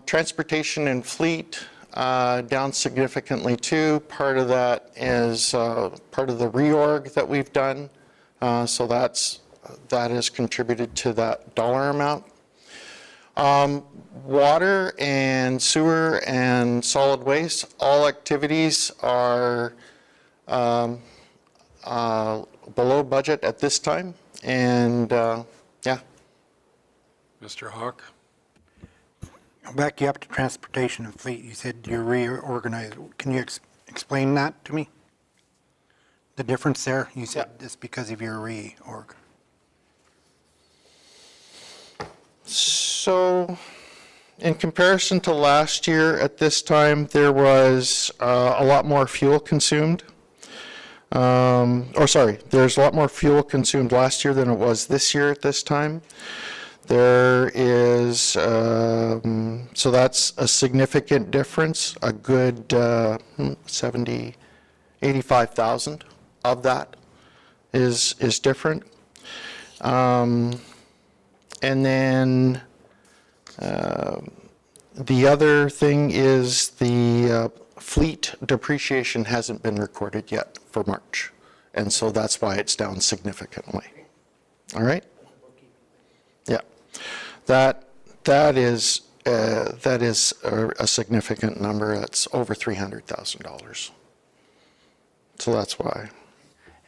Transportation and fleet, down significantly too. Part of that is part of the reorg that we've done. So that has contributed to that dollar amount. Water and sewer and solid waste, all activities are below budget at this time. And yeah. Mr. Hawk? I'll back you up to transportation and fleet. You said you're reorganized. Can you explain that to me? The difference there? You said it's because of your reorg. So, in comparison to last year at this time, there was a lot more fuel consumed. There's a lot more fuel consumed last year than it was this year at this time. There is, so that's a significant difference, a good 85,000 of that is different. And then the other thing is the fleet depreciation hasn't been recorded yet for March. And so that's why it's down significantly. All right? Yeah. That is a significant number. That's over $300,000. So that's why.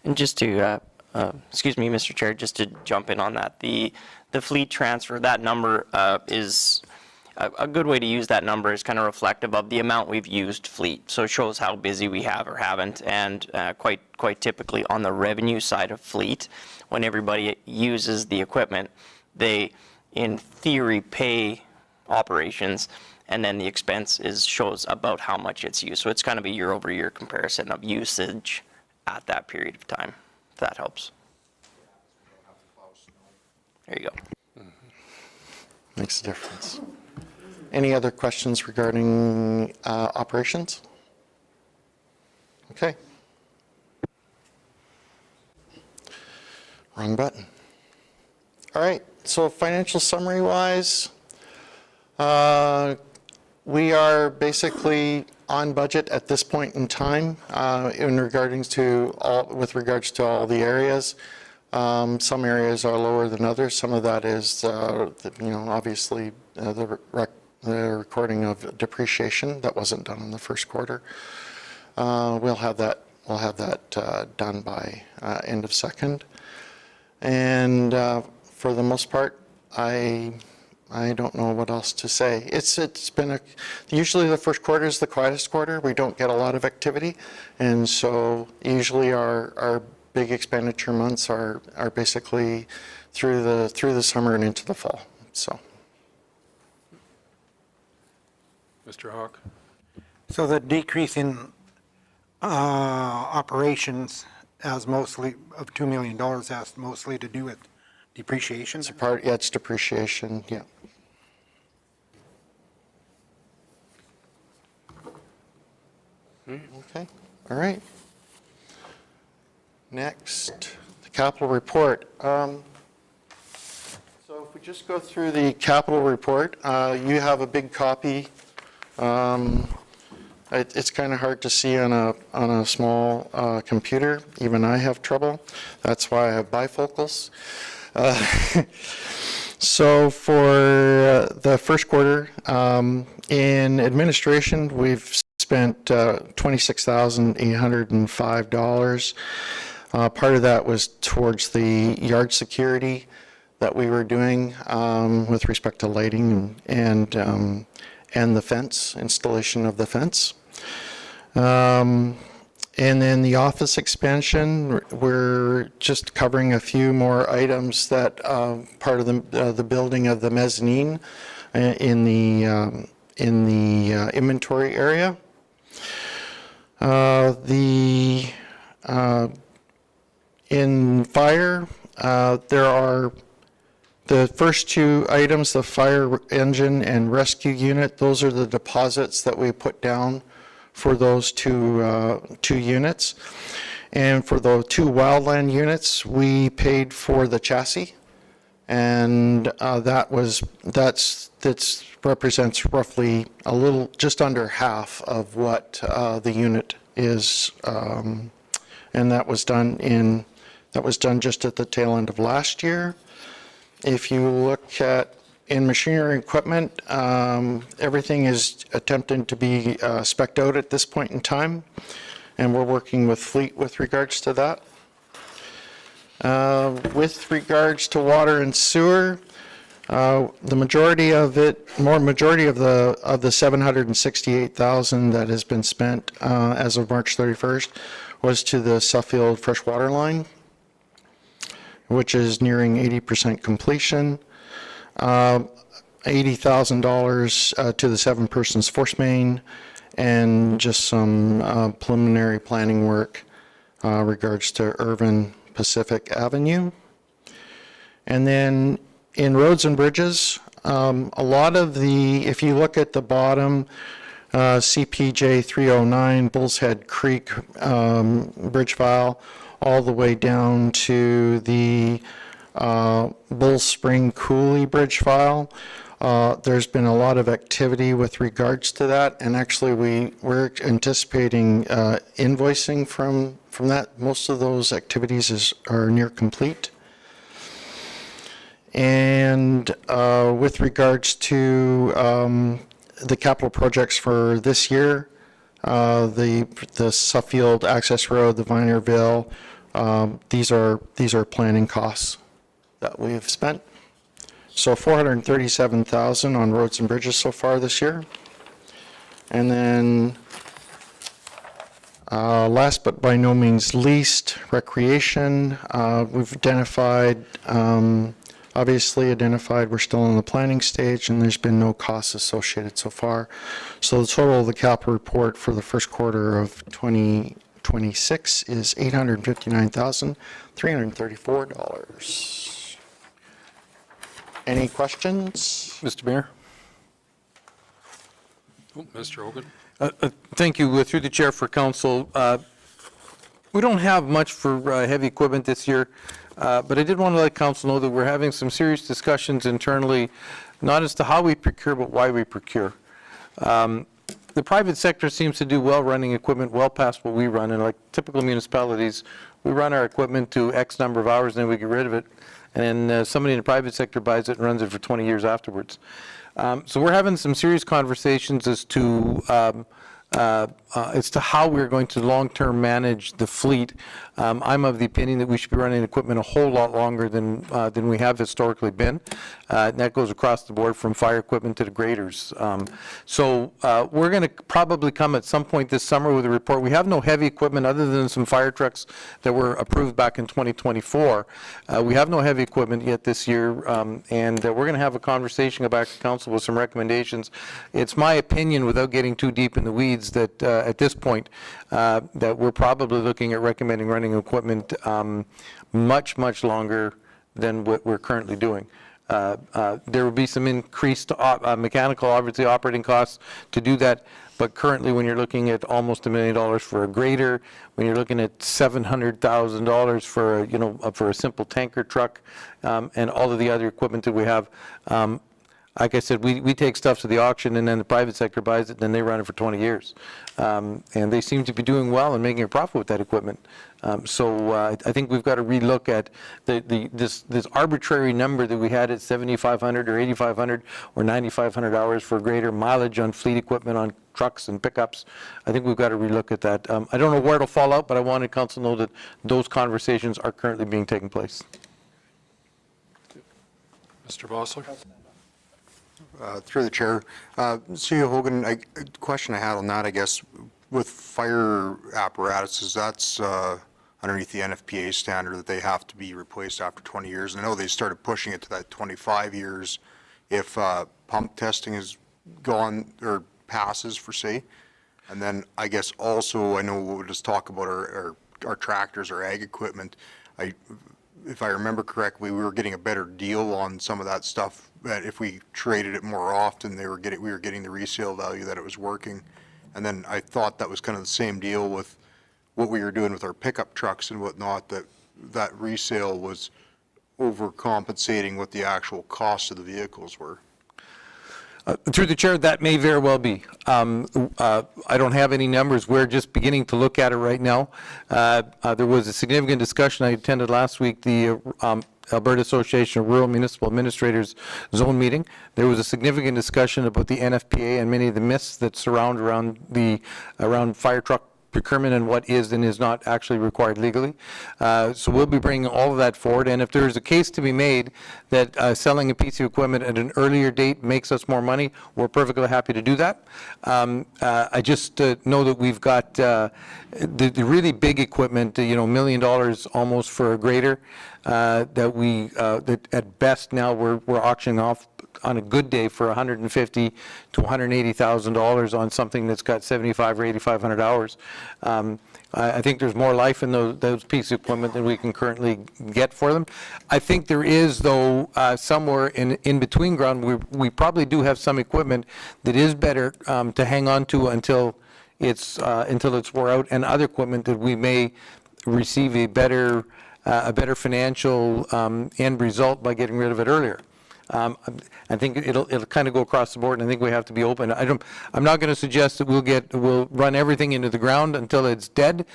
And just to, excuse me, Mr. Chair, just to jump in on that, the fleet transfer, that number is, a good way to use that number is kind of reflective of the amount we've used fleet. So it shows how busy we have or haven't, and quite typically on the revenue side of fleet, when everybody uses the equipment, they, in theory, pay operations, and then the expense shows about how much it's used. So it's kind of a year-over-year comparison of usage at that period of time, if that helps. There you go. Makes a difference. Any other questions regarding operations? Okay. Wrong button. All right, so financial summary wise, we are basically on budget at this point in time with regards to all the areas. Some areas are lower than others. Some of that is, obviously the recording of depreciation that wasn't done in the first quarter. We'll have that done by end of second. And for the most part, I don't know what else to say. It's been usually the first quarter is the quietest quarter. We don't get a lot of activity, and so usually our big expenditure months are basically through the summer and into the fall. So, Mr. Hawk? So the decrease in operations has mostly, of $2 million, has mostly to do with depreciation? It's depreciation, yeah. Okay, all right. Next, the capital report. So if we just go through the capital report, you have a big copy. It's kind of hard to see on a small computer. Even I have trouble. That's why I have bifocals. So for the first quarter, in administration, we've spent $26,805. Part of that was towards the yard security that we were doing with respect to lighting and the fence, installation of the fence. And then the office expansion, we're just covering a few more items that part of the building of the mezzanine in the inventory area. In fire, there are the first two items, the fire engine and rescue unit. Those are the deposits that we put down for those two units. And for the two wildland units, we paid for the chassis, and that represents roughly just under half of what the unit is, and that was done just at the tail end of last year. If you look at in machinery and equipment, everything is attempting to be spec'd out at this point in time, and we're working with fleet with regards to that. With regards to water and sewer, the majority of the $768,000 that has been spent as of March 31st was to the Suffield freshwater line, which is nearing 80% completion. $80,000 to the 7-persons force main, and just some preliminary planning work regards to Irvin Pacific Avenue. And then in roads and bridges, a lot of if you look at the bottom, CPJ 309, Bull's Head Creek bridge file, all the way down to the Bull Spring Coulee bridge file. There's been a lot of activity with regards to that, and actually we're anticipating invoicing from that. Most of those activities are near complete. And with regards to the capital projects for this year, the Suffield Access Road, the Vinerville, these are planning costs that we have spent. So $437,000 on roads and bridges so far this year. And then last but by no means least, recreation. We've identified, we're still in the planning stage, and there's been no costs associated so far. So the total of the capital report for the first quarter of 2026 is $859,334. Any questions? Mr. Mayor? Mr. Hogan? Thank you. Through the chair for council, we don't have much for heavy equipment this year, but I did want to let council know that we're having some serious discussions internally, not as to how we procure, but why we procure. The private sector seems to do well running equipment well past what we run, and like typical municipalities, we run our equipment to X number of hours and then we get rid of it, and then somebody in the private sector buys it and runs it for 20 years afterwards. So we're having some serious conversations as to how we're going to long-term manage the fleet. I'm of the opinion that we should be running equipment a whole lot longer than we have historically been. And that goes across the board from fire equipment to the graders. So we're going to probably come at some point this summer with a report. We have no heavy equipment other than some fire trucks that were approved back in 2024. We have no heavy equipment yet this year, and we're going to have a conversation, go back to council with some recommendations. It's my opinion, without getting too deep in the weeds, that at this point, that we're probably looking at recommending running equipment much, much longer than what we're currently doing. There will be some increased mechanical, obviously, operating costs to do that, but currently when you're looking at almost $1 million for a grader, when you're looking at $700,000 for a simple tanker truck, and all of the other equipment that we have, like I said, we take stuff to the auction and then the private sector buys it and then they run it for 20 years. And they seem to be doing well and making a profit with that equipment. So I think we've got to relook at this arbitrary number that we had at 7,500 or 8,500 or 9,500 hours for greater mileage on fleet equipment on trucks and pickups. I think we've got to relook at that. I don't know where it'll fall out, but I wanted council to know that those conversations are currently being taken place. Mr. Bossler? Through the chair, CEO Hogan, a question I had on that, I guess, with fire apparatuses, that's underneath the NFPA standard that they have to be replaced after 20 years. And I know they started pushing it to that 25 years if pump testing is gone or passes, for say. And then I guess also, I know we'll just talk about our tractors, our ag equipment. If I remember correctly, we were getting a better deal on some of that stuff. That if we traded it more often, we were getting the resale value that it was working. And then I thought that was kind of the same deal with what we were doing with our pickup trucks and whatnot, that resale was overcompensating what the actual cost of the vehicles were. Through the chair, that may very well be. I don't have any numbers. We're just beginning to look at it right now. There was a significant discussion I attended last week, the Alberta Association of Rural Municipal Administrators zone meeting. There was a significant discussion about the NFPA and many of the myths that surround around fire truck procurement and what is and is not actually required legally. So we'll be bringing all of that forward, and if there's a case to be made that selling a piece of equipment at an earlier date makes us more money, we're perfectly happy to do that. I just know that we've got the really big equipment, $1 million almost for a grader. that at best now we're auctioning off on a good day for $150,000 to $180,000 on something that's got 75 or 8,500 hours. I think there's more life in those pieces of equipment than we can currently get for them. I think there is, though, somewhere in between ground, we probably do have some equipment that is better to hang on to until it's wore out, and other equipment that we may receive a better financial end result by getting rid of it earlier. I think it'll kind of go across the board, and I think we have to be open. I'm not going to suggest that we'll run everything into the ground until it's dead.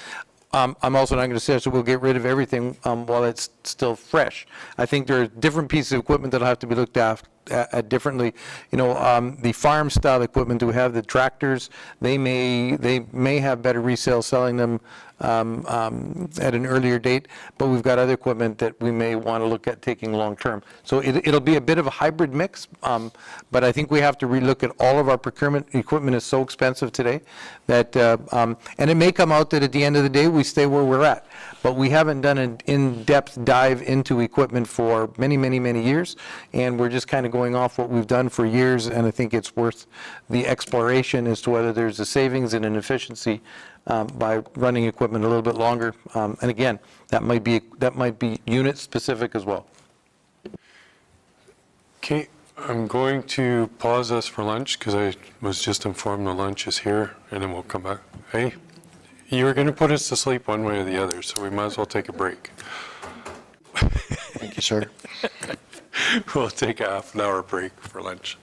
I'm also not going to suggest that we'll get rid of everything while it's still fresh. I think there are different pieces of equipment that'll have to be looked at differently. The farm style equipment, we have the tractors. They may have better resale selling them at an earlier date, but we've got other equipment that we may want to look at taking long term. So it'll be a bit of a hybrid mix, but I think we have to relook at all of our procurement. Equipment is so expensive today that, and it may come out that at the end of the day we stay where we're at, but we haven't done an in-depth dive into equipment for many, many, many years, and we're just kind of going off what we've done for years, and I think it's worth the exploration as to whether there's a savings and an efficiency by running equipment a little bit longer. And again, that might be unit specific as well. Okay, I'm going to pause us for lunch because I was just informed the lunch is here, and then we'll come back. Hey, you were going to put us to sleep one way or the other, so we might as well take a break. Thank you, sir. We'll take a half-an-hour break for lunch.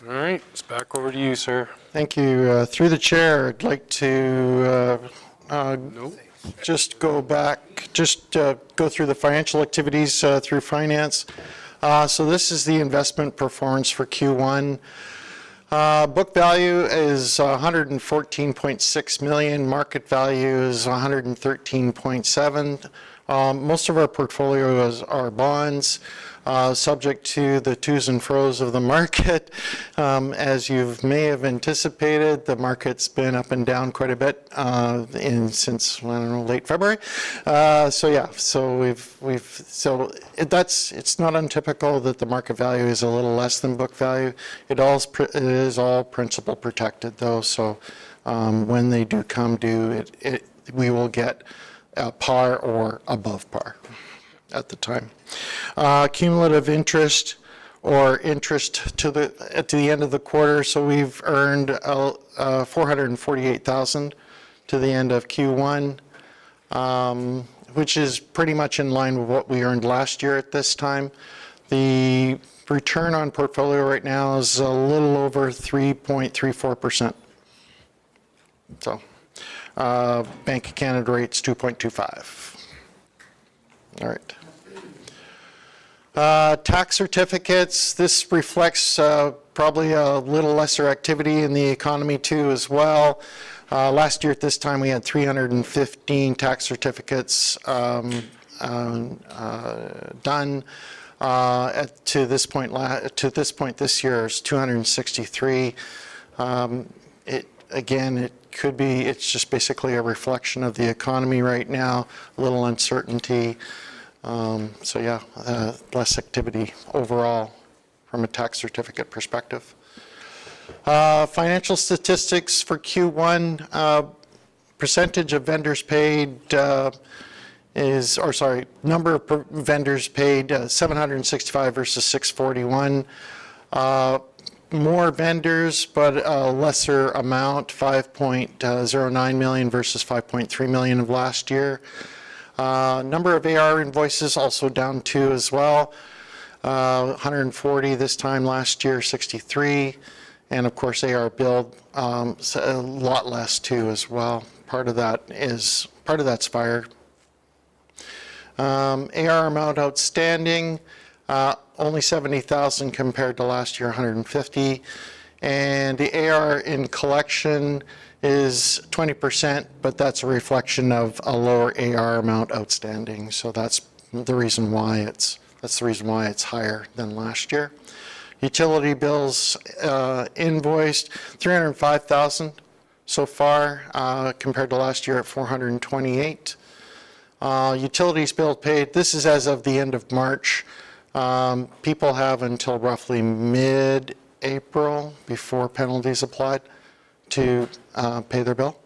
All right, it's back over to you, sir. Thank you. Through the chair, I'd like to just go back, go through the financial activities through finance. So this is the investment performance for Q1. Book value is 114.6 million. Market value is 113.7. Most of our portfolios are bonds, subject to the to's and fro's of the market. As you may have anticipated, the market's been up and down quite a bit since, I don't know, late February. It's not untypical that the market value is a little less than book value. It is all principal protected though, so when they do come due, we will get par or above par at the time. Cumulative interest or interest at the end of the quarter, so we've earned 448,000 to the end of Q1, which is pretty much in line with what we earned last year at this time. The return on portfolio right now is a little over 3.34%. So Bank of Canada rate's 2.25. All right. Tax certificates, this reflects probably a little lesser activity in the economy too as well. Last year at this time we had 315 tax certificates done. To this point this year is 263. It could be, it's just basically a reflection of the economy right now, a little uncertainty. Less activity overall from a tax certificate perspective. Financial statistics for Q1, percentage of vendors paid number of vendors paid, 765 versus 641. More vendors, but a lesser amount, 5.09 million versus 5.3 million of last year. Number of AR invoices also down 2 as well. 140 this time last year, 63. And of course AR billed, a lot less too as well. Part of that's fire. AR amount outstanding, only 70,000 compared to last year, 150. And the AR in collection is 20%, but that's a reflection of a lower AR amount outstanding. So that's the reason why it's higher than last year. Utility bills invoiced 305,000 so far compared to last year at 428. Utilities bill paid, this is as of the end of March. People have until roughly mid-April before penalties applied to pay their bill.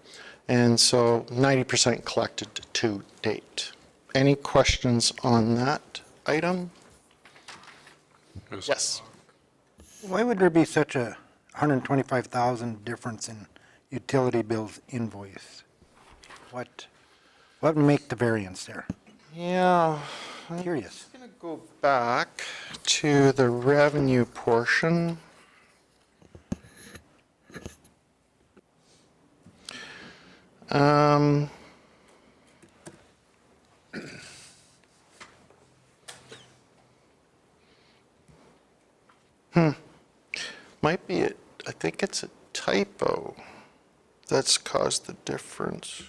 And so 90% collected to date. Any questions on that item? Yes. Why would there be such a 125,000 difference in utility bills invoiced? What would make the variance there? Yeah. I'm curious. I'm going to go back to the revenue portion. Might be it. I think it's a typo that's caused the difference.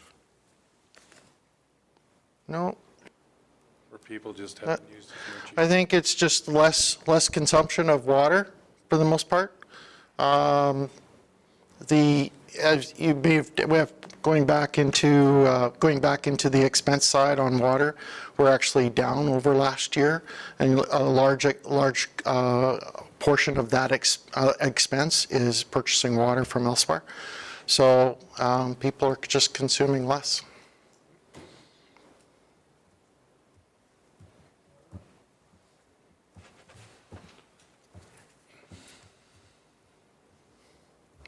No. Or people just haven't used as much. I think it's just less consumption of water for the most part. As you may have, going back into the expense side on water, we're actually down over last year, and a large portion of that expense is purchasing water from elsewhere. So people are just consuming less.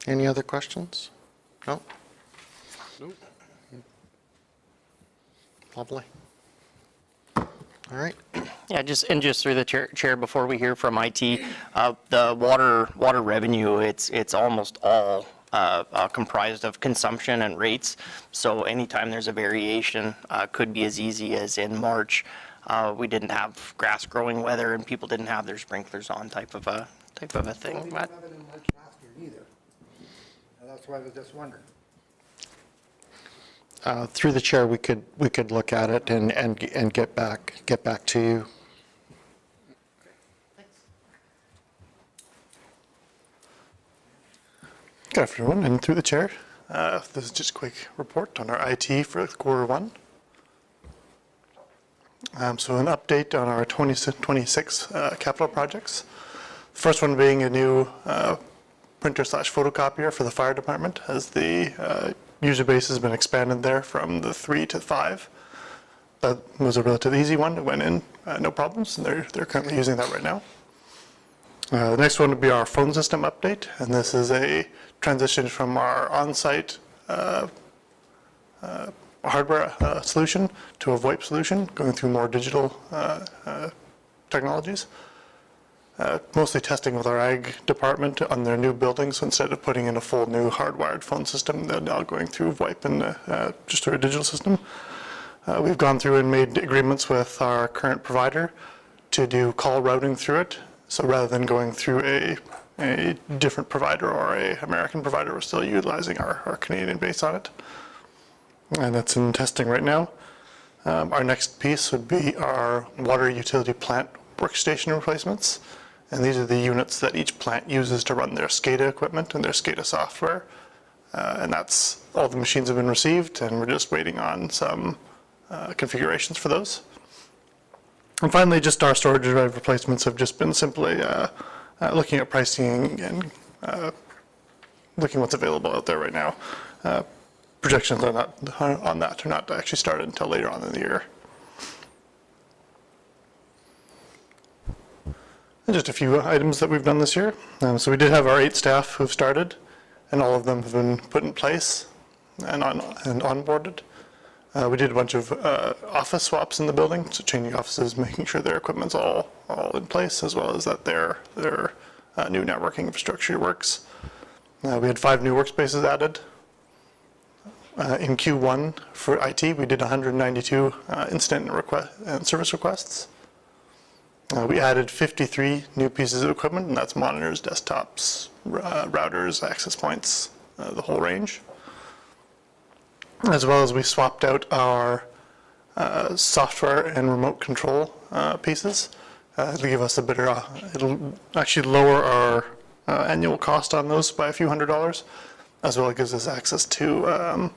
Any other questions? No? Nope. Lovely. All right. Yeah, just through the chair, before we hear from IT, the water revenue, it's almost all comprised of consumption and rates. So anytime there's a variation, could be as easy as in March, we didn't have grass growing weather and people didn't have their sprinklers on type of a thing. Well, we didn't have it in March last year either. That's why I was just wondering. Through the chair, we could look at it and get back to you. Good afternoon, and through the chair, this is just a quick report on our IT for quarter one. So an update on our 2026 capital projects. First one being a new printer/photocopier for the fire department, as the user base has been expanded there from the 3 to 5. That was a relatively easy one. It went in, no problems, and they're currently using that right now. The next one would be our phone system update, and this is a transition from our on-site hardware solution to a VoIP solution, going through more digital technologies. Mostly testing with our ag department on their new buildings. So instead of putting in a full new hardwired phone system, they're now going through VoIP and just through a digital system. We've gone through and made agreements with our current provider to do call routing through it. So rather than going through a different provider or a American provider, we're still utilizing our Canadian base on it. And that's in testing right now. Our next piece would be our water utility plant workstation replacements. And these are the units that each plant uses to run their SCADA equipment and their SCADA software. And that's all the machines have been received, and we're just waiting on some configurations for those. And finally, just our storage drive replacements have just been simply looking at pricing and looking what's available out there right now. Projections on that are not actually started until later on in the year. And just a few items that we've done this year. So we did have our 8 staff who've started, and all of them have been put in place and onboarded. We did a bunch of office swaps in the building, so changing offices, making sure their equipment's all in place, as well as that their new networking infrastructure works. We had 5 new workspaces added. In Q1 for IT, we did 192 incident and service requests. We added 53 new pieces of equipment, and that's monitors, desktops, routers, access points, the whole range. As well as we swapped out our software and remote control pieces. It'll give us a better, it'll actually lower our annual cost on those by a few $100s, as well as gives us access to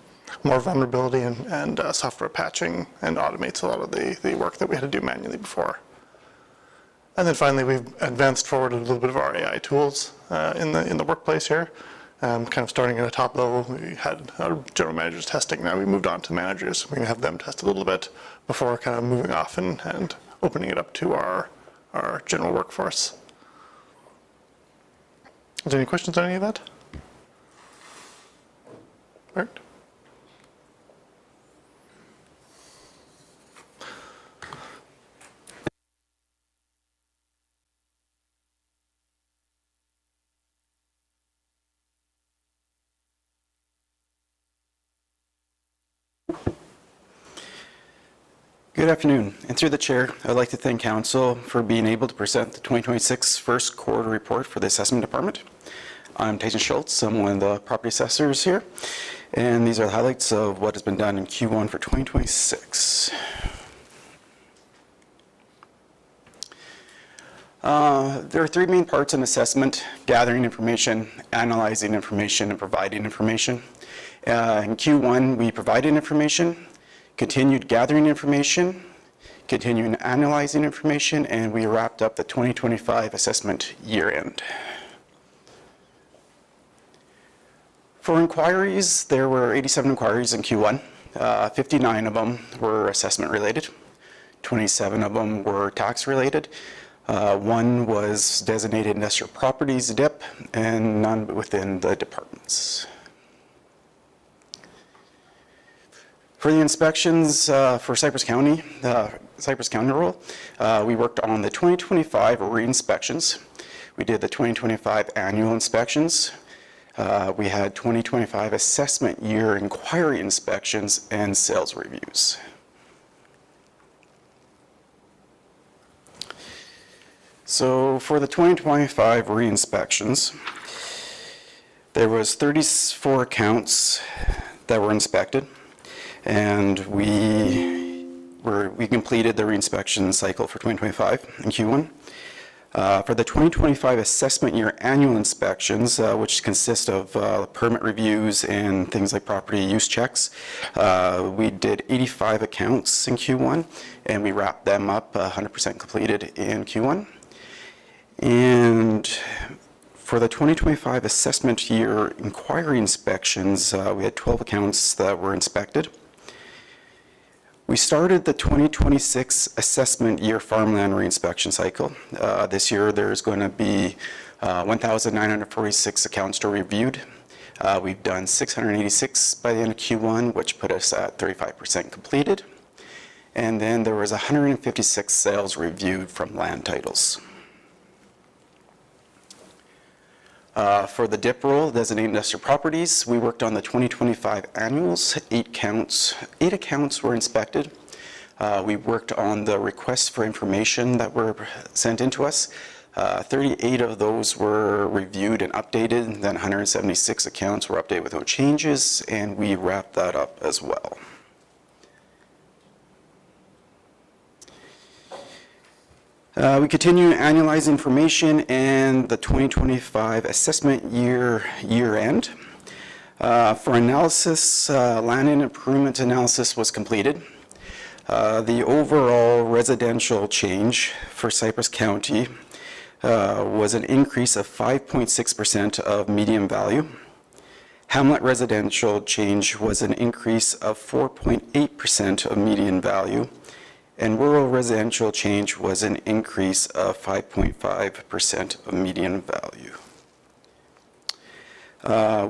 more vulnerability and software patching, and automates a lot of the work that we had to do manually before. And then finally, we've advanced forward a little bit of our AI tools in the workplace here. Kind of starting at a top level, we had our general managers testing. Now we moved on to managers. We have them test a little bit before kind of moving off and opening it up to our general workforce. Is there any questions on any of that? All right. Good afternoon, and through the chair, I'd like to thank council for being able to present the 2026 first quarter report for the assessment department. I'm Tyson Schultz, I'm one of the property assessors here, and these are the highlights of what has been done in Q1 for 2026. There are 3 main parts in assessment: gathering information, analyzing information, and providing information. In Q1, we provided information, continued gathering information, continuing analyzing information, and we wrapped up the 2025 assessment year end. For inquiries, there were 87 inquiries in Q1. 59 of them were assessment related. 27 of them were tax related. 1 was designated industrial properties DIP, and none within the departments. For the inspections for Cypress County, Cypress County role. We worked on the 2025 re-inspections. We did the 2025 annual inspections. We had 2025 assessment year inquiry inspections and sales reviews. So for the 2025 re-inspections, there was 34 accounts that were inspected, and we completed the re-inspection cycle for 2025 in Q1. For the 2025 assessment year annual inspections, which consist of permit reviews and things like property use checks, we did 85 accounts in Q1, and we wrapped them up 100% completed in Q1. And for the 2025 assessment year inquiry inspections, we had 12 accounts that were inspected. We started the 2026 assessment year farmland reinspection cycle. This year there's going to be 1,946 accounts to be reviewed. We've done 686 by the end of Q1, which put us at 35% completed. And then there was 156 sales reviewed from land titles. For the DIP role, designated industrial properties, we worked on the 2025 annuals. 8 accounts were inspected. We worked on the requests for information that were sent into us. 38 of those were reviewed and updated, and then 176 accounts were updated with no changes, and we wrapped that up as well. We continue to analyze information and the 2025 assessment year end. For analysis, land and improvement analysis was completed. The overall residential change for Cypress County was an increase of 5.6% of median value. Hamlet residential change was an increase of 4.8% of median value. And rural residential change was an increase of 5.5% of median value.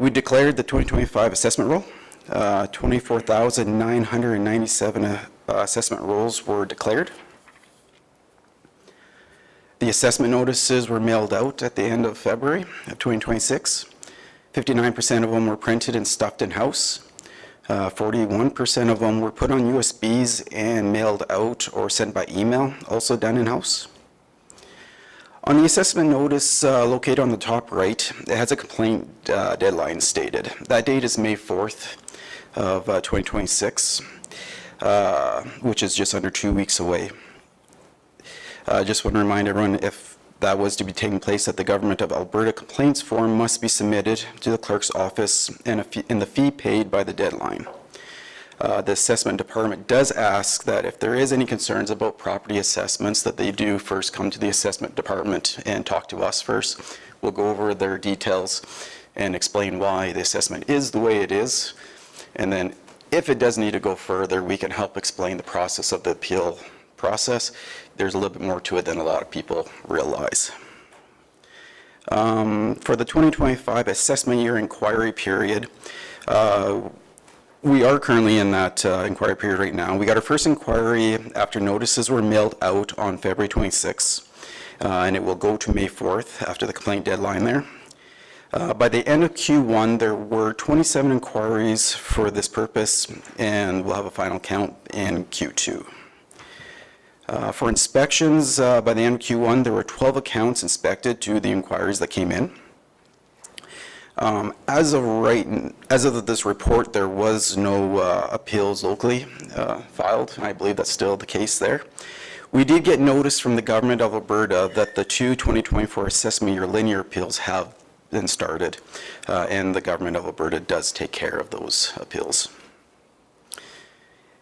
We declared the 2025 assessment roll. 24,997 assessment rolls were declared. The assessment notices were mailed out at the end of February of 2026. 59% of them were printed and stuffed in-house. 41% of them were put on USBs and mailed out or sent by email, also done in-house. On the assessment notice located on the top right, it has a complaint deadline stated. That date is May 4th of 2026, which is just under 2 weeks away. Just want to remind everyone, if that was to be taking place, that the Government of Alberta complaints form must be submitted to the clerk's office and the fee paid by the deadline. The assessment department does ask that if there is any concerns about property assessments, that they do first come to the assessment department and talk to us first. We'll go over their details and explain why the assessment is the way it is. And then if it does need to go further, we can help explain the process of the appeal process. There's a little bit more to it than a lot of people realize. For the 2025 assessment year inquiry period, we are currently in that inquiry period right now. We got our first inquiry after notices were mailed out on February 26th, and it will go to May 4th after the complaint deadline there. By the end of Q1, there were 27 inquiries for this purpose, and we'll have a final count in Q2. For inspections, by the end of Q1, there were 12 accounts inspected to the inquiries that came in. As of this report, there was no appeals locally filed, and I believe that's still the case there. We did get notice from the Government of Alberta that the 2024 assessment year linear appeals have been started, and the Government of Alberta does take care of those appeals.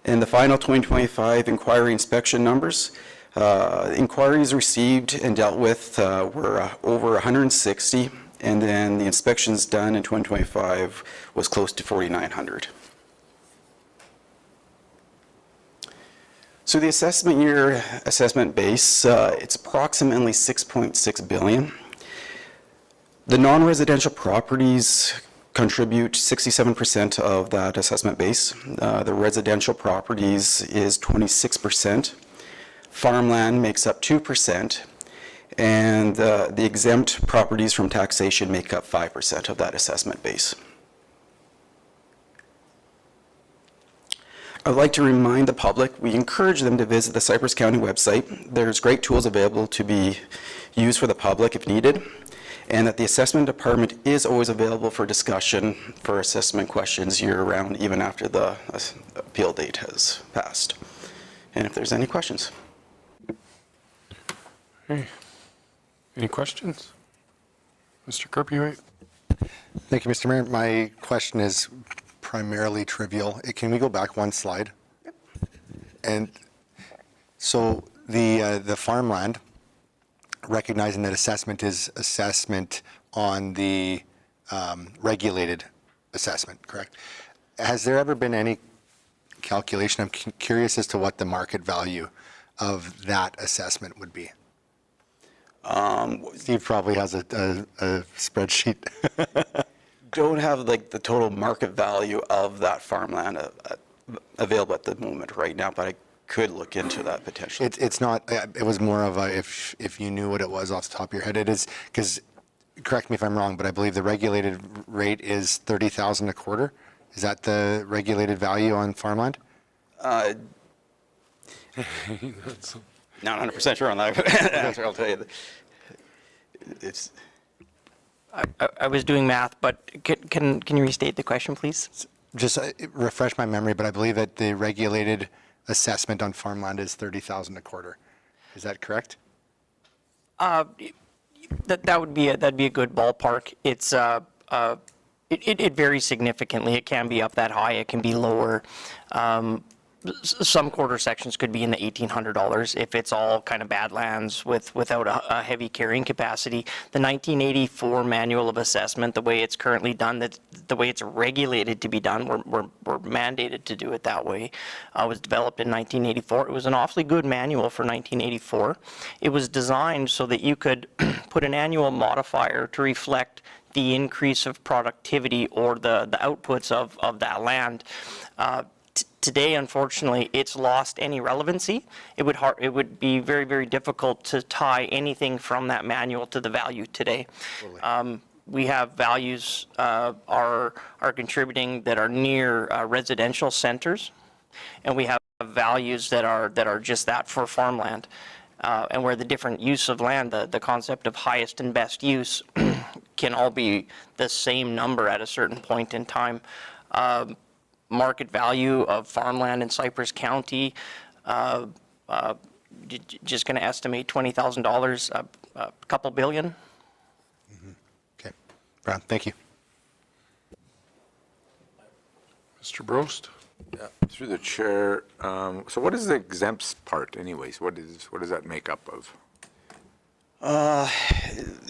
And the final 2025 inquiry inspection numbers, inquiries received and dealt with were over 160, and then the inspections done in 2025 was close to 4,900. So the assessment year assessment base, it's approximately $6.6 billion. The non-residential properties contribute 67% of that assessment base. The residential properties is 26%. Farmland makes up 2%, and the exempt properties from taxation make up 5% of that assessment base. I would like to remind the public, we encourage them to visit the Cypress County website. There's great tools available to be used for the public if needed, and that the assessment department is always available for discussion for assessment questions year-round, even after the appeal date has passed. And if there's any questions. Hey, any questions? Mr. Kirby? Thank you, Mr. Mayor. My question is primarily trivial. Can we go back one slide? And so the farmland, recognizing that assessment is assessment on the regulated assessment, correct? Has there ever been any calculation? I'm curious as to what the market value of that assessment would be. Steve probably has a spreadsheet. Don't have like the total market value of that farmland available at the moment right now, but I could look into that potentially. It's not, it was more of a, if you knew what it was off the top of your head. It is, because, correct me if I'm wrong, but I believe the regulated rate is $30,000 a quarter. Is that the regulated value on farmland? Not 100% sure on that answer, I'll tell you. It's. I was doing math, but can you restate the question, please? Just refresh my memory, but I believe that the regulated assessment on farmland is $30,000 a quarter. Is that correct? That'd be a good ballpark. It's it varies significantly. It can be up that high. It can be lower. Some quarter sections could be in the $1,800 if it's all kind of badlands without a heavy carrying capacity. The 1984 manual of assessment, the way it's currently done, the way it's regulated to be done, we're mandated to do it that way, was developed in 1984. It was an awfully good manual for 1984. It was designed so that you could put an annual modifier to reflect the increase of productivity or the outputs of that land. Today, unfortunately, it's lost any relevancy. It would be very, very difficult to tie anything from that manual to the value today. We have values are contributing that are near residential centers, and we have values that are just that for farmland. And where the different use of land, the concept of highest and best use, can all be the same number at a certain point in time. Market value of farmland in Cypress County, just going to estimate $20,000, a couple billion. Okay. Brown, thank you. Mr. Brost? Yeah, through the chair. So what is the exempts part anyways? What does that make up of?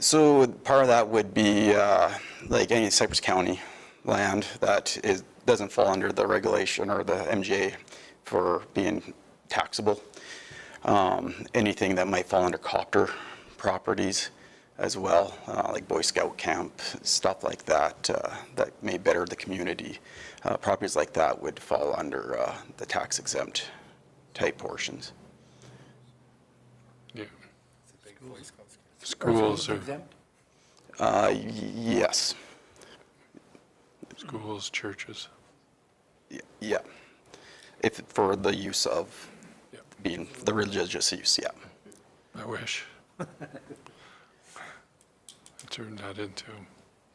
So part of that would be like any Cypress County land that doesn't fall under the regulation or the MGA for being taxable. Anything that might fall under copter properties as well, like Boy Scout camp, stuff like that, that may better the community. Properties like that would fall under the tax exempt type portions. Yeah. Schools or? Yes. Schools, churches. Yeah. If for the use of being the religious use, yeah. I wish. I turned that into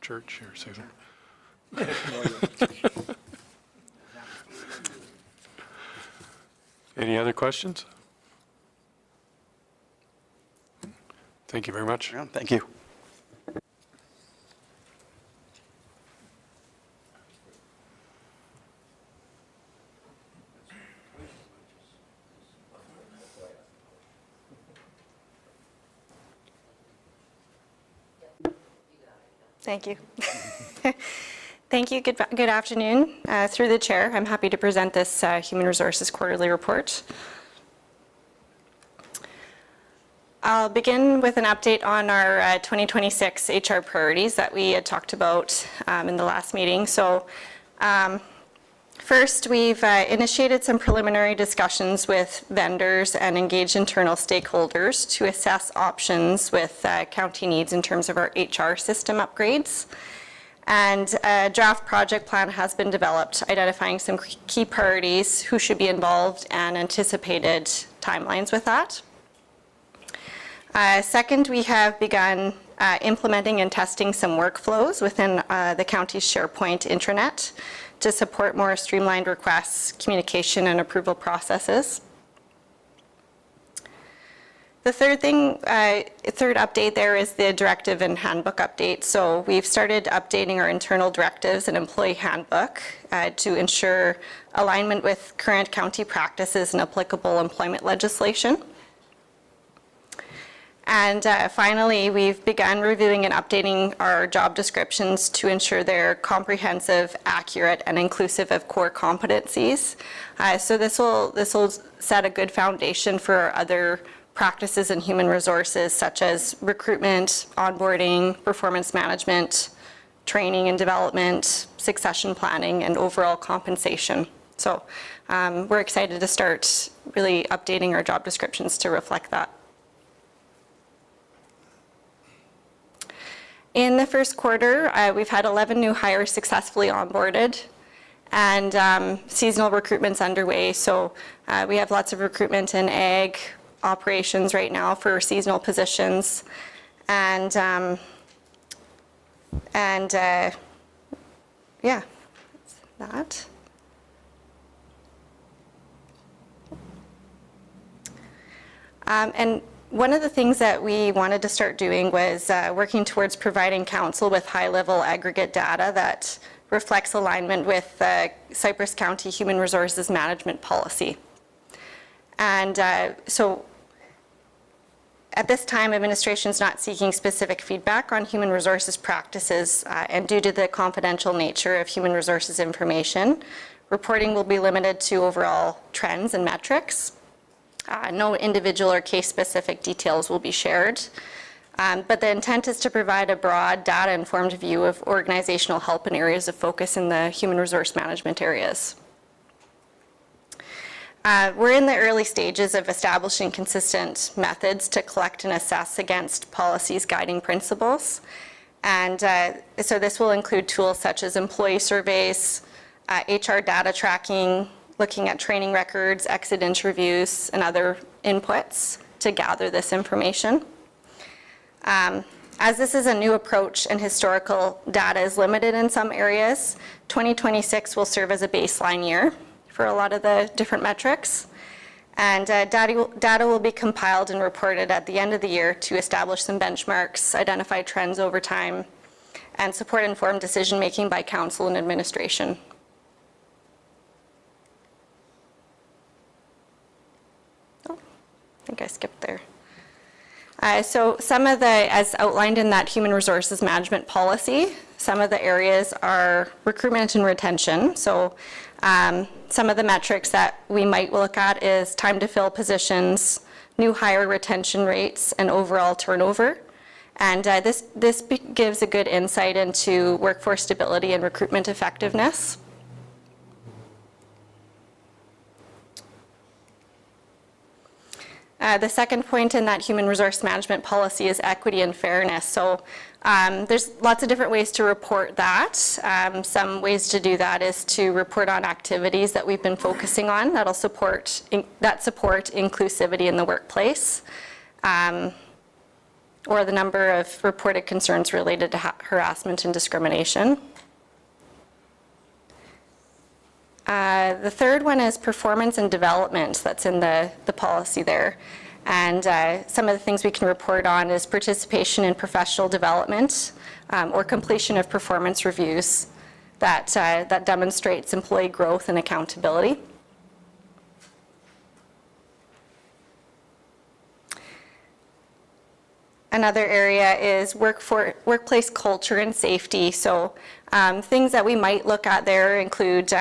church here soon. Any other questions? Thank you very much. Yeah, thank you. Thank you. Thank you. Good afternoon. Through the chair, I'm happy to present this Human Resources Quarterly Report. I'll begin with an update on our 2026 HR priorities that we had talked about in the last meeting. So first First, we've initiated some preliminary discussions with vendors and engaged internal stakeholders to assess options with county needs in terms of our HR system upgrades. And a draft project plan has been developed, identifying some key priorities, who should be involved, and anticipated timelines with that. Second, we have begun implementing and testing some workflows within the county's SharePoint intranet to support more streamlined requests, communication, and approval processes. The third update there is the directive and handbook update. So we've started updating our internal directives and employee handbook to ensure alignment with current county practices and applicable employment legislation. And finally, we've begun reviewing and updating our job descriptions to ensure they're comprehensive, accurate, and inclusive of core competencies. So this will set a good foundation for our other practices in human resources, such as recruitment, onboarding, performance management, training and development, succession planning, and overall compensation. So we're excited to start really updating our job descriptions to reflect that. In the first quarter, we've had 11 new hires successfully onboarded, and seasonal recruitment's underway. So we have lots of recruitment in ag operations right now for seasonal positions, and yeah, that's that. And one of the things that we wanted to start doing was working towards providing council with high-level aggregate data that reflects alignment with Cypress County Human Resources Management Policy. And so at this time, administration is not seeking specific feedback on human resources practices, and due to the confidential nature of human resources information, reporting will be limited to overall trends and metrics. No individual or case-specific details will be shared, but the intent is to provide a broad, data-informed view of organizational help and areas of focus in the human resource management areas. We're in the early stages of establishing consistent methods to collect and assess against policies guiding principles, and so this will include tools such as employee surveys, HR data tracking, looking at training records, exit interviews, and other inputs to gather this information. As this is a new approach and historical data is limited in some areas, 2026 will serve as a baseline year for a lot of the different metrics. And data will be compiled and reported at the end of the year to establish some benchmarks, identify trends over time, and support informed decision-making by council and administration. I think I skipped there. So some of the, as outlined in that human resources management policy, some of the areas are recruitment and retention. So some of the metrics that we might look at is time to fill positions, new hire retention rates, and overall turnover. And this gives a good insight into workforce stability and recruitment effectiveness. The second point in that human resource management policy is equity and fairness. So there's lots of different ways to report that. Some ways to do that is to report on activities that we've been focusing on that'll support inclusivity in the workplace, or the number of reported concerns related to harassment and discrimination. The third one is performance and development that's in the policy there. And some of the things we can report on is participation in professional development or completion of performance reviews that demonstrates employee growth and accountability. Another area is workplace culture and safety. So things that we might look at there include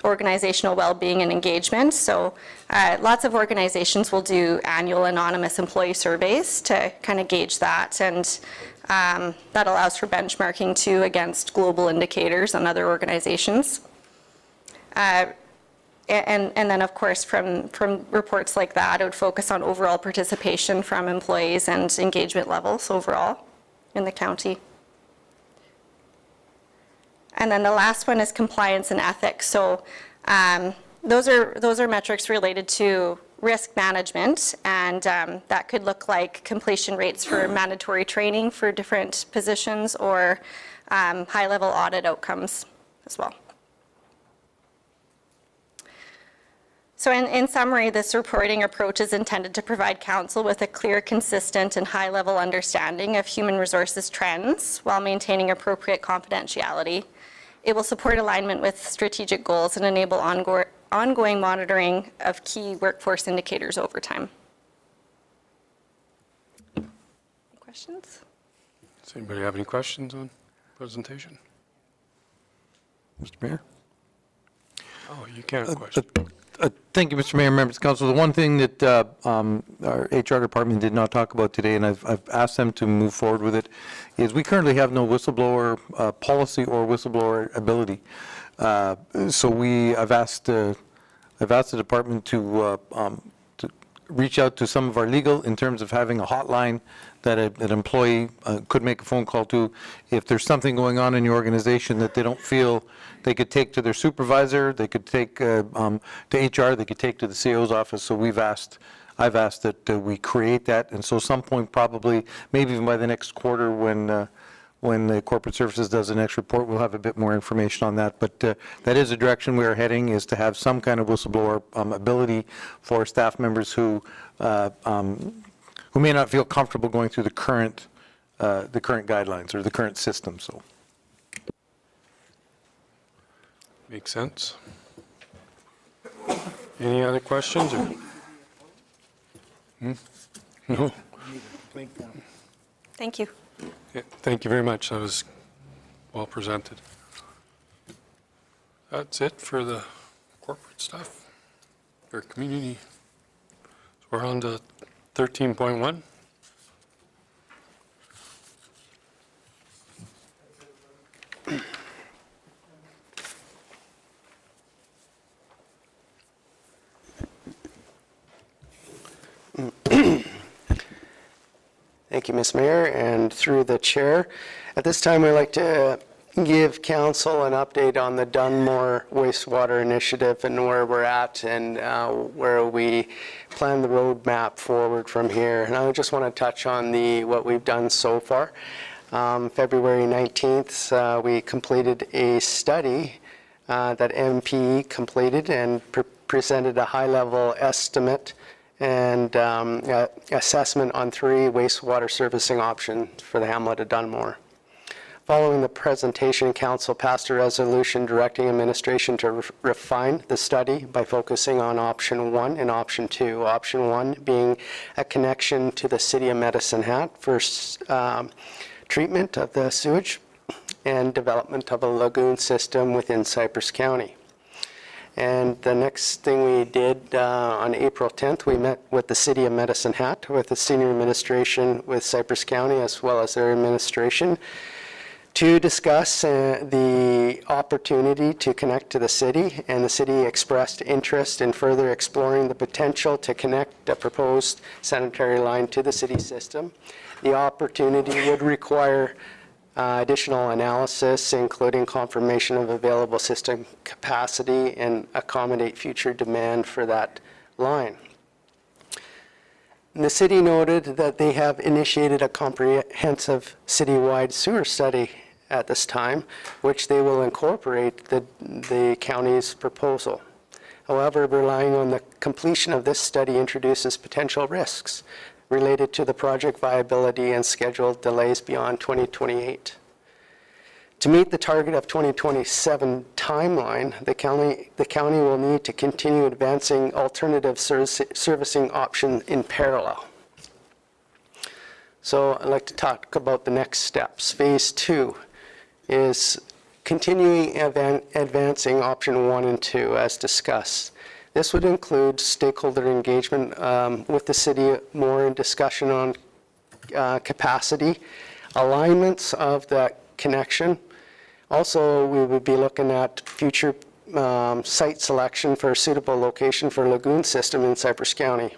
organizational well-being and engagement. So lots of organizations will do annual anonymous employee surveys to kind of gauge that, and that allows for benchmarking too against global indicators on other organizations. And then, of course, from reports like that, it would focus on overall participation from employees and engagement levels overall in the county. And then the last one is compliance and ethics. So those are metrics related to risk management, and that could look like completion rates for mandatory training for different positions, or high-level audit outcomes as well. So in summary, this reporting approach is intended to provide council with a clear, consistent, and high-level understanding of human resources trends while maintaining appropriate confidentiality. It will support alignment with strategic goals and enable ongoing monitoring of key workforce indicators over time. Questions? Does anybody have any questions on presentation? Mr. Mayor? Oh, you can't question. Thank you, Mr. Mayor, members of council. The one thing that our HR department did not talk about today, and I've asked them to move forward with it, is we currently have no whistleblower policy or whistleblower ability. So I've asked the department to reach out to some of our legal in terms of having a hotline that an employee could make a phone call to if there's something going on in your organization that they don't feel they could take to their supervisor, they could take to HR, they could take to the CO's office. So I've asked that we create that, and so some point probably, maybe even by the next quarter when the Corporate Services does the next report, we'll have a bit more information on that. But that is a direction we are heading, is to have some kind of whistleblower ability for staff members who may not feel comfortable going through the current guidelines or the current system. So, Makes sense. Any other questions? Or? No. Thank you. Yeah, thank you very much. That was well presented. That's it for the corporate stuff, or community. So we're on to 13.1. Thank you, Ms. Mayor, and through the chair. At this time, we'd like to give council an update on the Dunmore Wastewater Initiative and where we're at and where we plan the roadmap forward from here. And I just want to touch on what we've done so far. February 19th, we completed a study that MP completed and presented a high-level estimate and assessment on 3 wastewater servicing options for the hamlet of Dunmore. Following the presentation, council passed a resolution directing administration to refine the study by focusing on option 1 and option 2. Option 1 being a connection to the city of Medicine Hat for treatment of the sewage and development of a lagoon system within Cypress County. And the next thing we did on April 10th, we met with the City of Medicine Hat, with the senior administration with Cypress County, as well as their administration, to discuss the opportunity to connect to the city. And the city expressed interest in further exploring the potential to connect a proposed sanitary line to the city system. The opportunity would require additional analysis, including confirmation of available system capacity and accommodate future demand for that line. The city noted that they have initiated a comprehensive citywide sewer study at this time, which they will incorporate the county's proposal. However, relying on the completion of this study introduces potential risks related to the project viability and scheduled delays beyond 2028. To meet the target of 2027 timeline, the county will need to continue advancing alternative servicing options in parallel. So I'd like to talk about the next steps. Phase 2 is continuing advancing option 1 and 2 as discussed. This would include stakeholder engagement with the city, more in discussion on capacity, alignments of that connection. Also, we would be looking at future site selection for a suitable location for a lagoon system in Cypress County.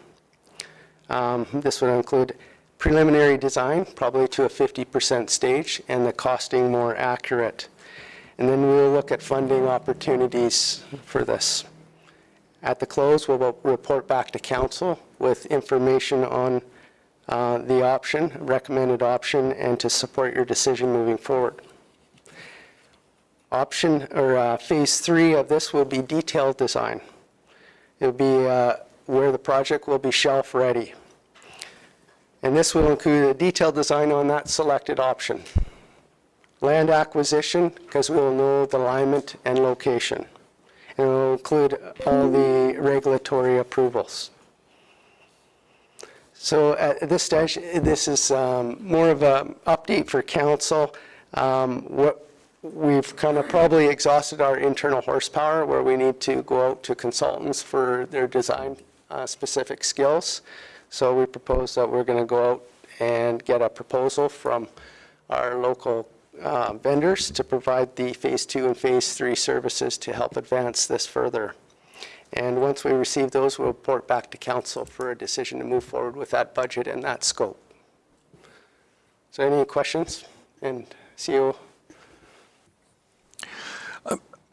This would include preliminary design, probably to a 50% stage, and the costing more accurate. And then we'll look at funding opportunities for this. At the close, we'll report back to council with information on the option, recommended option, and to support your decision moving forward. Phase 3 of this will be detailed design. It'll be where the project will be shelf ready. And this will include a detailed design on that selected option. Land acquisition, because we will know the alignment and location. And it will include all the regulatory approvals. So at this stage, this is more of an update for council. We've kind of probably exhausted our internal horsepower where we need to go out to consultants for their design specific skills. So we propose that we're going to go out and get a proposal from our local vendors to provide the phase 2 and phase 3 services to help advance this further. And once we receive those, we'll report back to council for a decision to move forward with that budget and that scope. So any questions? And CEO?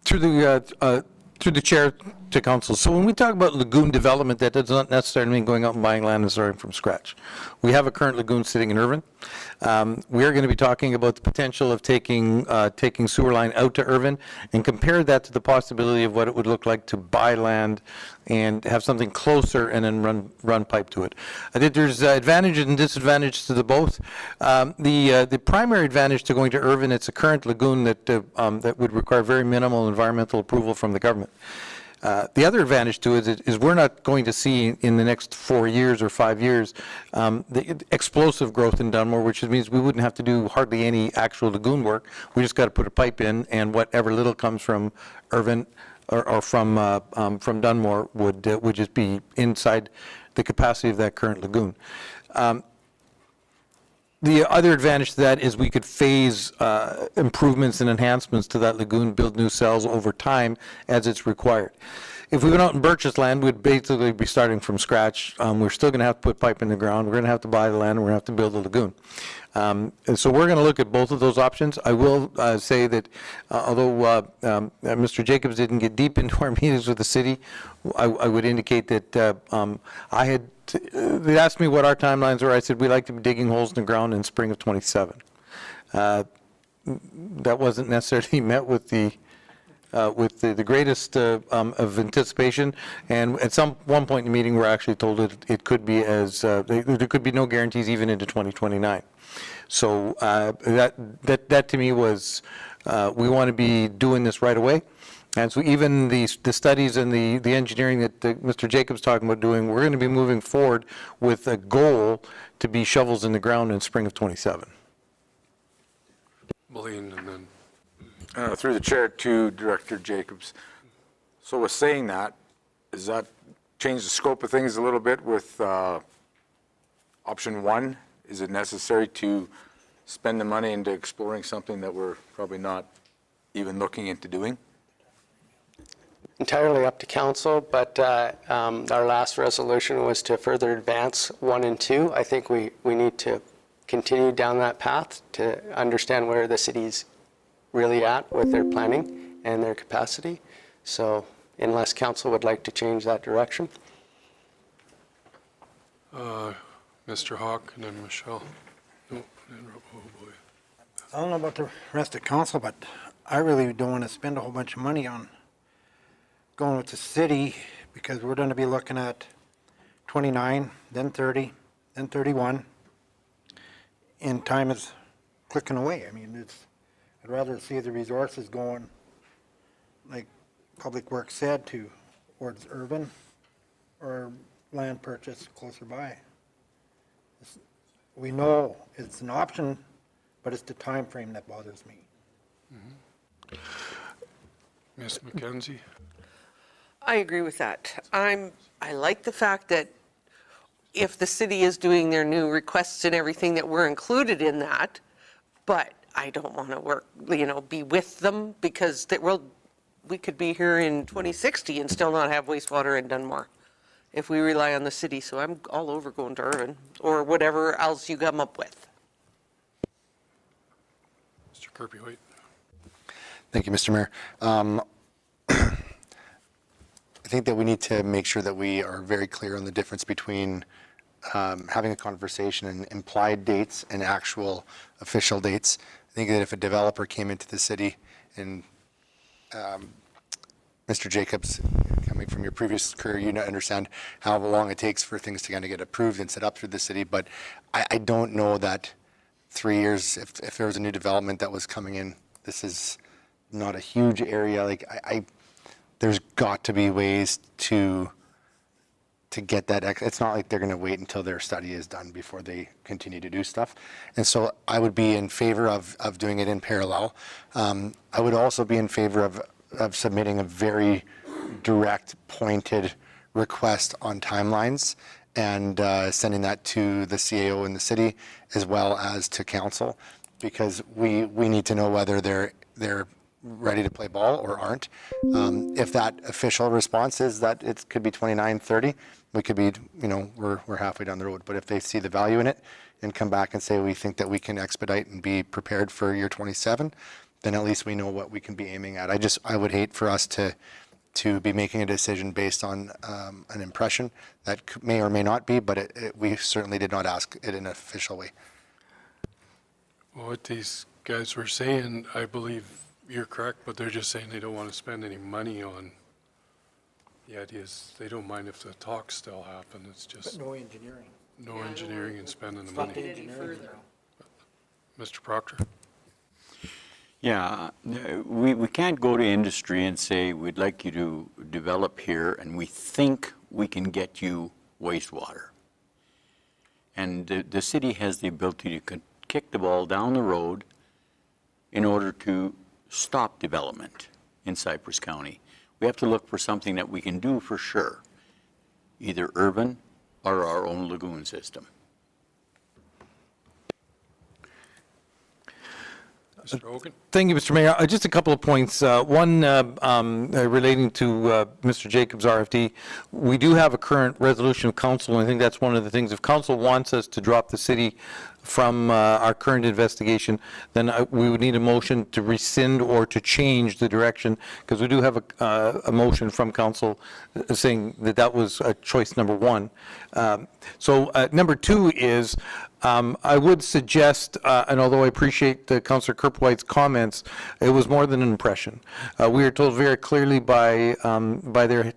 Through the chair to council. So when we talk about lagoon development, that does not necessarily mean going out and buying land and starting from scratch. We have a current lagoon sitting in Irvine. We are going to be talking about the potential of taking sewer line out to Irvine and compare that to the possibility of what it would look like to buy land and have something closer and then run pipe to it. I think there's advantages and disadvantages to the both. The primary advantage to going to Irvine, it's a current lagoon that would require very minimal environmental approval from the government. The other advantage to it is we're not going to see in the next 4 years or 5 years the explosive growth in Dunmore, which means we wouldn't have to do hardly any actual lagoon work. We just got to put a pipe in, and whatever little comes from Irvine or from Dunmore would just be inside the capacity of that current lagoon. The other advantage to that is we could phase improvements and enhancements to that lagoon, build new cells over time as it's required. If we went out and purchased land, we'd basically be starting from scratch. We're still going to have to put pipe in the ground. We're going to have to buy the land, and we're going to have to build a lagoon. And so we're going to look at both of those options. I will say that although Mr. Jacobs didn't get deep into our meetings with the city, I would indicate that they asked me what our timelines were. I said we'd like to be digging holes in the ground in spring of 27. That wasn't necessarily met with the greatest of anticipation, and at one point in the meeting, we're actually told it could be there could be no guarantees even into 2029. So that to me was we want to be doing this right away. And so even the studies and the engineering that Mr. Jacobs talking about doing, we're going to be moving forward with a goal to be shovels in the ground in spring of 27. Blaine, and then Through the chair to Director Jacobs. So with saying that, does that change the scope of things a little bit with option 1? Is it necessary to spend the money into exploring something that we're probably not even looking into doing? Entirely up to council, but our last resolution was to further advance 1 and 2. I think we need to continue down that path to understand where the city's really at with their planning and their capacity. So unless council would like to change that direction. Mr. Hawk and then Michelle. Oh boy. I don't know about the rest of council, but I really don't want to spend a whole bunch of money on going with the city because we're going to be looking at 29, then 30, then 31, and time is clicking away. I mean, I'd rather see the resources going, like Public Works said, towards urban or land purchase closer by. We know it's an option, but it's the time frame that bothers me. Ms. McKenzie? I agree with that. I like the fact that if the city is doing their new requests and everything, that we're included in that, but I don't want to work, be with them because we could be here in 2060 and still not have wastewater in Dunmore if we rely on the city. So I'm all over going to Irvin or whatever else you come up with. Mr. Kirby-Hoyt. Thank you, Mr. Mayor. I think that we need to make sure that we are very clear on the difference between having a conversation and implied dates and actual official dates. I think that if a developer came into the city and Mr. Jacobs, coming from your previous career, you understand how long it takes for things to kind of get approved and set up through the city. But I don't know that 3 years, if there was a new development that was coming in, this is not a huge area. Like there's got to be ways to get that. It's not like they're going to wait until their study is done before they continue to do stuff. And so I would be in favor of doing it in parallel. I would also be in favor of submitting a very direct, pointed request on timelines and sending that to the CAO in the city as well as to council, because we need to know whether they're ready to play ball or aren't. If that official response is that it could be 29, 30, we could be, we're halfway down the road. But if they see the value in it and come back and say, we think that we can expedite and be prepared for year 27, then at least we know what we can be aiming at. I would hate for us to be making a decision based on an impression that may or may not be, but we certainly did not ask it in an official way. Well, what these guys were saying, I believe you're correct, but they're just saying they don't want to spend any money on. The idea is they don't mind if the talks still happen. It's just But no engineering. no engineering and spending the Not money. engineering. Mr. Proctor? Yeah, we can't go to industry and say, we'd like you to develop here, and we think we can get you wastewater. And the city has the ability to kick the ball down the road in order to stop development in Cypress County. We have to look for something that we can do for sure, either urban or our own lagoon system. Mr. Hogan? Thank you, Mr. Mayor. Just a couple of points. One relating to Mr. Jacobs' RFD. We do have a current resolution of council, and I think that's one of the things. If council wants us to drop the city from our current investigation, then we would need a motion to rescind or to change the direction, because we do have a motion from council saying that that was choice number one. So number two is, I would suggest, and although I appreciate Councillor Kirkwood's comments, it was more than an impression. We were told very clearly by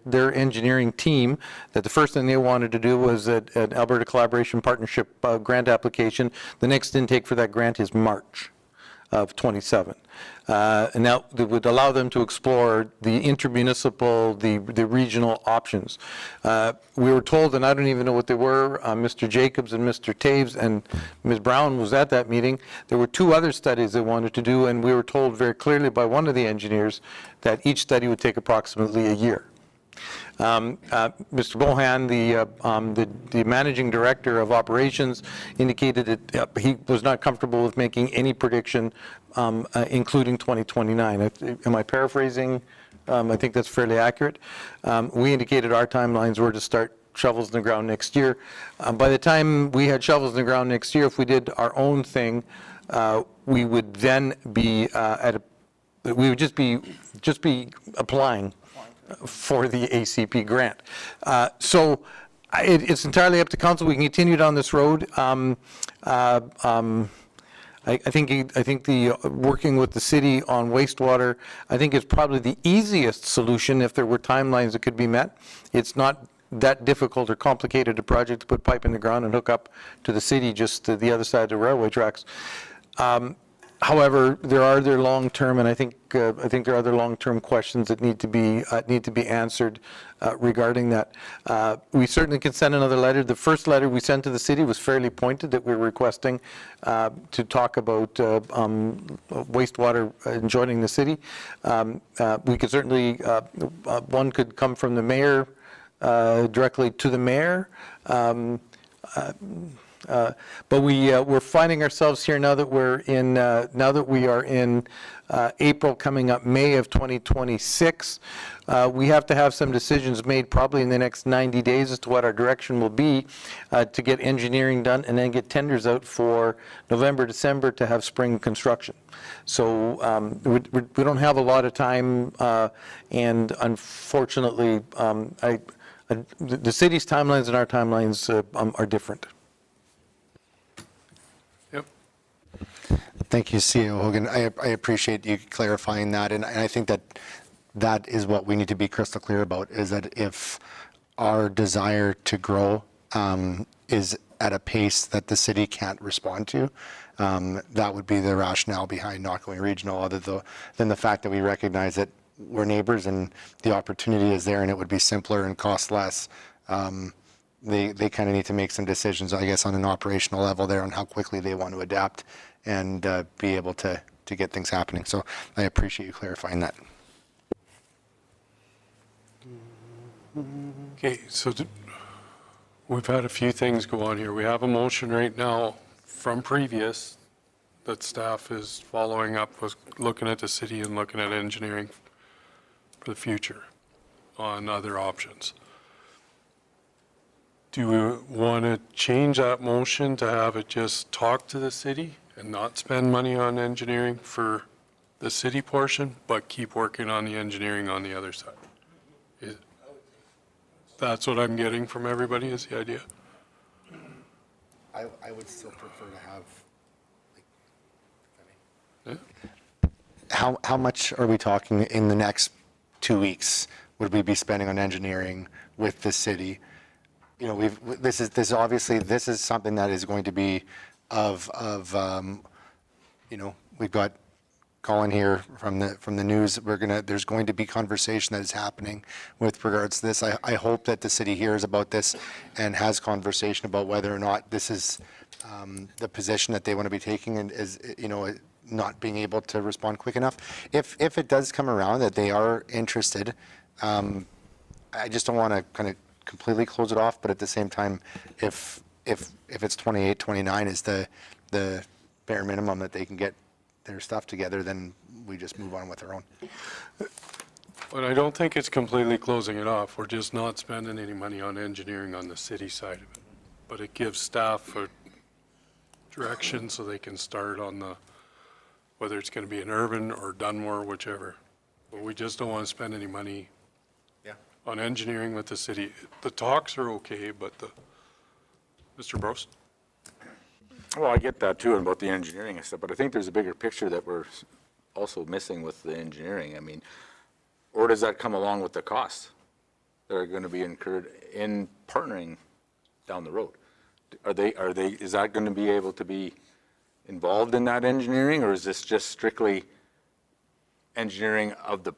their engineering team that the first thing they wanted to do was an Alberta Collaboration Partnership grant application. The next intake for that grant is March of 27. And that would allow them to explore the intermunicipal, the regional options. We were told, and I don't even know what they were, Mr. Jacobs and Mr. Taves and Ms. Brown was at that meeting. There were two other studies they wanted to do, and we were told very clearly by one of the engineers that each study would take approximately a year. Mr. Bohan, the managing director of operations, indicated that he was not comfortable with making any prediction, including 2029. Am I paraphrasing? I think that's fairly accurate. We indicated our timelines were to start shovels in the ground next year. By the time we had shovels in the ground next year, if we did our own thing, we would then be we would just be applying for the ACP grant. So it's entirely up to council. We can continue down this road. I think the working with the city on wastewater, I think is probably the easiest solution if there were timelines that could be met. It's not that difficult or complicated a project to put pipe in the ground and hook up to the city just to the other side of the railway tracks. However, there are other long-term, and I think there are other long-term questions that need to be answered regarding that. We certainly can send another letter. The first letter we sent to the city was fairly pointed, that we were requesting to talk about wastewater joining the city. We could certainly, one could come from the mayor directly to the mayor. But we're finding ourselves here now that we are in April, coming up May of 2026. We have to have some decisions made probably in the next 90 days as to what our direction will be to get engineering done and then get tenders out for November, December to have spring construction. So we don't have a lot of time, and unfortunately, the city's timelines and our timelines are different. Thank you, CEO Hogan. I appreciate you clarifying that, and I think that is what we need to be crystal clear about, is that if our desire to grow is at a pace that the city can't respond to, that would be the rationale behind not going regional, other than the fact that we recognize that we're neighbors and the opportunity is there and it would be simpler and cost less. They kind of need to make some decisions, I guess, on an operational level there on how quickly they want to adapt and be able to get things happening. So I appreciate you clarifying that. Okay, so we've had a few things go on here. We have a motion right now from previous that staff is following up with looking at the city and looking at engineering for the future on other options. Do we want to change that motion to have it just talk to the city and not spend money on engineering for the city portion, but keep working on the engineering on the other side? That's what I'm getting from everybody, is the idea? I would still prefer to have, how much are we talking in the next 2 weeks would we be spending on engineering with the city? You know, this is something that is going to be you know, we've got Colin here from the news. There's going to be conversation that is happening with regards to this. I hope that the city hears about this and has conversation about whether or not this is the position that they want to be taking, and is, you know, not being able to respond quick enough. If it does come around that they are interested, I just don't want to kind of completely close it off, but at the same time, if it's 28, 29 is the bare minimum that they can get their stuff together, then we just move on with our own. But I don't think it's completely closing it off. We're just not spending any money on engineering on the city side of it. But it gives staff a direction so they can start on whether it's going to be in Urban or Dunmore, whichever. But we just don't want to spend any money on engineering with the city. The talks are okay, but Mr. Brost? Well, I get that too about the engineering and stuff, but I think there's a bigger picture that we're also missing with the engineering. I mean, or does that come along with the costs that are going to be incurred in partnering down the road? Is that going to be able to be involved in that engineering, or is this just strictly engineering of the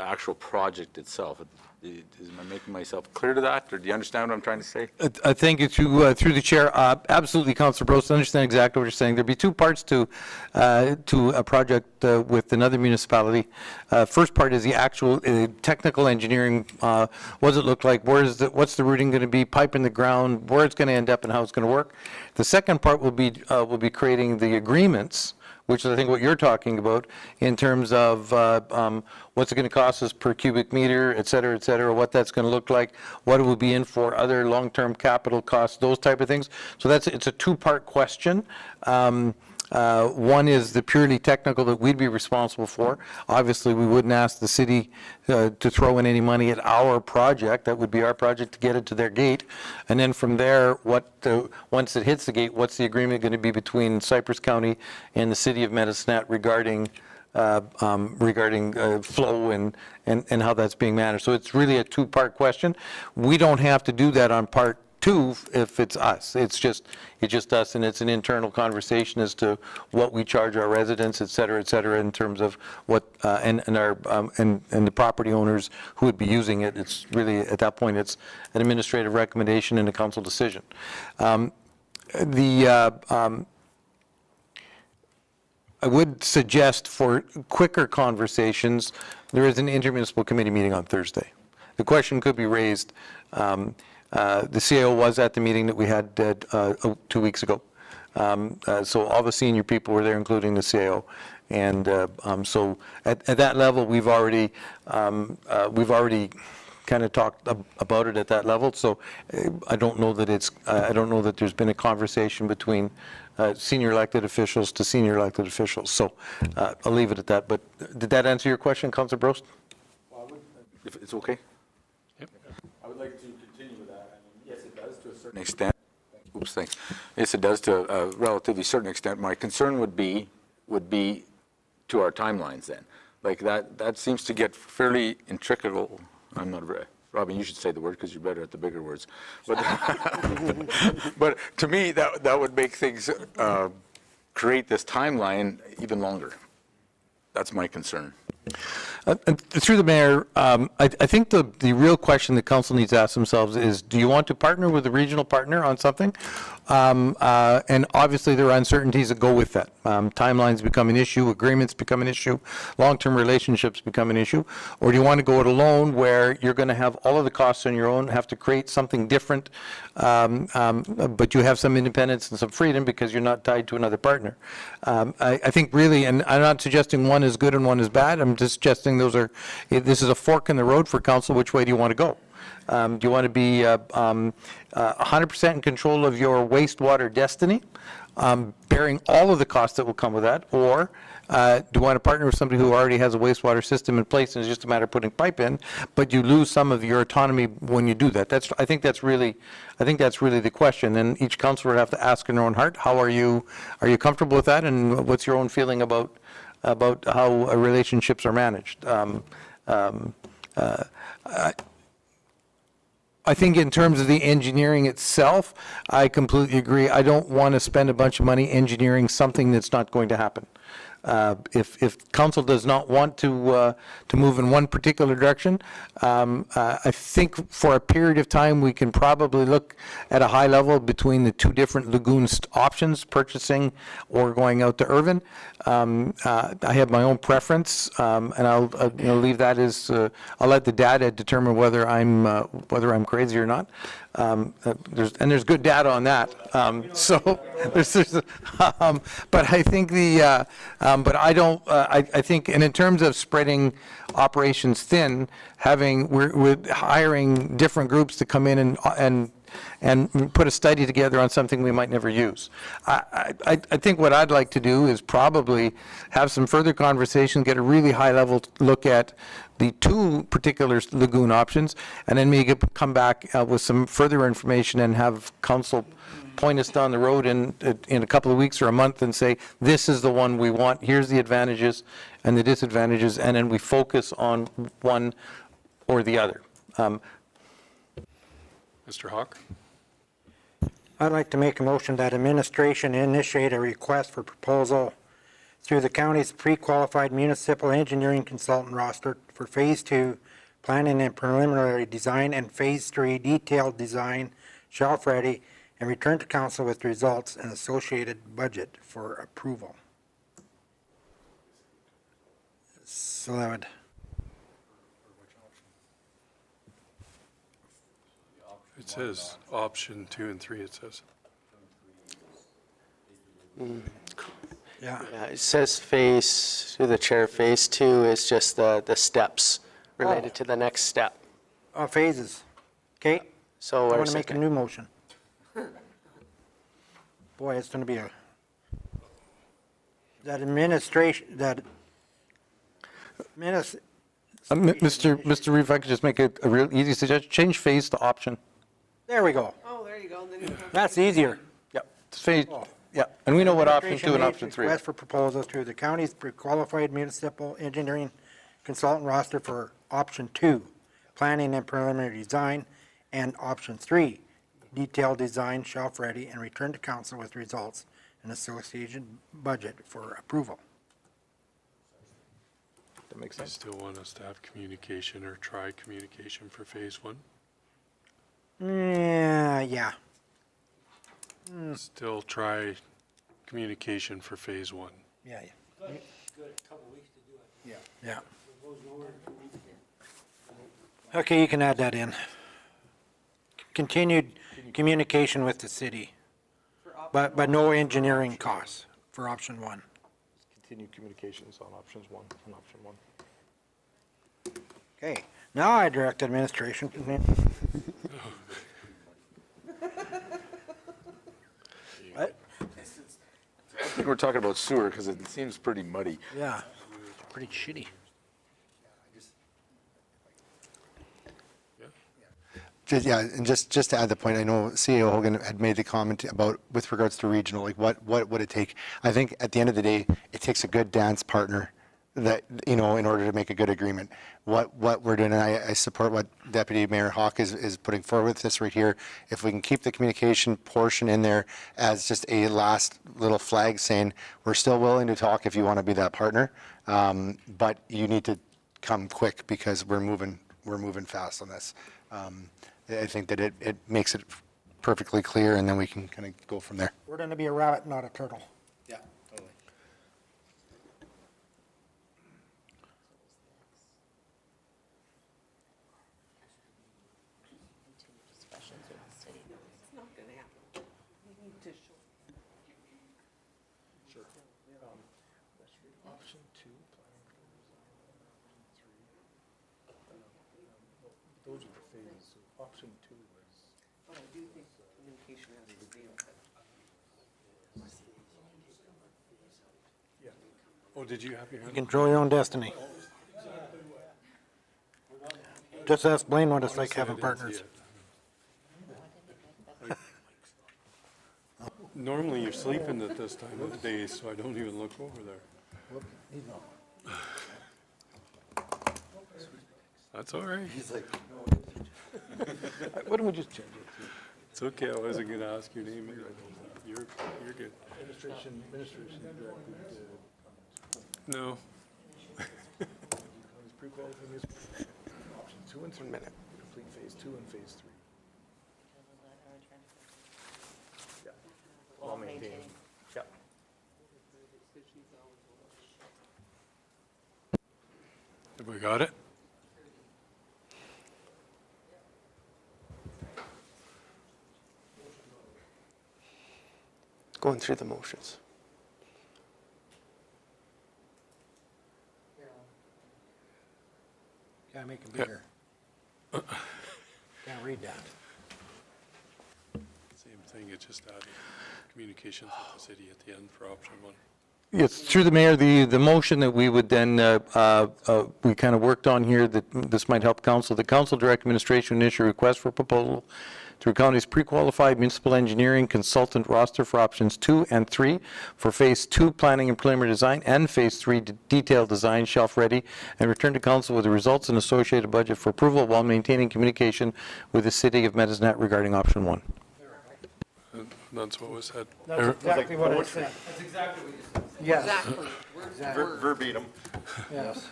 actual project itself? Am I making myself clear to that, or do you understand what I'm trying to say? Thank you. Through the chair, absolutely, Councillor Brost, I understand exactly what you're saying. There'd be two parts to a project with another municipality. First part is the actual technical engineering. What does it look like? What's the routing going to be? Pipe in the ground? Where it's going to end up and how it's going to work? The second part will be creating the agreements, which is, I think, what you're talking about in terms of what's it going to cost us per cubic meter, et cetera, what that's going to look like, what it will be in for other long-term capital costs, those type of things. So it's a two-part question. One is the purely technical that we'd be responsible for. Obviously, we wouldn't ask the city to throw in any money at our project. That would be our project to get it to their gate. And then from there, once it hits the gate, what's the agreement going to be between Cypress County and the city of Medicine regarding flow and how that's being managed. So it's really a two-part question. We don't have to do that on part two if it's us. It's just us, and it's an internal conversation as to what we charge our residents, et cetera, in terms of what and the property owners who would be using it. It's really, at that point, it's an administrative recommendation and a council decision. I would suggest for quicker conversations, there is an intermunicipal committee meeting on Thursday. The question could be raised The CAO was at the meeting that we had 2 weeks ago. So all the senior people were there, including the CAO. And so at that level, we've already kind of talked about it at that level. So I don't know that there's been a conversation between senior elected officials to senior elected officials. So I'll leave it at that. But did that answer your question, Councilor Brost? If it's okay? I would like to continue with that. I mean, yes, it does to a certain Extent. Oops, thanks. Yes, it does to a relatively certain extent. My concern would be to our timelines then. Like that seems to get fairly intricate. I'm not, Robin, you should say the word because you're better at the bigger words. But, but to me, that would make things, create this timeline even longer. That's my concern. Through the mayor, I think the real question the council needs to ask themselves is, do you want to partner with a regional partner on something? And obviously there are uncertainties that go with that. Timelines become an issue, agreements become an issue, long-term relationships become an issue. Or do you want to go it alone where you're going to have all of the costs on your own, have to create something different, but you have some independence and some freedom because you're not tied to another partner? I think really, and I'm not suggesting one is good and one is bad, I'm just suggesting this is a fork in the road for council. Which way do you want to go? Do you want to be 100% in control of your wastewater destiny, bearing all of the costs that will come with that, or do you want to partner with somebody who already has a wastewater system in place and it's just a matter of putting pipe in, but you lose some of your autonomy when you do that? I think that's really the question, and each councillor would have to ask in their own heart, are you comfortable with that, and what's your own feeling about how relationships are managed? I think in terms of the engineering itself, I completely agree. I don't want to spend a bunch of money engineering something that's not going to happen. If council does not want to move in one particular direction, I think for a period of time we can probably look at a high level between the two different lagoon options, purchasing or going out to Irvin. I have my own preference, and I'll leave that as I'll let the data determine whether I'm crazy or not. There's good data on that. But I think but I don't. I think, and in terms of spreading operations thin, we're hiring different groups to come in and put a study together on something we might never use. I think what I'd like to do is probably have some further conversation, get a really high level look at the two particular lagoon options, and then maybe come back with some further information and have council point us down the road in a couple of weeks or a month and say, this is the one we want, here's the advantages and the disadvantages, and then we focus on one or the other. Mr. Hawk? I'd like to make a motion that administration initiate a request for proposal through the county's pre-qualified municipal engineering consultant roster for Phase 2 planning and preliminary design and Phase 3 detailed design, shelf ready, and return to council with results and associated budget for approval. So that would... It says option 2 and 3, it says. Yeah. It says through the chair, Phase 2 is just the steps related to the next step. Phases. Okay? So I want to make a new motion. Boy, it's going to be Mr. Reeve, if I could just make a real easy suggestion, change phase to option. There we go. Oh, there you go. Then you That's easier. Yep. Phase, yeah, and we know what option 2 and option 3 are. Request for proposals through the county's pre-qualified municipal engineering consultant roster for option 2, planning and preliminary design, and option 3, detailed design, shelf ready, and return to council with results and associated budget for approval. That makes You sense. still want us to have communication or try communication for Phase 1? Yeah. Still try communication for Phase 1. Yeah. Good. A couple weeks to do it. Yeah. Okay, you can add that in. continued communication with the city, but no engineering costs for option one. Continued communications on options 1 and option 1. Okay, now I direct administration. What? I think we're talking about sewer because it seems pretty muddy. Yeah, pretty shitty. And just to add the point, I know CEO Hogan had made the comment about, with regards to regional, like what would it take? I think at the end of the day, it takes a good dance partner that, in order to make a good agreement. What we're doing, and I support what Deputy Mayor Hawk is putting forward with this right here. If we can keep the communication portion in there as just a last little flag saying, we're still willing to talk if you want to be that partner, but you need to come quick because we're moving fast on this. I think that it makes it perfectly clear, and then we can kind of go from there. We're going to be a rabbit, not a turtle. Yeah, totally. Option 2, planning design, option 3. Those are the phases. So option 2 was. But I do think communication has to be okay. Yeah. Oh, did you have your hand? You control your own destiny. Just ask Blaine what it's like having partners. Normally you're sleeping at this time of the day, so I don't even look over there. That's all right. He's like, why don't we just change it to? It's okay, I wasn't going to ask your name. You're good. Administration directed. No. Pre-qualifying is option 2 and 3. 1 minute. Complete phase 2 and phase 3. Yeah. While maintaining. Yeah. Have we got it? Going through the motions. Gotta make it bigger. Can't read that. Same thing, it's just adding communications with the city at the end for option 1. Yes, through the mayor, the motion that we would then, we kind of worked on here, that this might help council. The council direct administration issue request for proposal through county's pre-qualified municipal engineering consultant roster for options 2 and 3 for phase 2 planning and preliminary design and phase 3 detailed design shelf ready, and return to council with the results and associated budget for approval while maintaining communication with the city of Medisnet regarding option 1. That's what was said. That's exactly what I said. That's exactly what you said. Yes. Exactly. Word for word. Verbatim. Yes.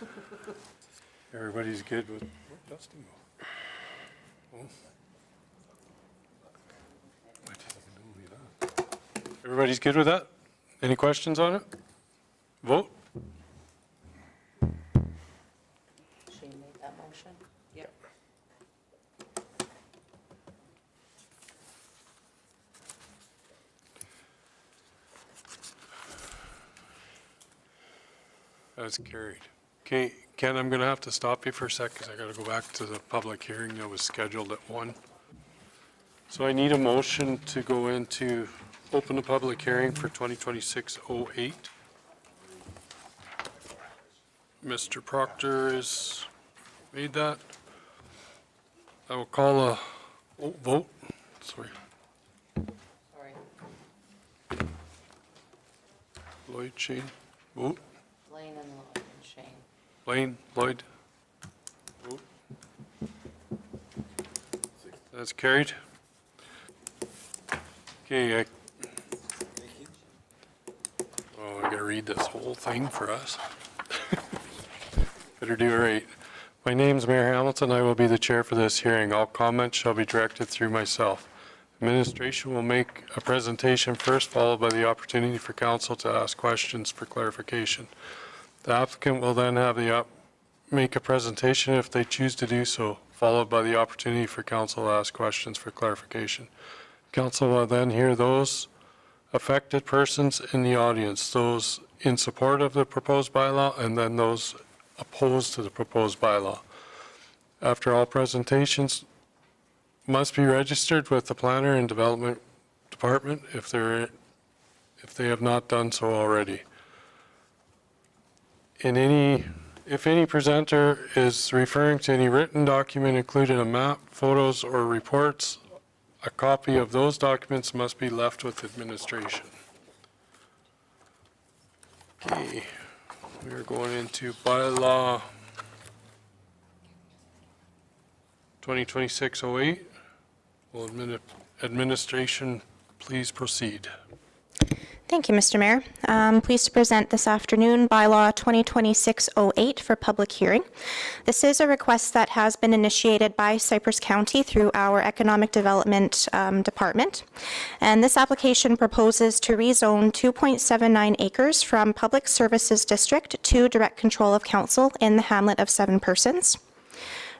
Everybody's good with, where'd Dustin go? Oh. I didn't even know that. Everybody's good with that? Any questions on it? Vote? Shane made that motion? Yep. That's carried. Okay, Ken, I'm going to have to stop you for a sec because I got to go back to the public hearing that was scheduled at 1. So I need a motion to go into, open the public hearing for 2026-08. Mr. Proctor has made that. I will call a vote. Sorry. Sorry. Lloyd, Shane, vote. Blaine and Shane. Blaine, Lloyd. Vote. That's carried. Okay, oh, I gotta read this whole thing for us. Better do it right. My name's Mayor Hamilton. I will be the chair for this hearing. All comments shall be directed through myself. Administration will make a presentation first, followed by the opportunity for council to ask questions for clarification. The applicant will then have make a presentation if they choose to do so, followed by the opportunity for council to ask questions for clarification. Council will then hear those affected persons in the audience, those in support of the proposed bylaw, and then those opposed to the proposed bylaw. After all presentations must be registered with the planner and development department if they have not done so already. If any presenter is referring to any written document including a map, photos, or reports, a copy of those documents must be left with administration. Okay, we are going into bylaw 2026-08. Will administration please proceed? Thank you, Mr. Mayor. I'm pleased to present this afternoon bylaw 2026-08 for public hearing. This is a request that has been initiated by Cypress County through our Economic Development Department. And this application proposes to rezone 2.79 acres from Public Services District to direct control of council in the hamlet of 7 persons.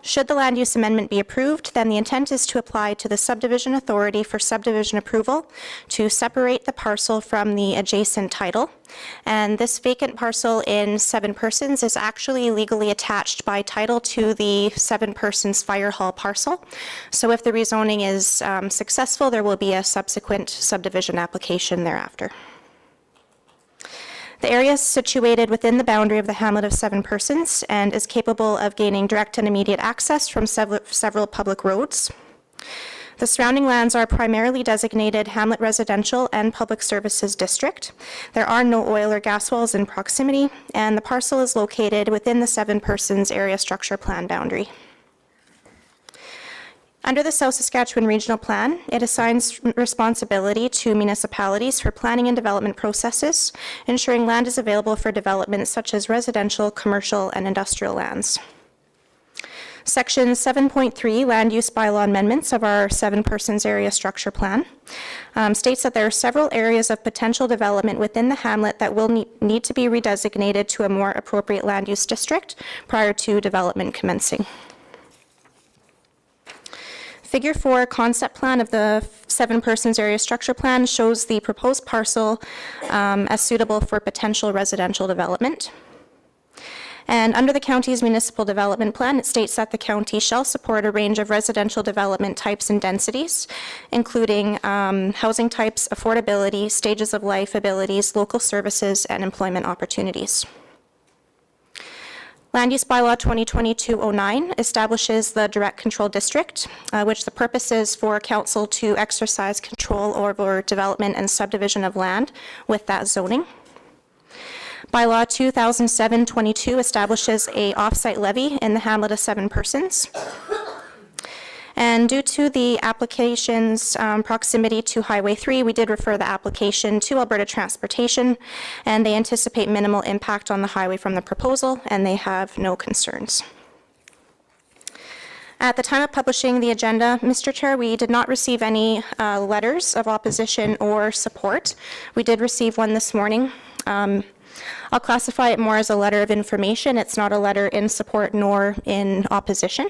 Should the land use amendment be approved, then the intent is to apply to the subdivision authority for subdivision approval to separate the parcel from the adjacent title. And this vacant parcel in 7 persons is actually legally attached by title to the 7 persons fire hall parcel. So if the rezoning is successful, there will be a subsequent subdivision application thereafter. The area is situated within the boundary of the hamlet of 7 persons and is capable of gaining direct and immediate access from several public roads. The surrounding lands are primarily designated Hamlet Residential and Public Services District. There are no oil or gas wells in proximity, and the parcel is located within the 7 persons area structure plan boundary. Under the South Saskatchewan Regional Plan, it assigns responsibility to municipalities for planning and development processes, ensuring land is available for development such as residential, commercial, and industrial lands. Section 7.3, Land Use Bylaw Amendments of our 7 persons area structure plan, states that there are several areas of potential development within the hamlet that will need to be redesignated to a more appropriate land use district prior to development commencing. Figure 4 concept plan of the 7 persons area structure plan shows the proposed parcel as suitable for potential residential development. And under the county's municipal development plan, it states that the county shall support a range of residential development types and densities, including housing types, affordability, stages of life, abilities, local services, and employment opportunities. Land Use Bylaw 2022-09 establishes the Direct Control District, which the purpose is for council to exercise control over development and subdivision of land with that zoning. Bylaw 2007-22 establishes a off-site levy in the hamlet of 7 persons. And due to the application's proximity to Highway 3, we did refer the application to Alberta Transportation, and they anticipate minimal impact on the highway from the proposal, and they have no concerns. At the time of publishing the agenda, Mr. Chair, we did not receive any letters of opposition or support. We did receive one this morning. I'll classify it more as a letter of information. It's not a letter in support nor in opposition.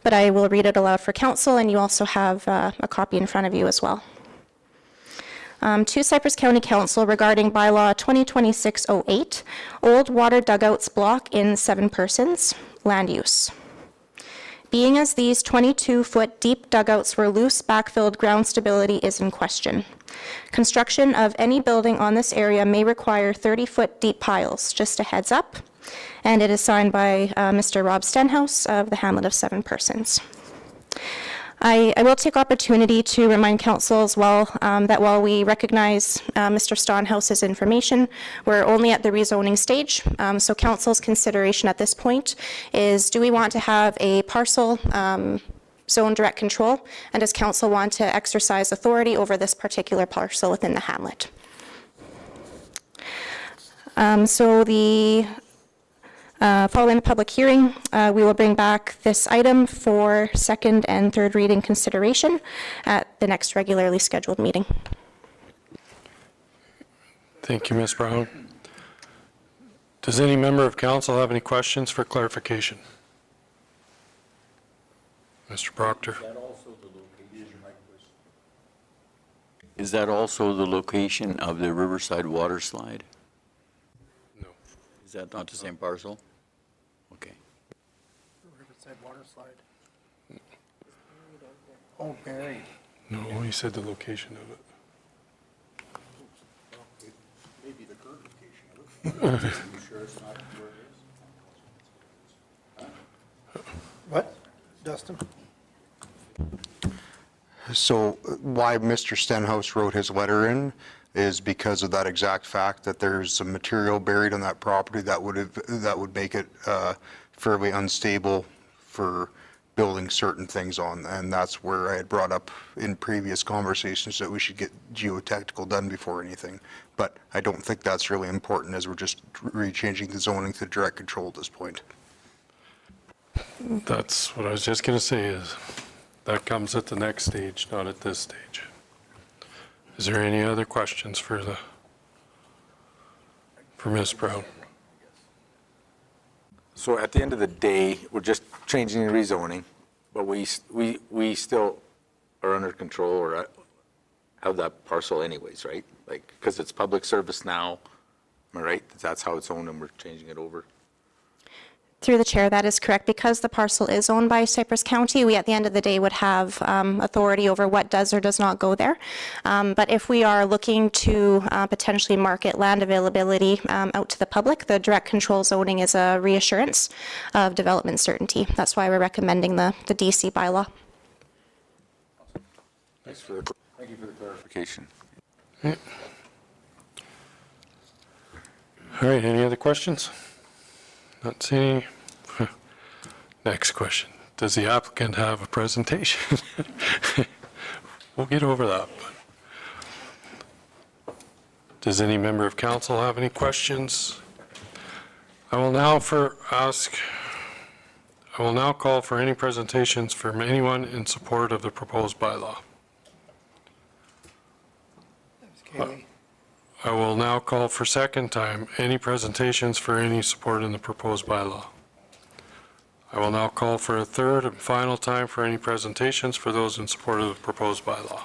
But I will read it aloud for council, and you also have a copy in front of you as well. To Cypress County Council regarding bylaw 2026-08, old water dugouts block in 7 persons, land use. Being as these 22-foot deep dugouts were loose, backfilled, ground stability is in question. Construction of any building on this area may require 30-foot deep piles, just a heads up. And it is signed by Mr. Rob Stenhouse of the hamlet of 7 persons. I will take opportunity to remind council as well that while we recognize Mr. Stenhouse's information, we're only at the rezoning stage. So council's consideration at this point is, do we want to have a parcel zone direct control, and does council want to exercise authority over this particular parcel within the hamlet? Following the public hearing, we will bring back this item for second and third reading consideration at the next regularly scheduled meeting. Thank you, Ms. Brown. Does any member of council have any questions for clarification? Mr. Proctor? Is that also the location of the Riverside water slide? No. Is that not the same parcel? Okay. Riverside water slide. Oh, buried. No, he said the location of it. Maybe the current location of it. You sure it's not where it is? What, Dustin? So why Mr. Stenhouse wrote his letter in is because of that exact fact that there's some material buried on that property that would make it fairly unstable for building certain things on. And that's where I had brought up in previous conversations that we should get geotechnical done before anything. But I don't think that's really important, as we're just re-changing the zoning to direct control at this point. That's what I was just going to say, is that comes at the next stage, not at this stage. Is there any other questions for Ms. Brown? So at the end of the day, we're just changing the rezoning, but we still are under control or have that parcel anyways, right? Like, because it's public service now, am I right? That's how it's owned and we're changing it over? Through the chair, that is correct. Because the parcel is owned by Cypress County, we at the end of the day would have authority over what does or does not go there. But if we are looking to potentially market land availability out to the public, the direct control zoning is a reassurance of development certainty. That's why we're recommending the DC bylaw. Thank you for the clarification. All right, any other questions? Not seeing any. Next question. Does the applicant have a presentation? We'll get over that. Does any member of council have any questions? I will now call for any presentations from anyone in support of the proposed bylaw. I will now call for second time any presentations for any support in the proposed bylaw. I will now call for a third and final time for any presentations for those in support of the proposed bylaw.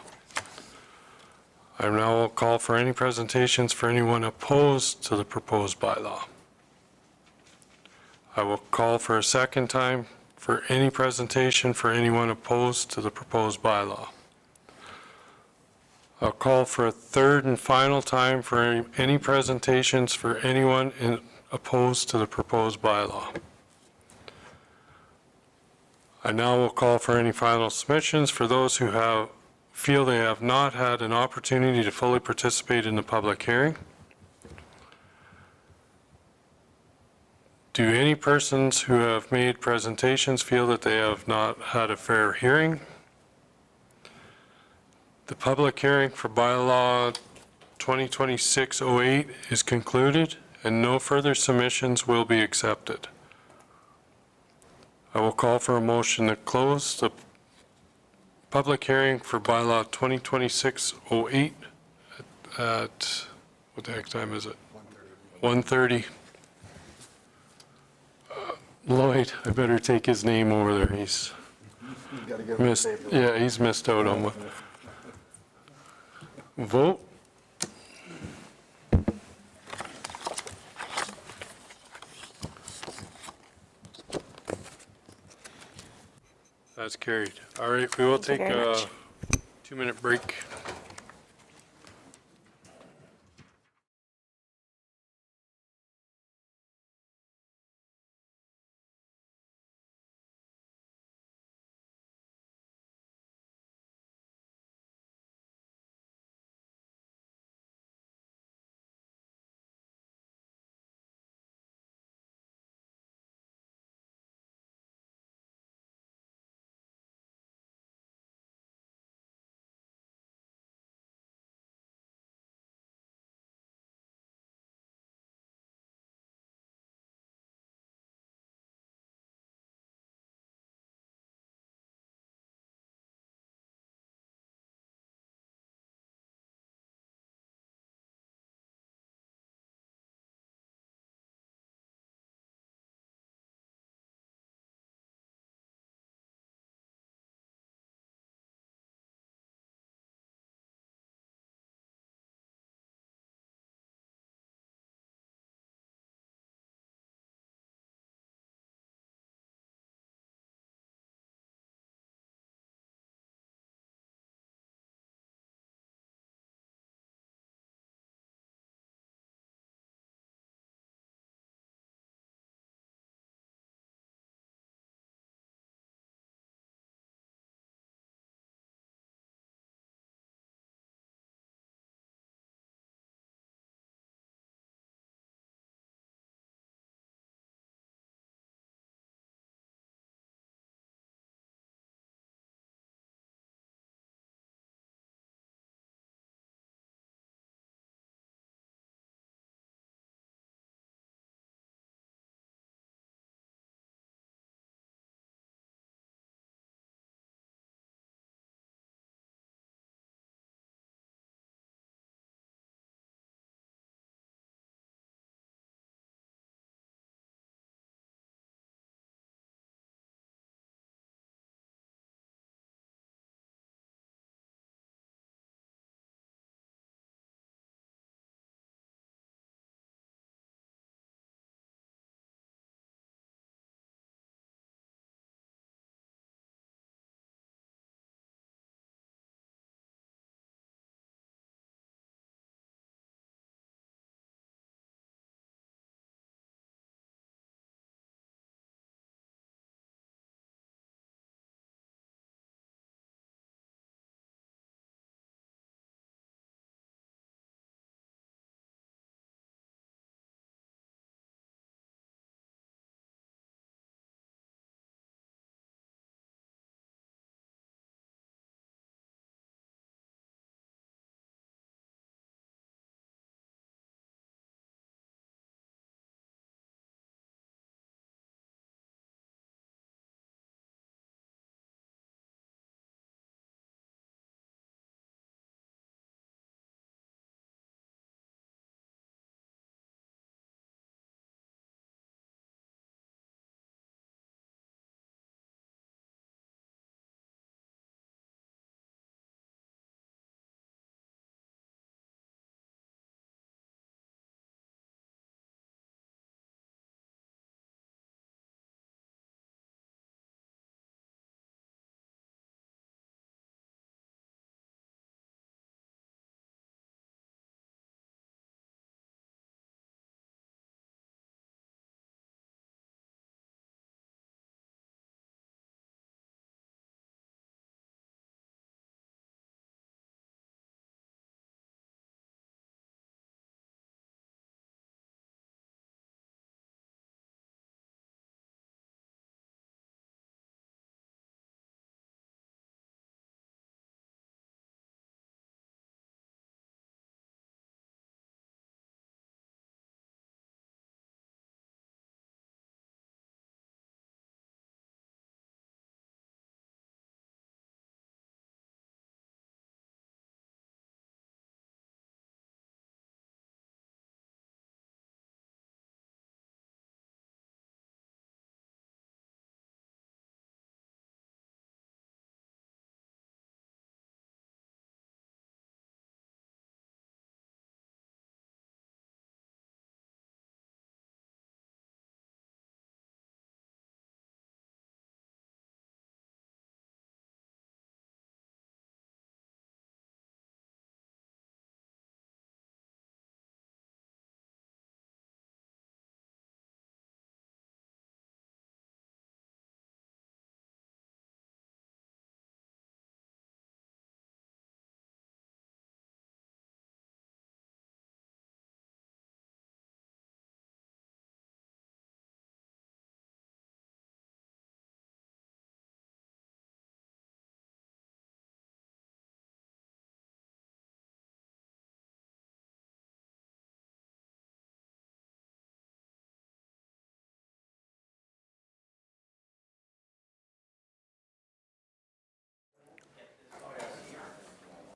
I now will call for any presentations for anyone opposed to the proposed bylaw. I will call for a second time for any presentation for anyone opposed to the proposed bylaw. I'll call for a third and final time for any presentations for anyone opposed to the proposed bylaw. I now will call for any final submissions for those who feel they have not had an opportunity to fully participate in the public hearing. Do any persons who have made presentations feel that they have not had a fair hearing? The public hearing for bylaw 2026-08 is concluded and no further submissions will be accepted. I will call for a motion to close the public hearing for bylaw 2026-08 at, what the heck time is it? 1:30. Lloyd, I better take his name over there. He's missed, yeah, he's missed out on one. Vote. That's carried. All right, we will take a 2-minute break.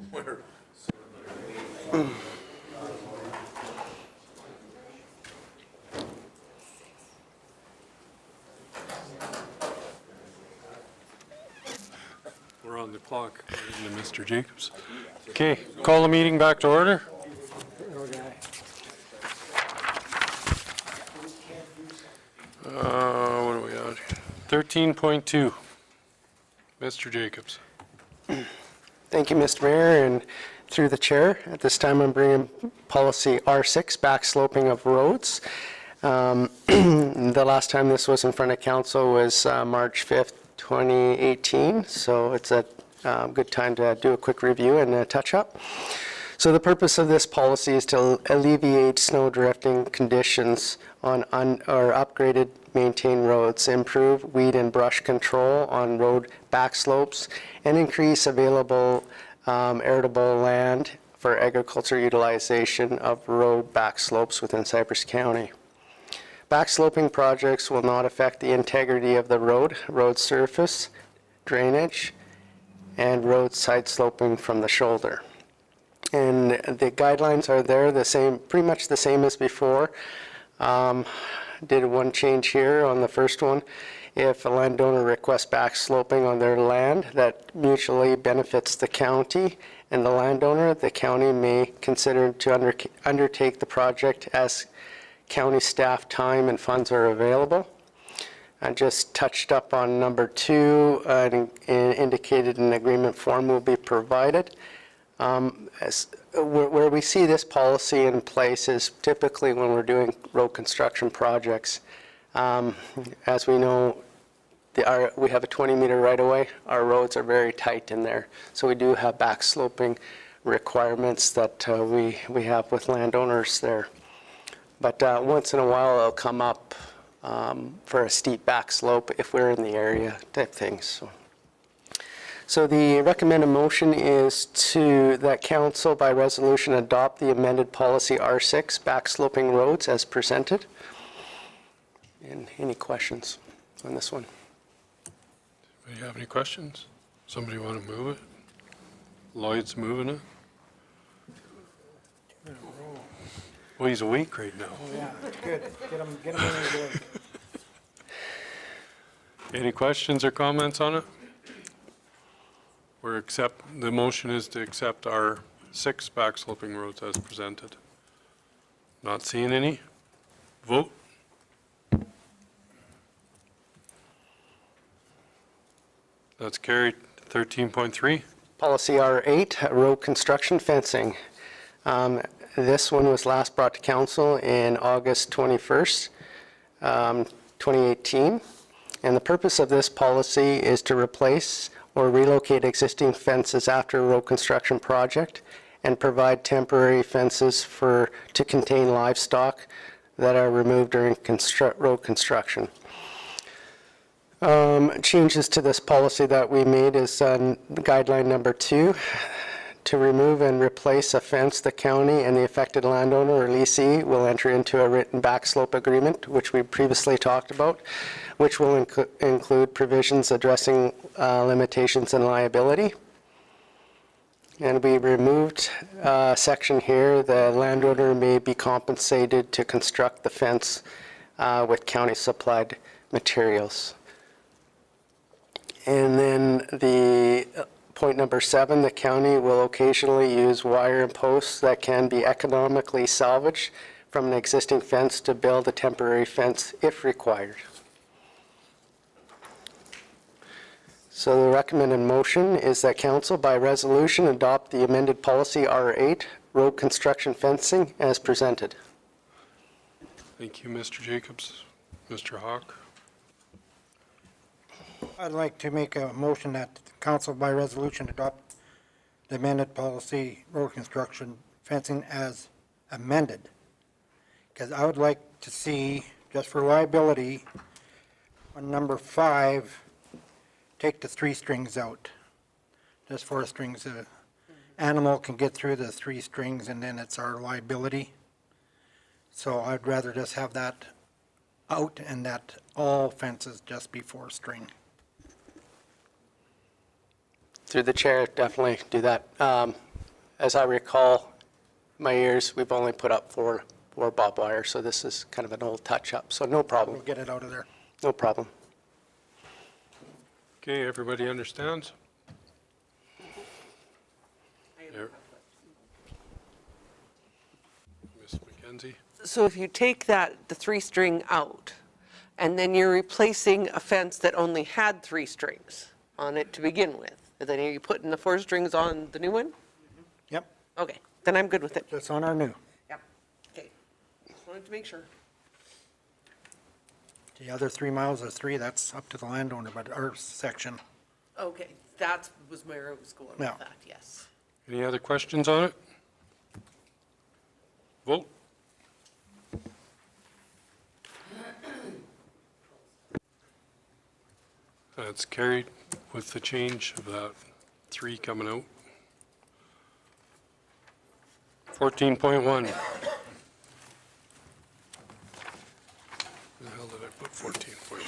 We're on the clock, according to Mr. Jacobs. Okay, call the meeting back to order. What do we got here? 13.2. Mr. Jacobs. Thank you, Mr. Mayor, and through the chair, at this time I'm bringing policy R6, back sloping of roads. The last time this was in front of council was March 5th, 2018, so it's a good time to do a quick review and a touch-up. So the purpose of this policy is to alleviate snow drifting conditions on upgraded maintained roads, improve weed and brush control on road back slopes, and increase available arable land for agriculture utilization of road back slopes within Cypress County. Backsloping projects will not affect the integrity of the road surface, drainage, and road side sloping from the shoulder. And the guidelines are there, the same, pretty much the same as before. Did one change here on the first one. If a landowner requests back sloping on their land that mutually benefits the county and the landowner, the county may consider to undertake the project as county staff time and funds are available. I just touched up on number 2, and indicated an agreement form will be provided. Where we see this policy in place is typically when we're doing road construction projects. As we know, we have a 20-meter right-of-way. Our roads are very tight in there, so we do have back sloping requirements that we have with landowners there. But once in a while, it'll come up for a steep back slope if we're in the area type things. So the recommended motion is that council by resolution adopt the amended policy R6, back sloping roads as presented. And any questions on this one? Do you have any questions? Somebody want to move it? Lloyd's moving it. Well, he's awake right now. Oh, yeah, good. Get him in there. Any questions or comments on it? The motion is to accept our 6 back sloping roads as presented. Not seeing any? Vote. That's carried. 13.3. Policy R8, road construction fencing. This one was last brought to council in August 21st, 2018. And the purpose of this policy is to replace or relocate existing fences after a road construction project and provide temporary fences to contain livestock that are removed during road construction. Changes to this policy that we made is guideline number 2, to remove and replace a fence. The county and the affected landowner or leasee will enter into a written backslope agreement, which we previously talked about, which will include provisions addressing limitations and liability. And we removed a section here, the landowner may be compensated to construct the fence with county supplied materials. And then the point number 7, the county will occasionally use wire and posts that can be economically salvaged from an existing fence to build a temporary fence if required. So the recommended motion is that council by resolution adopt the amended policy R8, road construction fencing, as presented. Thank you, Mr. Jacobs. Mr. Hawk. I'd like to make a motion that the council by resolution adopt the amended policy road construction fencing as amended. Because I would like to see, just for liability, on number 5, take the 3 strings out. Just 4 strings. The animal can get through the 3 strings and then it's our liability. So I'd rather just have that out and that all fences just be 4 string. Through the chair, definitely do that. as I recall, my years, we've only put up four barbed wire, so this is kind of an old touch-up, so no problem. We'll get it out of there. No problem. Okay, everybody understands? Ms. McKenzie? So if you take the 3-string out, and then you're replacing a fence that only had 3 strings on it to begin with, and then are you putting the 4 strings on the new one? Yep, Okay, then I'm good with it. that's on our new. Yep. Okay, just wanted to make sure. The other 3 miles or 3, that's up to the landowner, but our section. Okay, that was where I was going with Yeah. that, yes. Any other questions on it? Vote. That's carried with the change of that 3 coming out. 14.1. Where the hell did I put 14.1?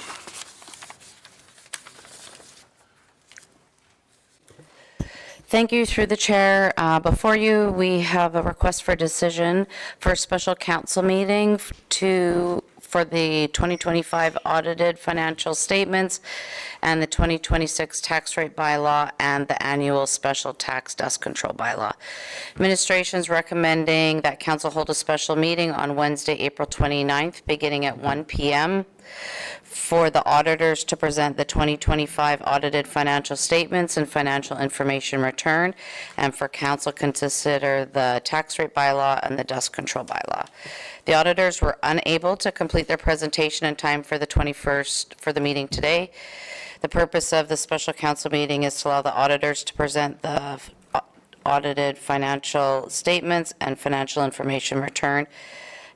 Thank you, through the chair. Before you, we have a request for decision for a special council meeting for the 2025 audited financial statements and the 2026 tax rate bylaw and the annual special tax dust control bylaw. Administration is recommending that council hold a special meeting on Wednesday, April 29th, beginning at 1 p.m. for the auditors to present the 2025 audited financial statements and financial information return, and for council to consider the tax rate bylaw and the dust control bylaw. The auditors were unable to complete their presentation in time for the 21st for the meeting today. The purpose of the special council meeting is to allow the auditors to present the audited financial statements and financial information return,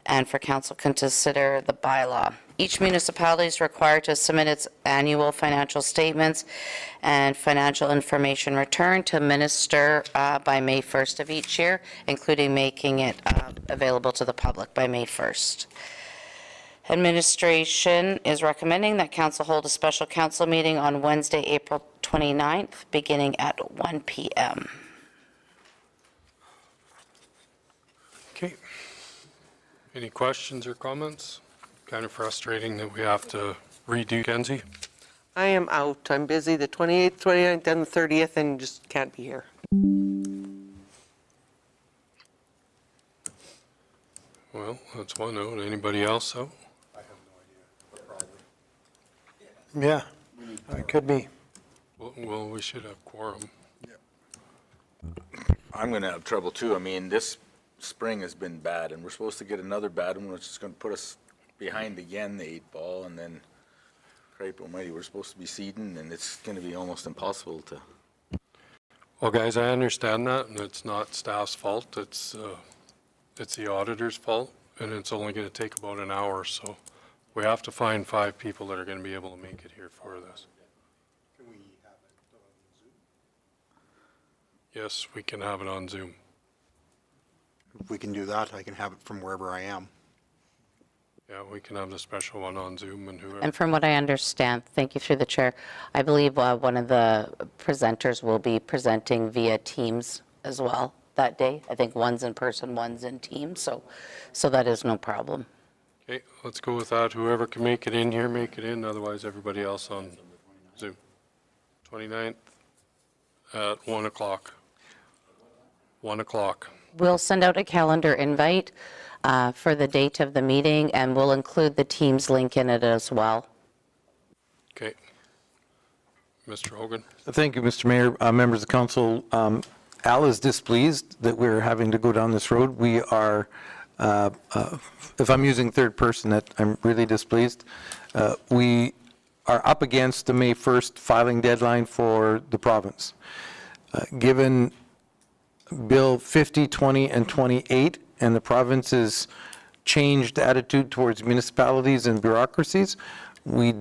and for council to consider the bylaw. Each municipality is required to submit its annual financial statements and financial information return to minister by May 1st of each year, including making it available to the public by May 1st. Administration is recommending that council hold a special council meeting on Wednesday, April 29th, beginning at 1 p.m. Okay. Any questions or comments? Kind of frustrating that we have to redo Kenzie. I am out. I'm busy the 28th, 29th, and the 30th, and just can't be here. Well, that's one out. Anybody else out? Yeah, it could be. Well, we should have quorum. I'm going to have trouble too. I mean, this spring has been bad, and we're supposed to get another bad one, which is going to put us behind again, the 8 ball, and then, cripe almighty, we're supposed to be seeding, and it's going to be almost impossible to. Well, guys, I understand that, and it's not staff's fault. It's the auditor's fault, and it's only going to take about an hour, so we have to find 5 people that are going to be able to make it here for this. Can we have it on Zoom? Yes, we can have it on Zoom. If we can do that, I can have it from wherever I am. Yeah, we can have the special one on Zoom and whoever. And from what I understand, thank you through the chair, I believe one of the presenters will be presenting via Teams as well that day. I think one's in person, one's in Teams, so that is no problem. Okay, let's go with that. Whoever can make it in here, make it in. Otherwise, everybody else on Zoom. 29th at 1 o'clock. 1 o'clock. We'll send out a calendar invite for the date of the meeting, and we'll include the Teams link in it as well. Okay. Mr. Hogan? Thank you, Mr. Mayor, members of council. Al is displeased that we're having to go down this road. We are, if I'm using third person, that I'm really displeased. We are up against the May 1st filing deadline for the province. Given Bill 50, 20, and 28, and the province's changed attitude towards municipalities and bureaucracies, we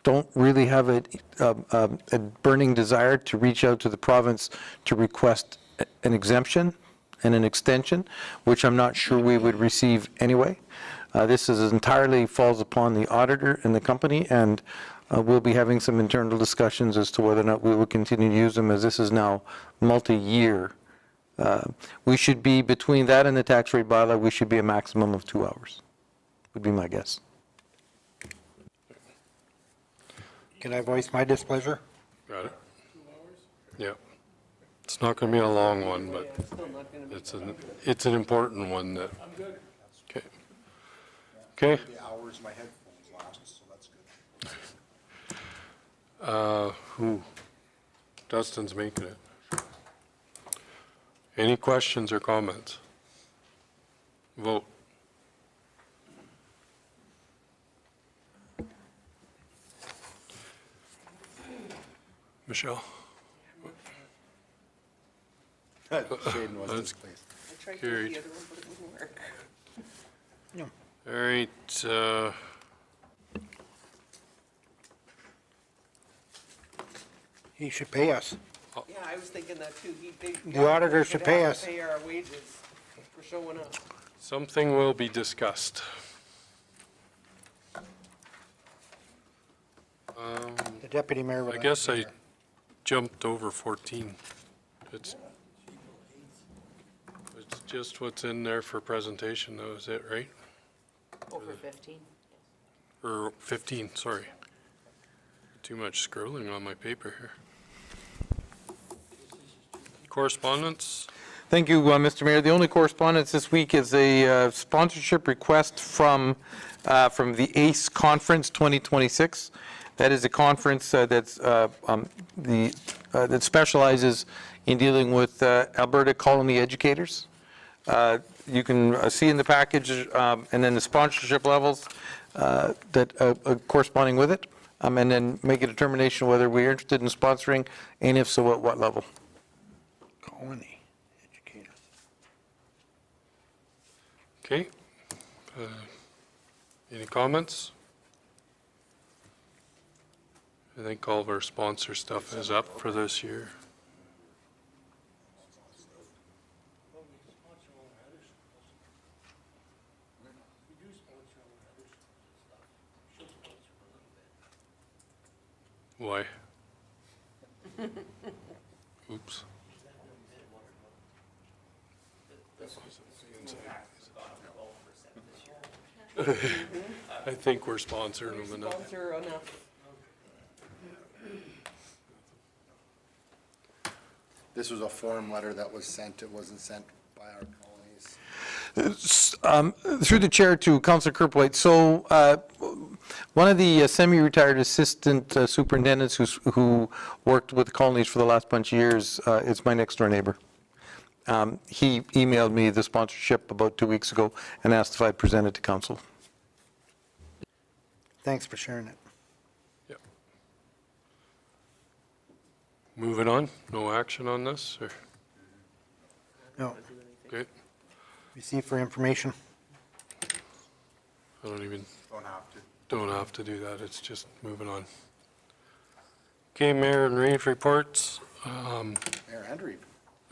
don't really have a burning desire to reach out to the province to request an exemption and an extension, which I'm not sure we would receive anyway. This is entirely falls upon the auditor and the company, and we'll be having some internal discussions as to whether or not we will continue to use them, as this is now multi-year We should be, between that and the tax rate bylaw, we should be a maximum of 2 hours, would be my guess. Can I voice my displeasure? Got it? Yeah. It's not going to be a long one, but it's an important one that, okay. Okay. The hours my headphones last, so that's good. Who? Dustin's making it. Any questions or comments? Vote. Michelle? Shaden was That's displaced. carried. All right, He should pay us. Yeah, I was thinking that too. The auditor should pay us. Pay our wages for showing up. something will be discussed. The deputy mayor would I like guess to be I here. jumped over 14. It's just what's in there for presentation, though, is it, right? Over 15. Or 15, sorry. Too much scrolling on my paper here. Correspondence? Thank you, Mr. Mayor. The only correspondence this week is a sponsorship request from the ACE Conference 2026. That is a conference that specializes in dealing with Alberta colony educators. You can see in the package and then the sponsorship levels that corresponding with it, and then make a determination whether we're interested in sponsoring, and if so, at what level. Colony educators. Okay. Any comments? I think all of our sponsor stuff is up for this year. Why? Oops. I think we're sponsoring them enough. Sponsor enough. This was a form letter that was sent, it wasn't sent by our colonies. Through the chair to Councillor Kerpwhite, so one of the semi-retired assistant superintendents who worked with the colonies for the last bunch of years is my next door neighbor. He emailed me the sponsorship about 2 weeks ago and asked if I'd present it to council. Thanks for sharing it. Yep. Moving on, no action on this, or? No, Okay, receive for information. I don't even. Don't have to do that, it's just moving on. Okay, Mayor and Reeve reports. Mayor and Reeve.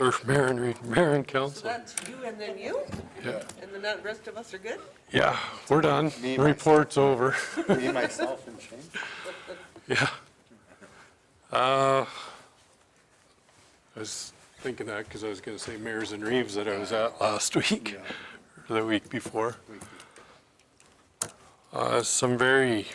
Or Mayor and Reeve, Mayor and Council. That's you and then you? Yeah. And then the rest of us are good? Yeah, we're done. Report's over. Me, myself, and Shane. Yeah. I was thinking that because I was going to say Mayors and Reeves that I was at last week, or the week before. Some very,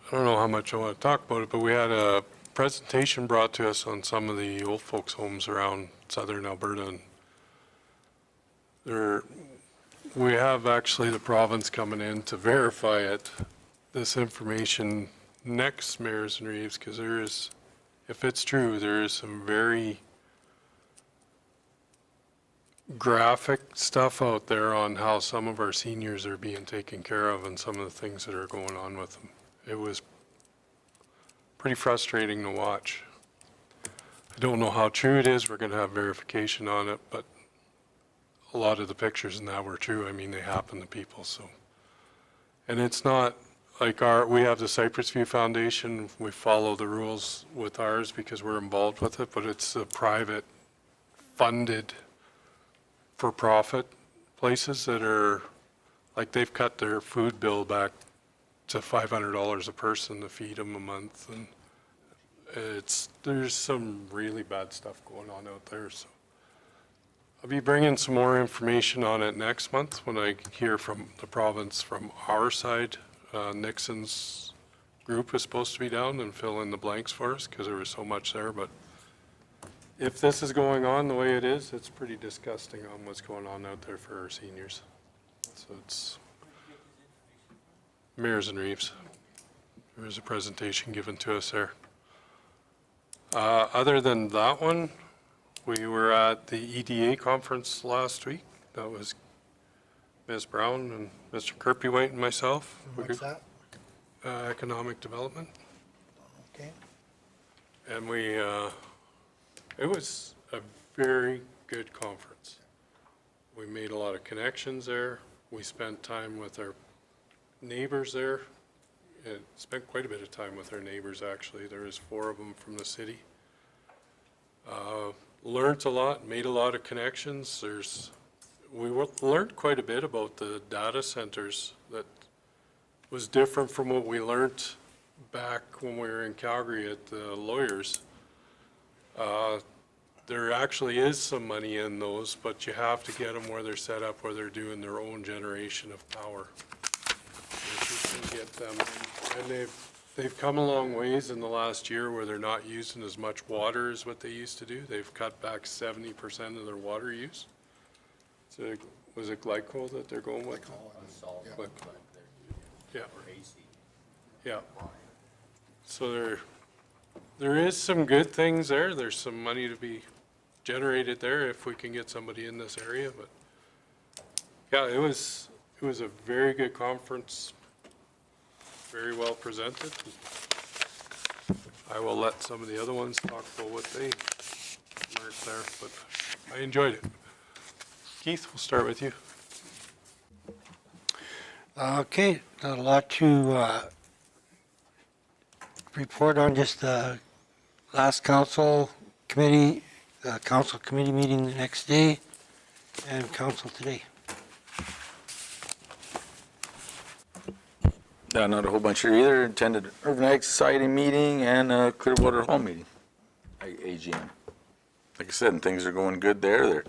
I don't know how much I want to talk about it, but we had a presentation brought to us on some of the old folks' homes around southern Alberta. And we have actually the province coming in to verify it, this information next Mayors and Reeves, because there is, if it's true, there is some very graphic stuff out there on how some of our seniors are being taken care of and some of the things that are going on with them. It was pretty frustrating to watch. I don't know how true it is. We're going to have verification on it, but a lot of the pictures now were true. I mean, they happen to people, so. And it's not like we have the Cypress View Foundation. We follow the rules with ours because we're involved with it, but it's a private funded for-profit places that are, like, they've cut their food bill back to $500 a person to feed them a month, and there's some really bad stuff going on out there, so. I'll be bringing some more information on it next month when I hear from the province from our side. Nixon's group is supposed to be down and fill in the blanks for us because there was so much there, but if this is going on the way it is, it's pretty disgusting on what's going on out there for our seniors. So it's Mears and Reeves. There was a presentation given to us there. Other than that one, we were at the EDA conference last week. That was Ms. Brown and Mr. Kirpywhite and myself. What's that? Economic development. Okay. And it was a very good conference. We made a lot of connections there. We spent time with our neighbors there. And spent quite a bit of time with our neighbors, actually. There was 4 of them from the city. Learned a lot, made a lot of connections. We learned quite a bit about the data centers that was different from what we learned back when we were in Calgary at the lawyers. There actually is some money in those, but you have to get them where they're set up, where they're doing their own generation of power. If you can get them, and they've come a long ways in the last year where they're not using as much water as what they used to do. They've cut back 70% of their water use. So was it glycol that they're going with? Glycol. Yeah. Yeah. So there is some good things there. There's some money to be generated there if we can get somebody in this area. But yeah, it was a very good conference. Very well presented. I will let some of the other ones talk about what they learned there, but I enjoyed it. Keith, we'll start with you. Okay, not a lot to report on, just the last council committee meeting the next day, and council today. Not a whole bunch here either. Attended Urban Ag Society meeting and a Clearwater Hall meeting, AGM. Like I said, things are going good there.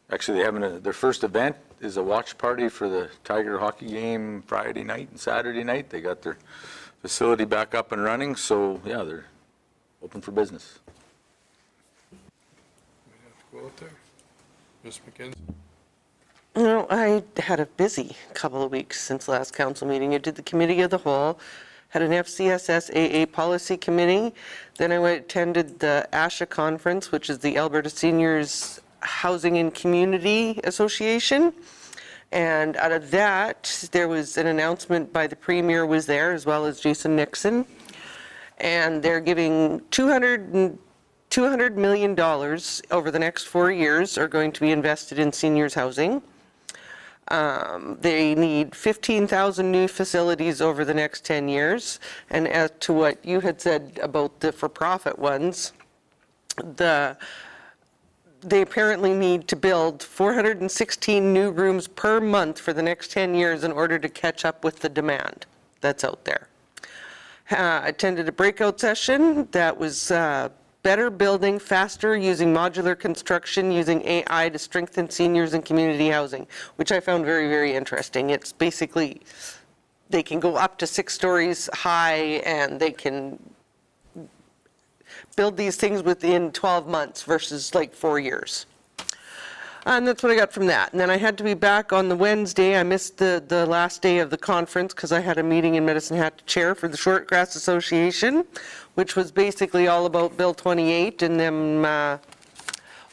They're having their first event is a watch party for the Tiger hockey game Friday night and Saturday night. They got their facility back up and running, so yeah, they're open for business. We have to go out there. Ms. McKenzie. No, I had a busy couple of weeks since last council meeting. I did the committee of the whole, had an FCSS AA policy committee. Then I attended the ASHA conference, which is the Alberta Seniors Housing and Community Association. And out of that, there was an announcement by the Premier was there, as well as Jason Nixon. And they're giving $200 million over the next 4 years are going to be invested in seniors housing. They need 15,000 new facilities over the next 10 years. And as to what you had said about the for-profit ones, they apparently need to build 416 new rooms per month for the next 10 years in order to catch up with the demand that's out there. Attended a breakout session that was better building faster using modular construction, using AI to strengthen seniors and community housing, which I found very, very interesting. It's basically, they can go up to 6 stories high and they can build these things within 12 months versus like 4 years. And that's what I got from that. And then I had to be back on the Wednesday. I missed the last day of the conference because I had a meeting in Medicine Hat to chair for the Shortgrass Association, which was basically all about Bill 28 and them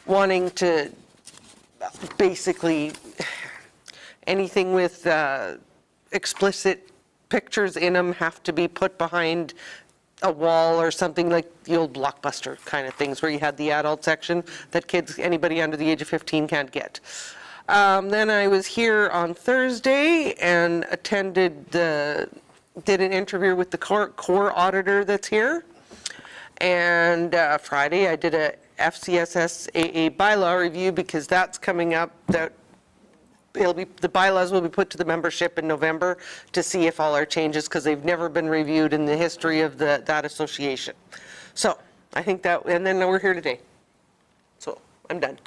wanting to basically anything with explicit pictures in them have to be put behind a wall or something, like the old Blockbuster kind of things where you had the adult section that anybody under the age of 15 can't get. Then I was here on Thursday and did an interview with the core auditor that's here. And Friday I did a FCSS AA bylaw review because that's coming up. The bylaws will be put to the membership in November to see if all our changes, because they've never been reviewed in the history of that association. So I think that, and then we're here today. So I'm done.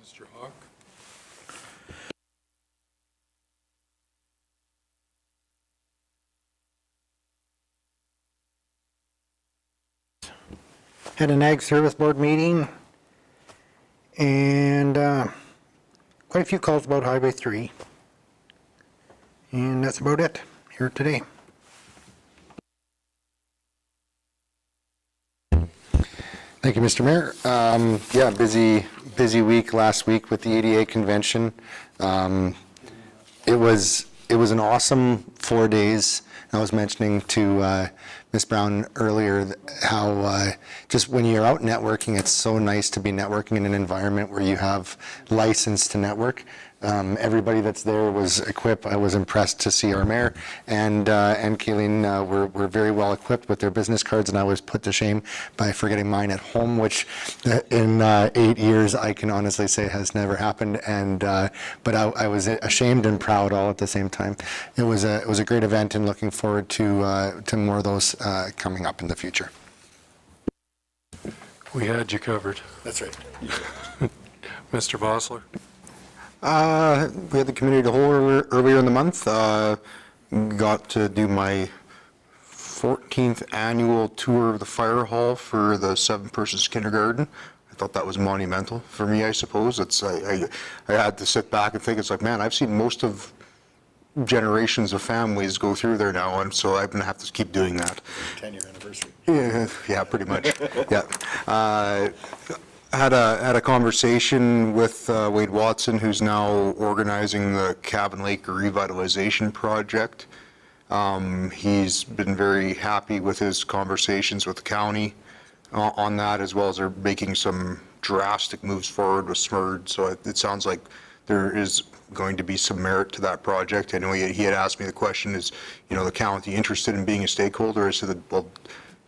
Mr. Hawk? Had an Ag Service Board meeting, and quite a few calls about Highway 3. And that's about it here today. Thank you, Mr. Mayor. Yeah, busy week last week with the ADA convention. It was an awesome 4 days. I was mentioning to Ms. Brown earlier how just when you're out networking, it's so nice to be networking in an environment where you have license to network. Everybody that's there was equipped. I was impressed to see our mayor and Kayleen were very well equipped with their business cards, and I was put to shame by forgetting mine at home, which in 8 years I can honestly say has never happened. And but I was ashamed and proud all at the same time. It was a great event, and looking forward to more of those coming up in the future. We had you covered. That's right. Mr. Vossler? We had the committee of the whole earlier in the month. Got to do my 14th annual tour of the fire hall for the 7-person kindergarten. I thought that was monumental for me, I suppose. I had to sit back and think, it's like, man, I've seen most of generations of families go through there now, and so I'm going to have to keep doing that. 10-year anniversary. Yeah, pretty much. Yeah. Had a conversation with Wade Watson, who's now organizing the Cabin Lake Revitalization Project. He's been very happy with his conversations with the county on that, as well as they're making some drastic moves forward with SMERD. So it sounds like there is going to be some merit to that project. I know he had asked me the question, is, the county interested in being a stakeholder? I said, well,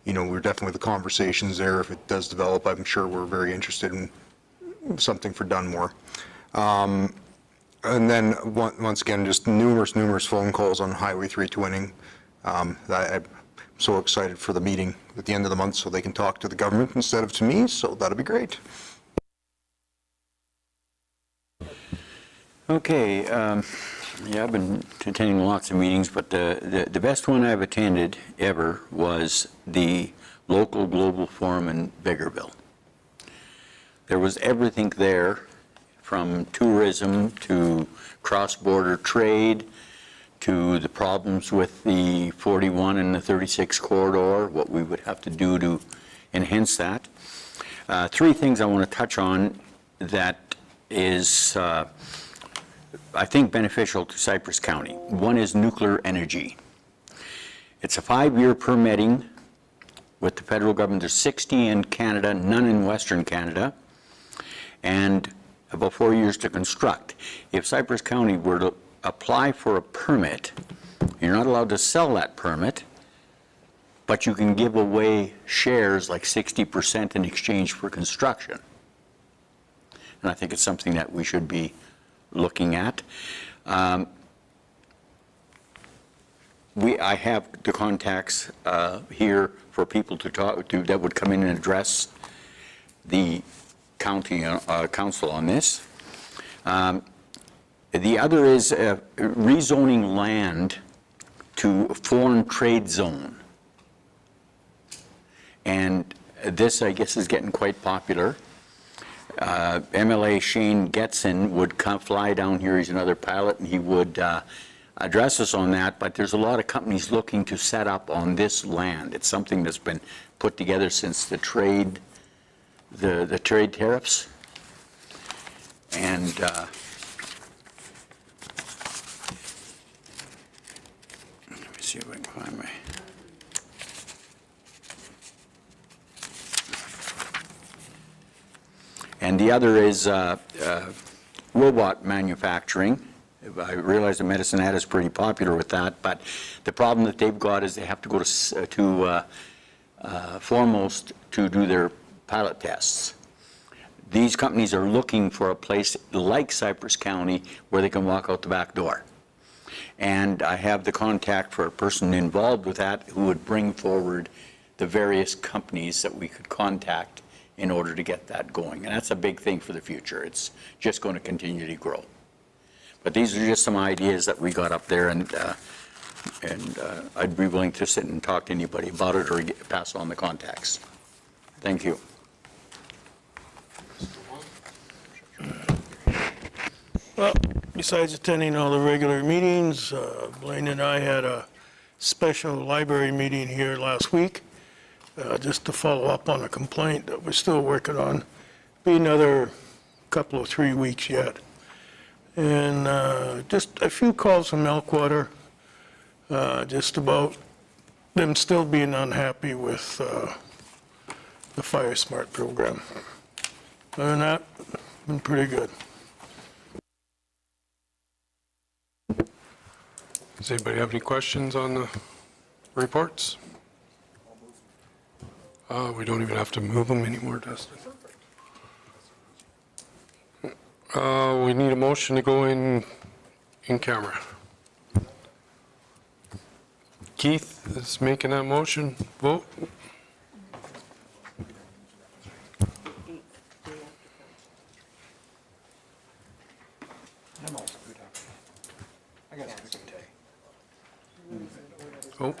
we're definitely the conversations there. If it does develop, I'm sure we're very interested in something for Dunmore. And then once again, just numerous phone calls on Highway 3 twinning. I'm so excited for the meeting at the end of the month so they can talk to the government instead of to me, so that'll be great. Okay, yeah, I've been attending lots of meetings, but the best one I've attended ever was the local global forum in Biggerville. There was everything there, from tourism to cross-border trade to the problems with the 41 and the 36 corridor, what we would have to do to enhance that. 3 things I want to touch on that is I think beneficial to Cypress County. One is nuclear energy. It's a 5-year permitting with the federal government. There's 60 in Canada, none in Western Canada, and about 4 years to construct. If Cypress County were to apply for a permit, you're not allowed to sell that permit, but you can give away shares like 60% in exchange for construction. And I think it's something that we should be looking at. I have the contacts here for people to talk to that would come in and address the county council on this. The other is rezoning land to foreign trade zone. And this, I guess, is getting quite popular. MLA Shane Getson would fly down here. He's another pilot, and he would address us on that. But there's a lot of companies looking to set up on this land. It's something that's been put together since the trade, the trade tariffs. And let me see if I can find my. And the other is robot manufacturing. I realize the Medicine Hat is pretty popular with that, but the problem that they've got is they have to go to Foremost to do their pilot tests. These companies are looking for a place like Cypress County where they can walk out the back door. And I have the contact for a person involved with that who would bring forward the various companies that we could contact in order to get that going. And that's a big thing for the future. It's just going to continue to grow. But these are just some ideas that we got up there, and I'd be willing to sit and talk to anybody about it or pass on the contacts. Thank you. Well, besides attending all the regular meetings, Blaine and I had a special library meeting here last week, just to follow up on a complaint that we're still working on. Be another couple of 3 weeks yet. And just a few calls from Elkwater, just about them still being unhappy with the Fire Smart program. Other than that, been pretty good. Does anybody have any questions on the reports? We don't even have to move them anymore, Dustin. We need a motion to go in camera. Keith is making that motion. Vote. I'm all screwed up. I got screwed up. Oh.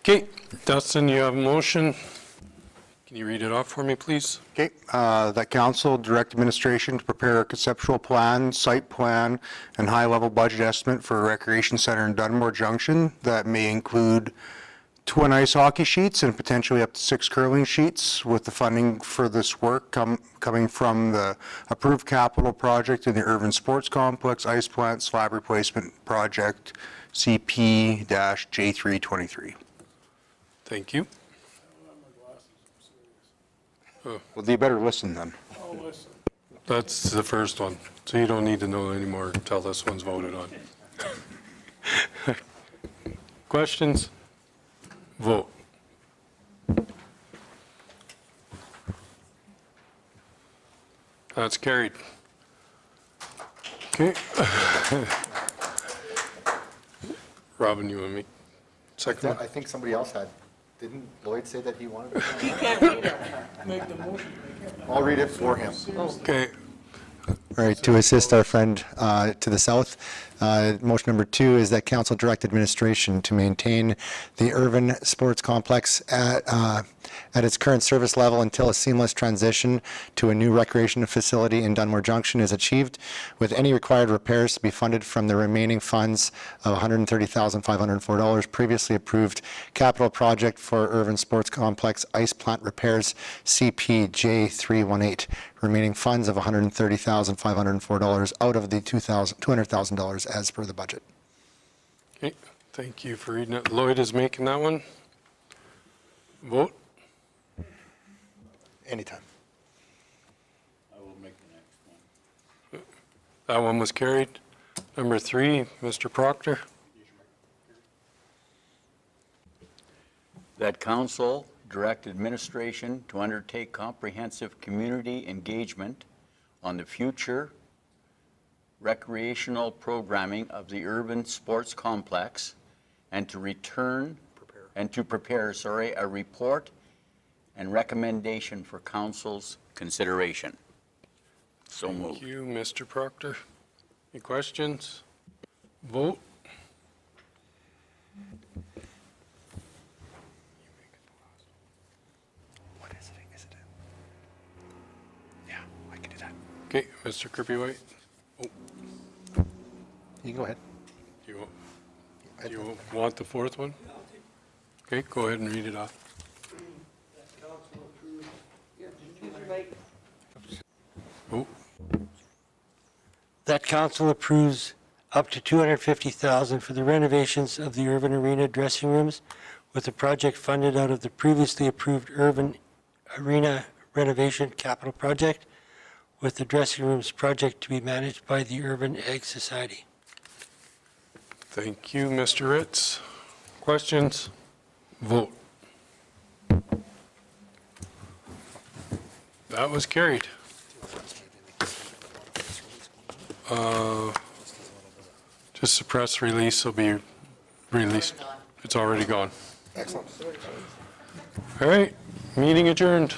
Okay, Dustin, you have a motion. Can you read it off for me, please? Okay, that council direct administration to prepare a conceptual plan, site plan, and high-level budget estimate for a recreation center in Dunmore Junction that may include 2 ice hockey sheets and potentially up to 6 curling sheets, with the funding for this work coming from the approved capital project in the Urban Sports Complex Ice Plant Slab Replacement Project, CP-J323. Thank you. Well, you better listen then. That's the first one, so you don't need to know anymore until this one's voted on. Questions? Vote. That's carried. Okay. Robin, you want me? Second one? I think somebody else had. Didn't Lloyd say that he wanted to? You can't read it. Make the motion. I'll read it for him. Okay. All right, to assist our friend to the south, motion number 2 is that council direct administration to maintain the urban sports complex at its current service level until a seamless transition to a new recreation facility in Dunmore Junction is achieved, with any required repairs to be funded from the remaining funds of $130,504 previously approved capital project for urban sports complex ice plant repairs, CP-J318. Remaining funds of $130,504 out of the $200,000 as per the budget. Okay, thank you for reading it. Lloyd is making that one. Vote. Anytime. I will make the next one. That one was carried. Number 3, Mr. Proctor. That council direct administration to undertake comprehensive community engagement on the future recreational programming of the urban sports complex and to prepare a report and recommendation for council's consideration. So moved. Thank you, Mr. Proctor. Any questions? Vote. What is it? Is it? Yeah, I can do that. Okay, Mr. Kirby-White. Oh, You go ahead. do you want the 4th one? Okay, go ahead and read it off. Oh, That council approves up to $250,000 for the renovations of the urban arena dressing rooms, with the project funded out of the previously approved urban arena renovation capital project, with the dressing rooms project to be managed by the Urban Ag Society. thank you, Mr. Ritz. Questions? Vote. That was carried. Just the press release will be released. It's already gone. Excellent. All right, meeting adjourned.